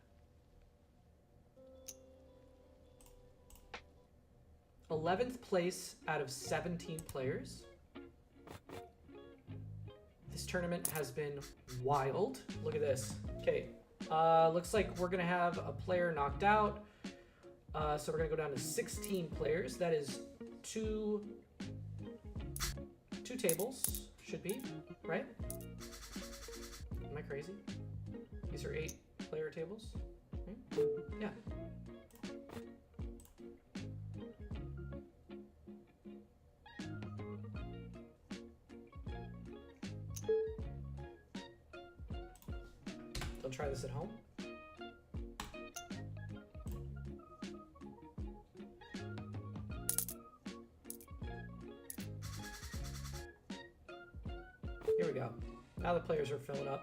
11th place out of 17 players. This tournament has been wild. Look at this. Okay. Looks like we're gonna have a player knocked out. So we're gonna go down to 16 players. That is two tables, should be, right? Am I crazy? These are 8-player tables? Right? Yeah. Don't try this at home. Here we go. Now the players are filling up.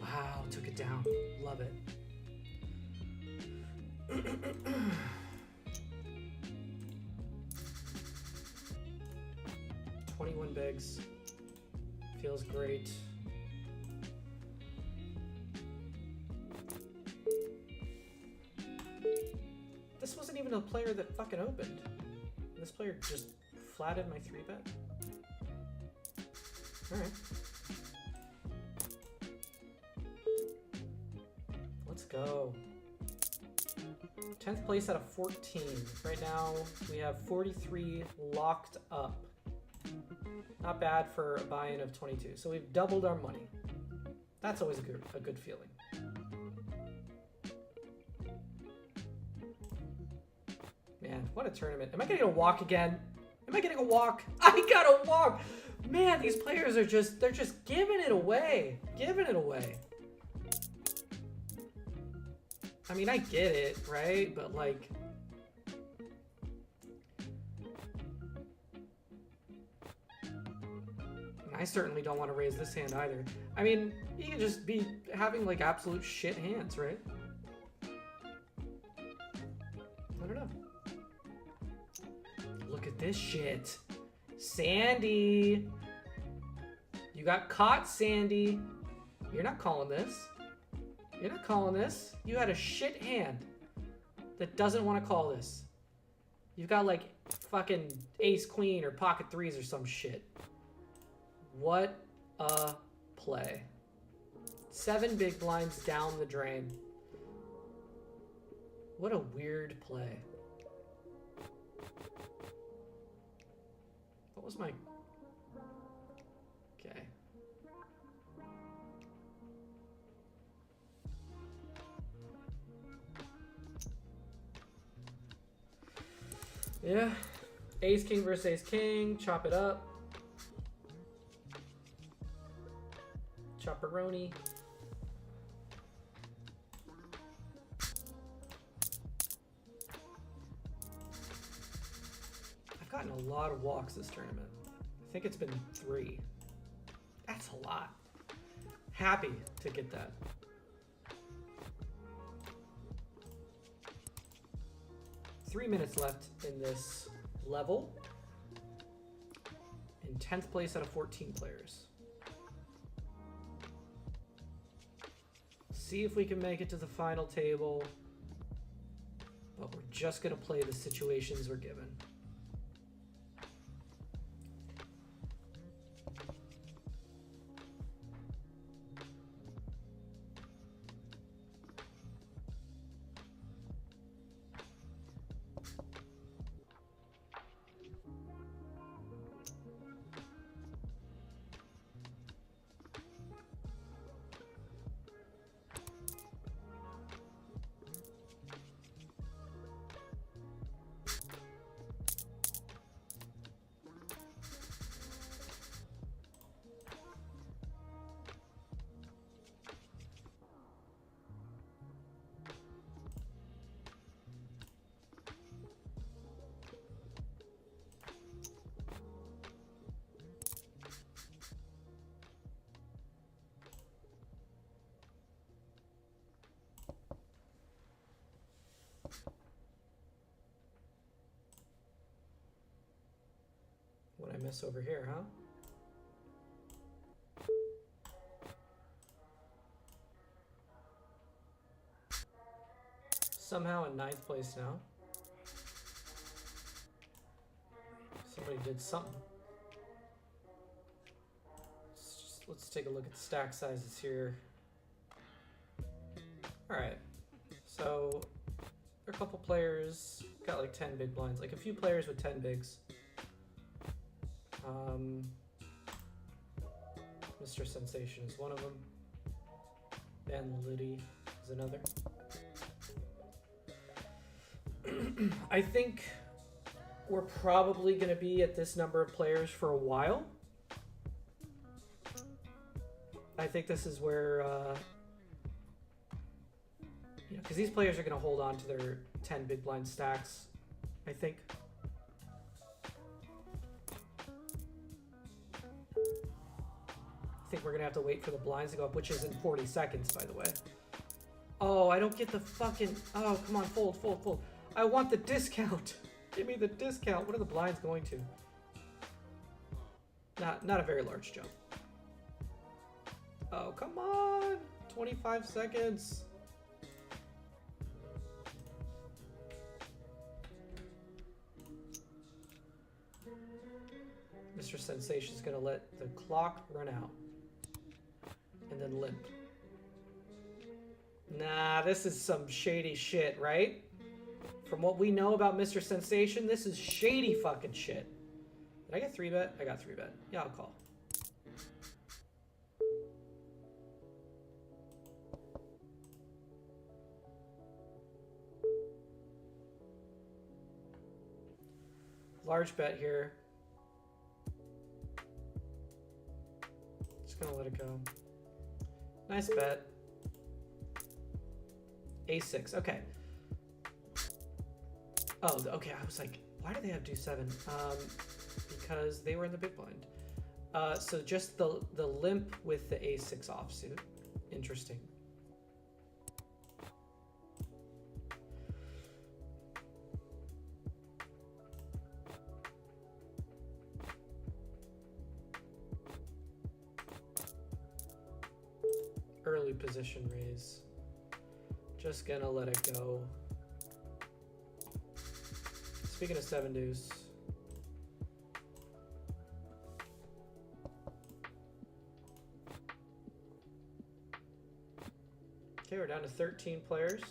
Wow, took it down. Love it. 21 bigs. Feels great. This wasn't even a player that fucking opened. This player just flatted my 3-bet. Alright. Let's go. 10th place out of 14. Right now, we have 43 locked up. Not bad for a buy-in of 22. So we've doubled our money. That's always a good feeling. Man, what a tournament. Am I getting a walk again? Am I getting a walk? I got a walk! Man, these players are they're just giving it away. Giving it away. I mean, I get it, right? But like... I certainly don't want to raise this hand either. I mean, you can just be having like absolute shit hands, right? I don't know. Look at this shit. Sandy. You got caught, Sandy. You're not calling this. You're not calling this. You had a shit hand that doesn't want to call this. You've got like fucking ace queen or pocket threes or some shit. What a play. 7 big blinds down the drain. What a weird play. What was my... Okay. Yeah. Ace king versus ace king. Chop it up. Chopperoni. I've gotten a lot of walks this tournament. I think it's been 3. That's a lot. Happy to get that. Three minutes left in this level. in 10th place out of 14 players. See if we can make it to the final table, but we're just going to play the situations we're given. What I miss over here, huh? Somehow in 9th place now. Somebody did something. Let's take a look at the stack sizes here. Alright, so there are a couple players, got like 10 big blinds, like a few players with 10 bigs. Mr. Sensation is one of them. Ben Liddy is another. I think we're probably going to be at this number of players for a while. I think this is where, you know, because these players are going to hold on to their 10 big blind stacks, I think. I think we're going to have to wait for the blinds to go up, which is in 40 seconds, by the way. Oh, I don't get the fucking... Oh, come on, fold, fold, fold. I want the discount. Give me the discount. What are the blinds going to? Not a very large jump. Oh, come on. 25 seconds. Mr. Sensation's going to let the clock run out. And then limp. Nah, this is some shady shit, right? From what we know about Mr. Sensation, this is shady fucking shit. Did I get 3-bet? I got 3-bet. Yeah, I'll call. Large bet here. Just gonna let it go. Nice bet. A6, okay. Oh, okay, I was like, why do they have deuce 7? Because they were in the big blind. So just the limp with the A6 offsuit. Interesting. Early position raise. Just gonna let it go. Speaking of 7 deuce. Okay, we're down to 13 players.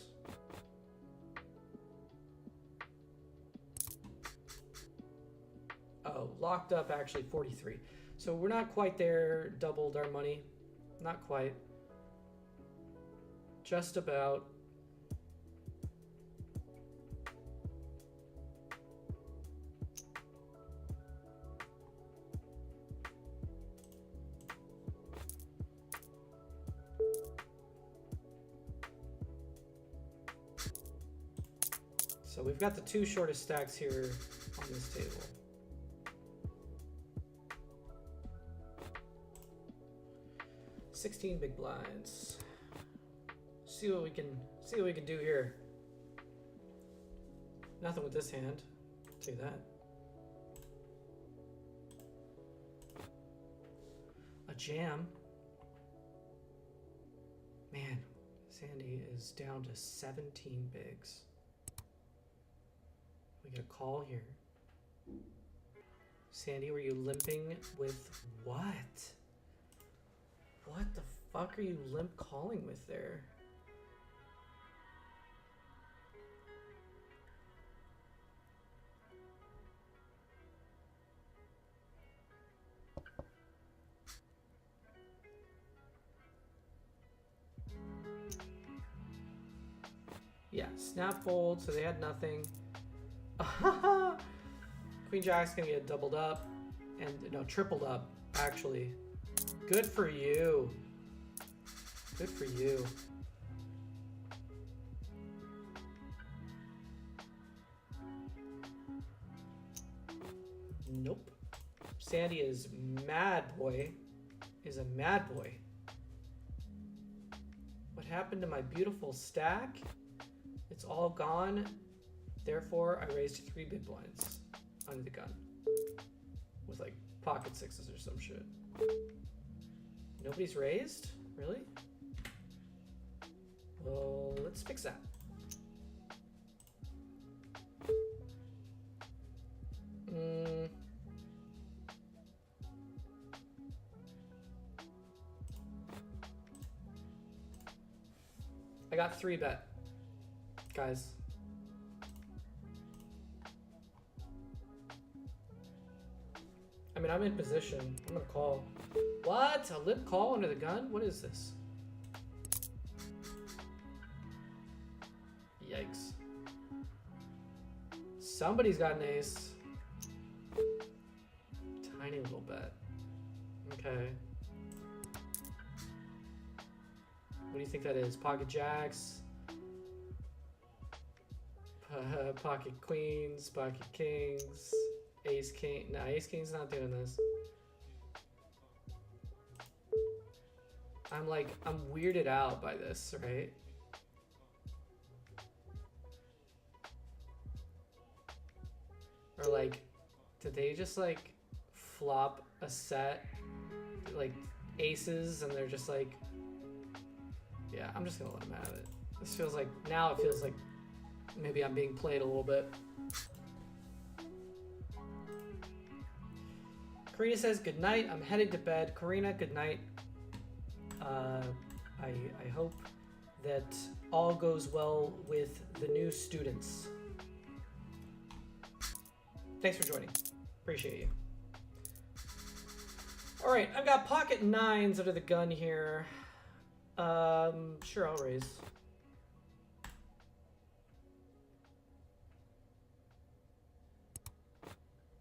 Oh, locked up actually 43. So we're not quite there, doubled our money. Not quite. Just about. So we've got the 2 shortest stacks here on this table. $16 big blinds. See what we can do here. Nothing with this hand. I'll tell you that. a jam. Man, Sandy is down to 17 bigs. We get a call here. Sandy, were you limping with what? What the fuck are you limp calling with there? Yeah, snap fold, so they had nothing. Queen Jack's gonna get doubled up, and no, tripled up, actually. Good for you. Good for you. Nope. Sandy is mad boy. Is a mad boy. What happened to my beautiful stack? It's all gone. Therefore, I raised 3 big blinds under the gun. With like pocket sixes or some shit. Nobody's raised? Really? Well, let's fix that. I got 3 bet, guys. I mean, I'm in position. I'm gonna call. What? A lip call under the gun? What is this? Yikes. Somebody's got an ace. Tiny little bet. Okay. What do you think that is? Pocket jacks? Pocket queens? Pocket kings? Ace king? No, ace king's not doing this. I'm weirded out by this, right? Or like, did they just like flop a set, like aces, and they're just like, yeah, I'm just gonna let them have it. This feels like, now it feels like maybe I'm being played a little bit. Karina says, good night, I'm heading to bed. Karina, good night. I hope that all goes well with the new students. Thanks for joining. Appreciate you. All right, I've got pocket nines under the gun here. Sure, I'll raise.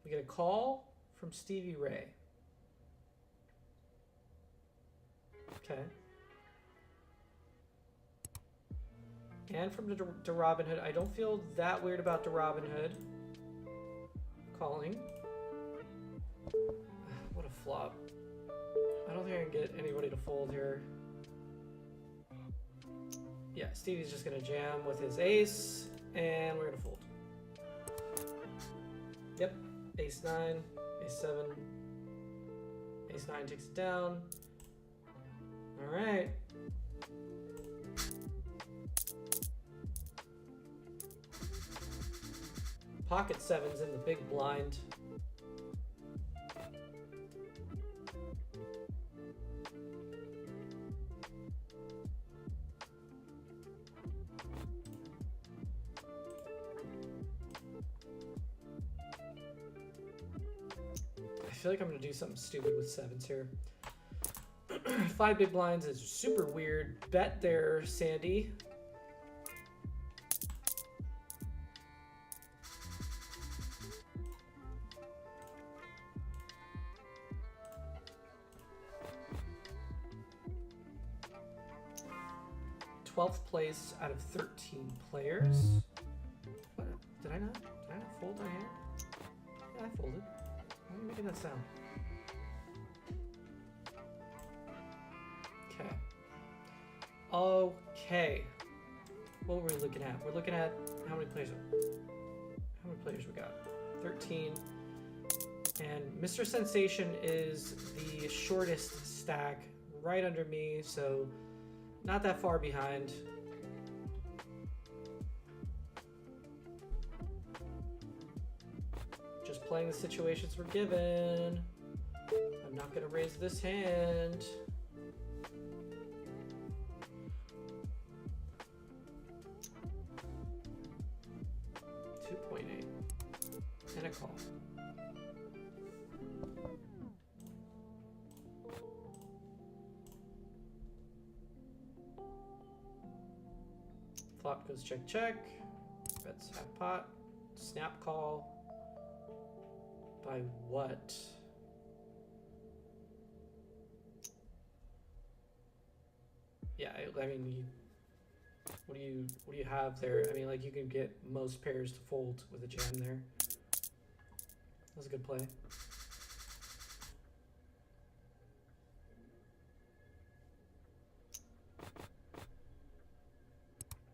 We get a call from Stevie Ray. Okay. And from the Robin Hood. I don't feel that weird about the Robin Hood. Calling. What a flop. I don't think I can get anybody to fold here. Yeah, Stevie's just gonna jam with his ace, and we're gonna fold. Yep, ace 9, ace 7, ace 9 takes it down. All right. Pocket 7's in the big blind. I feel like I'm gonna do something stupid with 7s here. 5 big blinds is super weird. Bet there, Sandy. Twelfth place out of 13 players. What? Did I not fold my hand? Yeah, I folded. Why are you making that sound? Okay. Okay. What were we looking at? We're looking at how many players we got? 13. And Mr. Sensation is the shortest stack right under me, so not that far behind. Just playing the situations we're given. I'm not gonna raise this hand. And a call. Flop goes check, check. Bets half pot. Snap call. By what? Yeah, I mean, what do you have there? I mean, like, you can get most pairs to fold with a jam there. That was a good play.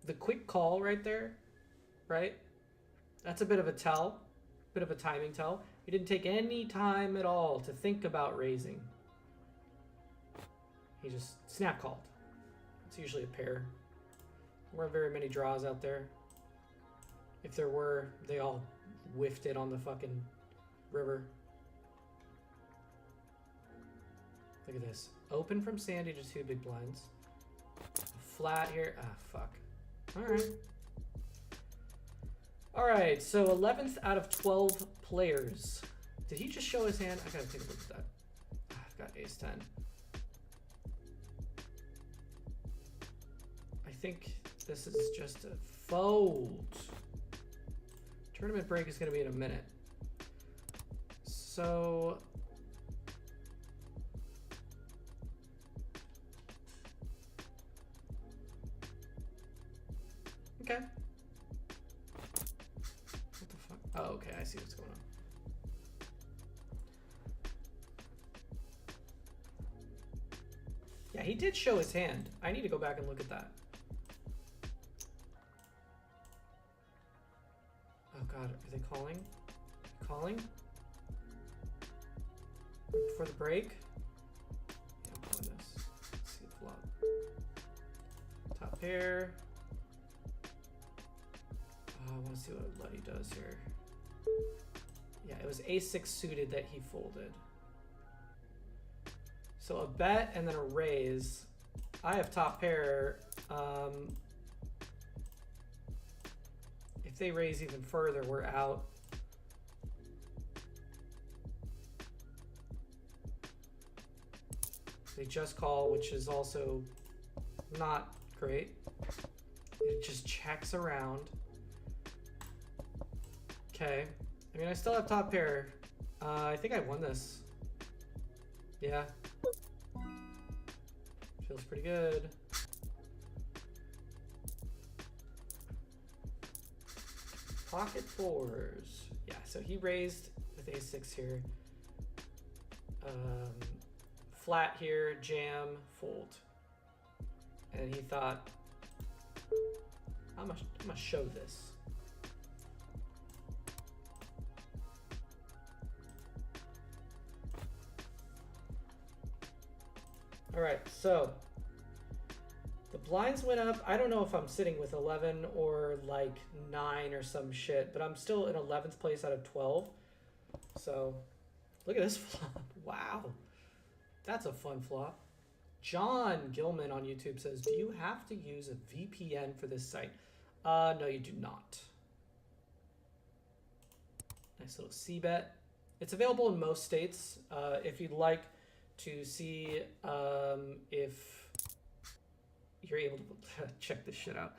The quick call right there, right? That's a bit of a tell, bit of a timing tell. He didn't take any time at all to think about raising. He just snap called. It's usually a pair. There weren't very many draws out there. If there were, they all whiffed it on the fucking river. Look at this. Open from Sandy to 2 big blinds. Flat here. Ah, fuck. Alright. Alright, so 11th out of 12 players. Did he just show his hand? I gotta take a look at that. I've got ace 10. I think this is just a fold. Tournament break is gonna be in a minute. So okay. What the fuck? Oh, okay, I see what's going on. Yeah, he did show his hand. I need to go back and look at that. Oh god, are they calling? Calling? Before the break? Yeah, I'm calling this. Let's see the flop. Top pair. Oh, I want to see what Luddy does here. Yeah, it was ace-6 suited that he folded. So a bet and then a raise. I have top pair. If they raise even further, we're out. They just call, which is also not great. It just checks around. Okay. I mean, I still have top pair. I think I won this. Yeah. Feels pretty good. Pocket fours. Yeah, so he raised with ace-6 here. Flat here, jam, fold. And he thought, I'm gonna show this. All right, so the blinds went up. I don't know if I'm sitting with 11 or like 9 or some shit, but I'm still in 11th place out of 12. So look at this flop. Wow. That's a fun flop. John Gilman on YouTube says, do you have to use a VPN for this site? No, you do not. Nice little C-bet. It's available in most states. If you'd like to see if you're able to check this shit out.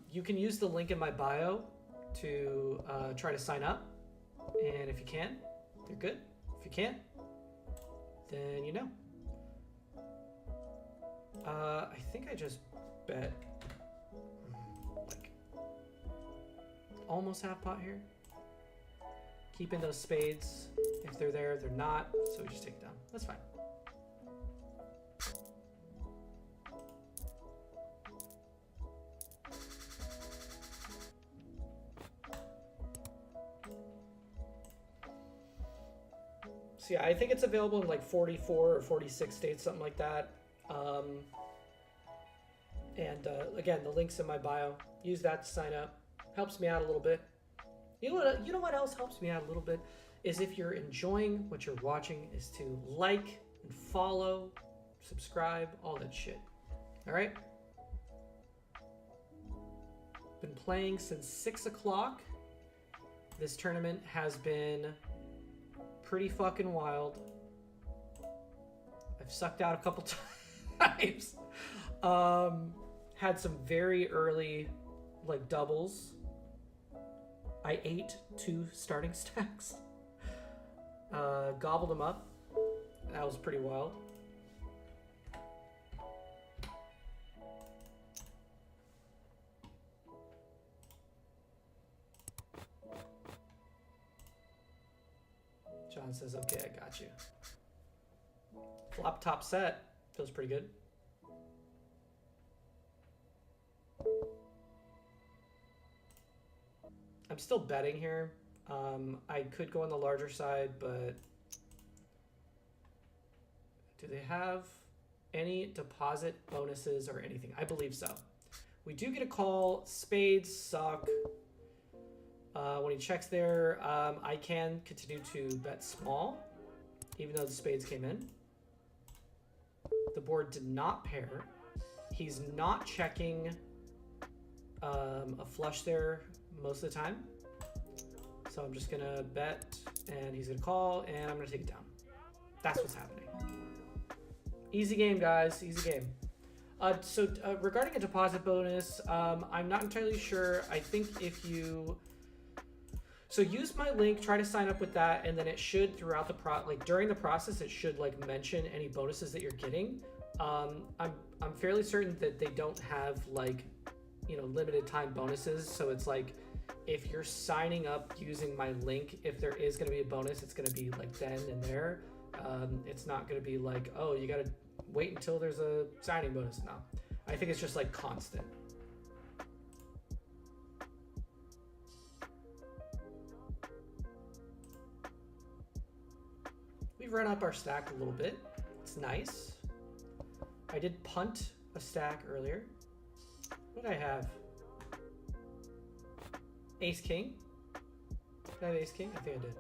You can use the link in my bio to try to sign up. And if you can, you're good. If you can't, then you know. I think I just bet like almost half pot here. Keeping those spades. If they're there, they're not. So we just take it down. That's fine. So yeah, I think it's available in like 44 or 46 states, something like that. Again, the link's in my bio. Use that to sign up. Helps me out a little bit. You know what else helps me out a little bit? Is if you're enjoying what you're watching, is to like and follow, subscribe, all that shit. All right? Been playing since 6 o'clock. This tournament has been pretty fucking wild. I've sucked out a couple times. Had some very early like doubles. I ate 2 starting stacks. Gobbled them up. That was pretty wild. John says, okay, I got you. Flop top set. Feels pretty good. I'm still betting here. I could go on the larger side, but do they have any deposit bonuses or anything? I believe so. We do get a call. Spades suck. When he checks there, I can continue to bet small, even though the spades came in. The board did not pair. He's not checking a flush there most of the time. So I'm just gonna bet, and he's gonna call, and I'm gonna take it down. That's what's happening. Easy game, guys, easy game. Regarding a deposit bonus, I'm not entirely sure. I think if you... So use my link, try to sign up with that, and then it should throughout the during the process, it should like mention any bonuses that you're getting. I'm fairly certain that they don't have like, you know, limited time bonuses. So it's like, if you're signing up using my link, if there is going to be a bonus, it's going to be like then and there. It's not going to be like, oh, you got to wait until there's a signing bonus. No, I think it's just like constant. We've run up our stack a little bit. It's nice. I did punt a stack earlier. What did I have? Ace King? Did I have Ace King? I think I did.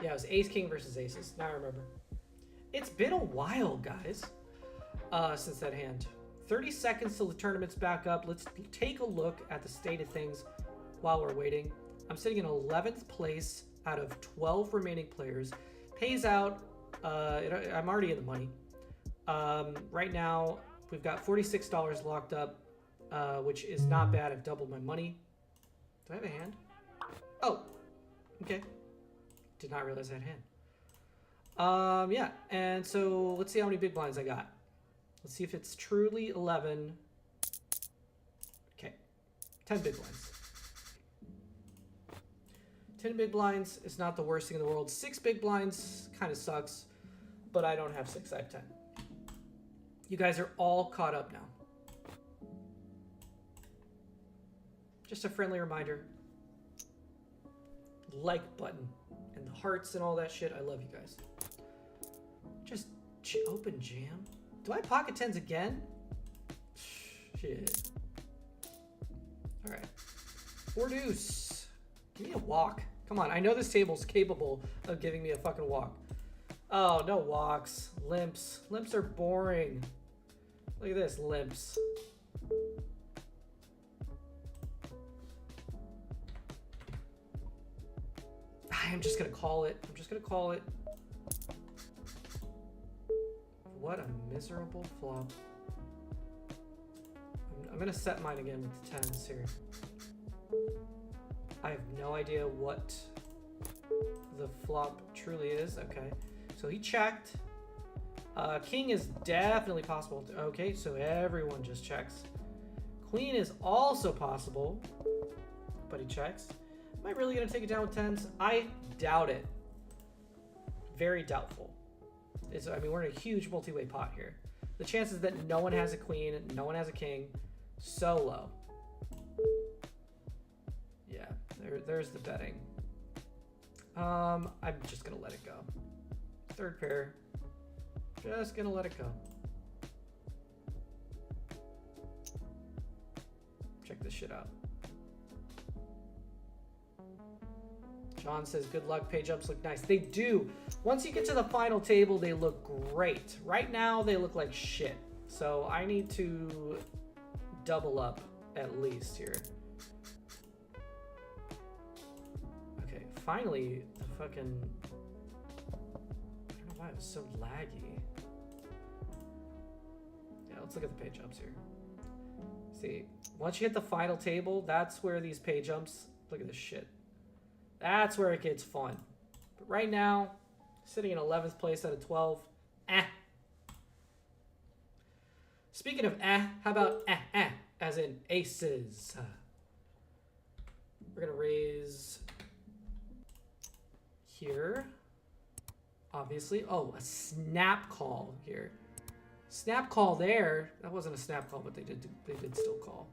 Yeah, it was Ace King versus Aces. Now I remember. It's been a while, guys, since that hand. 30 seconds till the tournament's back up. Let's take a look at the state of things while we're waiting. I'm sitting in 11th place out of 12 remaining players. Pays out. I'm already in the money. Right now, we've got $46 locked up, which is not bad. I've doubled my money. Do I have a hand? Oh, okay. Did not realize I had a hand. Yeah, and so let's see how many big blinds I got. Let's see if it's truly 11. Okay, 10 big blinds. 10 big blinds is not the worst thing in the world. 6 big blinds kind of sucks, but I don't have 6, I have 10. You guys are all caught up now. Just a friendly reminder. Like button and the hearts and all that shit. I love you guys. Just open jam. Do I pocket tens again? Shit. All right. 4 deuce. Give me a walk. Come on. I know this table's capable of giving me a fucking walk. Oh, no walks. Limps. Limps are boring. Look at this. Limps. I'm just going to call it. I'm just going to call it. What a miserable flop. I'm going to set mine again with the tens here. I have no idea what the flop truly is. Okay, so he checked. King is definitely possible. Okay, so everyone just checks. Queen is also possible, but he checks. Am I really going to take it down with tens? I doubt it. Very doubtful. I mean, we're in a huge multi-way pot here. The chances that no one has a queen, no one has a king, so low. Yeah, there's the betting. I'm just going to let it go. Third pair. Just gonna let it go. Check this shit out. John says, good luck. Pay jumps look nice. They do. Once you get to the final table, they look great. Right now, they look like shit. So I need to double up at least here. Okay, finally, the fucking... I don't know why it was so laggy. Yeah, let's look at the pay jumps here. See, once you hit the final table, that's where these pay jumps... Look at this shit. That's where it gets fun. But right now, sitting in 11th place out of 12. Speaking of how about as in aces? We're going to raise here. Obviously. Oh, a snap call here. Snap call there. That wasn't a snap call, but they did still call.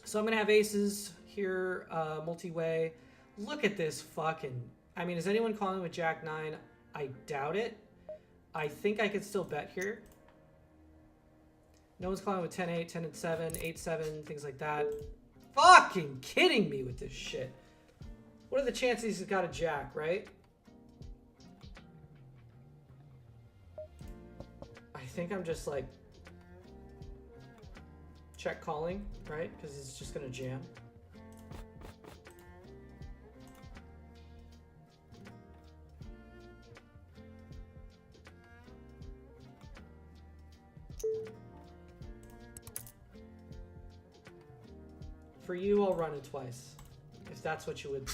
So I'm going to have aces here, multi-way. Look at this fucking... I mean, is anyone calling with Jack 9? I doubt it. I think I could still bet here. No one's calling with 10-8, 10-7, 8-7, things like that. Fucking kidding me with this shit. What are the chances he's got a Jack, right? I think I'm just like... check calling, right? Because it's just going to jam. For you, I'll run it twice. If that's what you want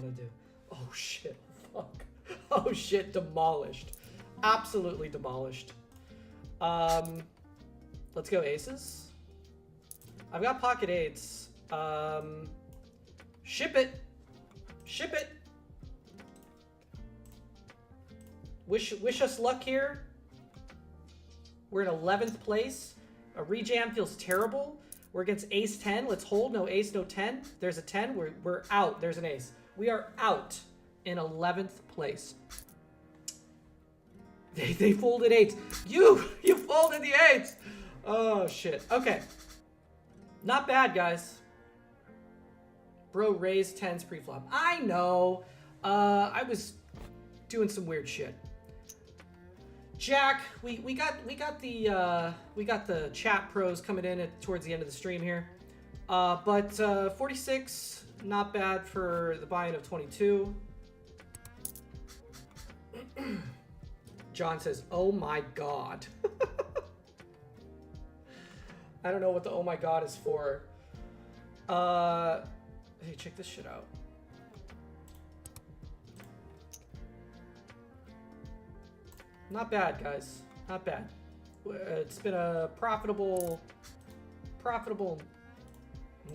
to do. Oh shit, fuck. Oh shit, demolished. Absolutely demolished. Let's go aces. I've got pocket eights. Ship it. Ship it. Wish us luck here. We're in 11th place. A rejam feels terrible. We're against ace 10. Let's hold. No ace, no 10. There's a 10. We're out. There's an ace. We are out in 11th place. They folded eights. You folded the eights. Oh, shit. Okay. Not bad, guys. Bro raised 10s pre-flop. I know. I was doing some weird shit. Jack, we got the chat pros coming in towards the end of the stream here. But 46, not bad for the buy-in of 22. John says, "Oh my god." I don't know what the "oh my god" is for. Hey, check this shit out. Not bad, guys. Not bad. It's been a profitable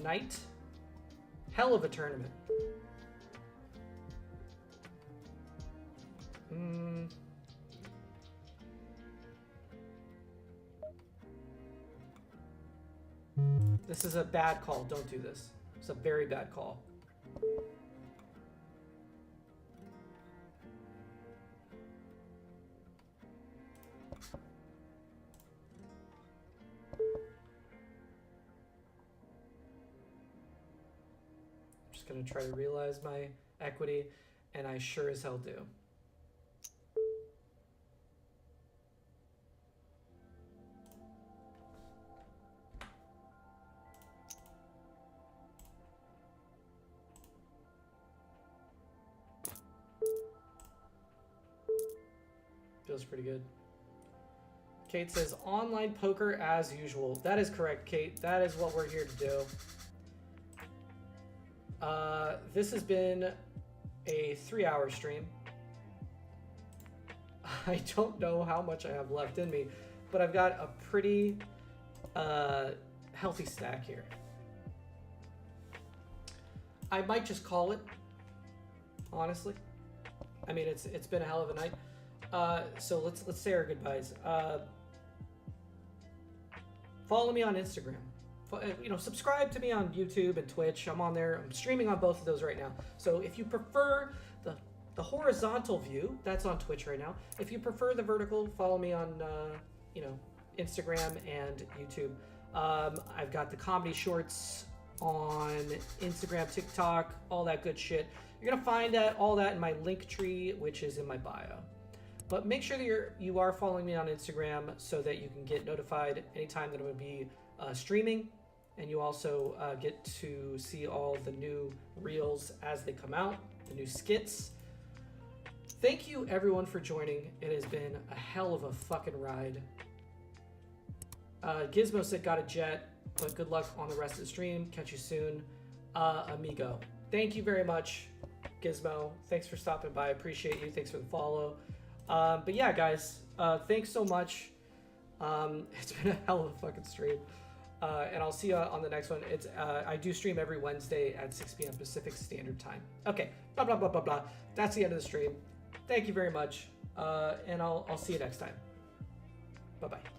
night. Hell of a tournament. This is a bad call. Don't do this. It's a very bad call. Gonna try to realize my equity, and I sure as hell do. Feels pretty good. Kate says online poker as usual. That is correct, Kate. That is what we're here to do. This has been a 3-hour stream. I don't know how much I have left in me, but I've got a pretty healthy stack here. I might just call it, honestly. I mean, it's been a hell of a night. So let's say our goodbyes. Follow me on Instagram. You know, subscribe to me on YouTube and Twitch. I'm on there. I'm streaming on both of those right now. So if you prefer the the horizontal view, that's on Twitch right now. If you prefer the vertical, follow me on, you know, Instagram and YouTube. I've got the comedy shorts on Instagram, TikTok, all that good shit. You're gonna find all that in my link tree, which is in my bio. But make sure that you are following me on Instagram so that you can get notified anytime that I'm gonna be streaming, and you also get to see all the new reels as they come out, the new skits. Thank you everyone for joining. It has been a hell of a fucking ride. Gizmo said got a jet, but good luck on the rest of the stream. Catch you soon, amigo. Thank you very much, Gizmo. Thanks for stopping by. I appreciate you. Thanks for the follow. But yeah, guys, thanks so much. It's been a hell of a fucking stream. And I'll see you on the next one. It's I do stream every Wednesday at 6 p.m. Pacific Standard Time. Okay, blah, blah, blah, blah, blah. That's the end of the stream. Thank you very much. And I'll see you next time. Bye-bye.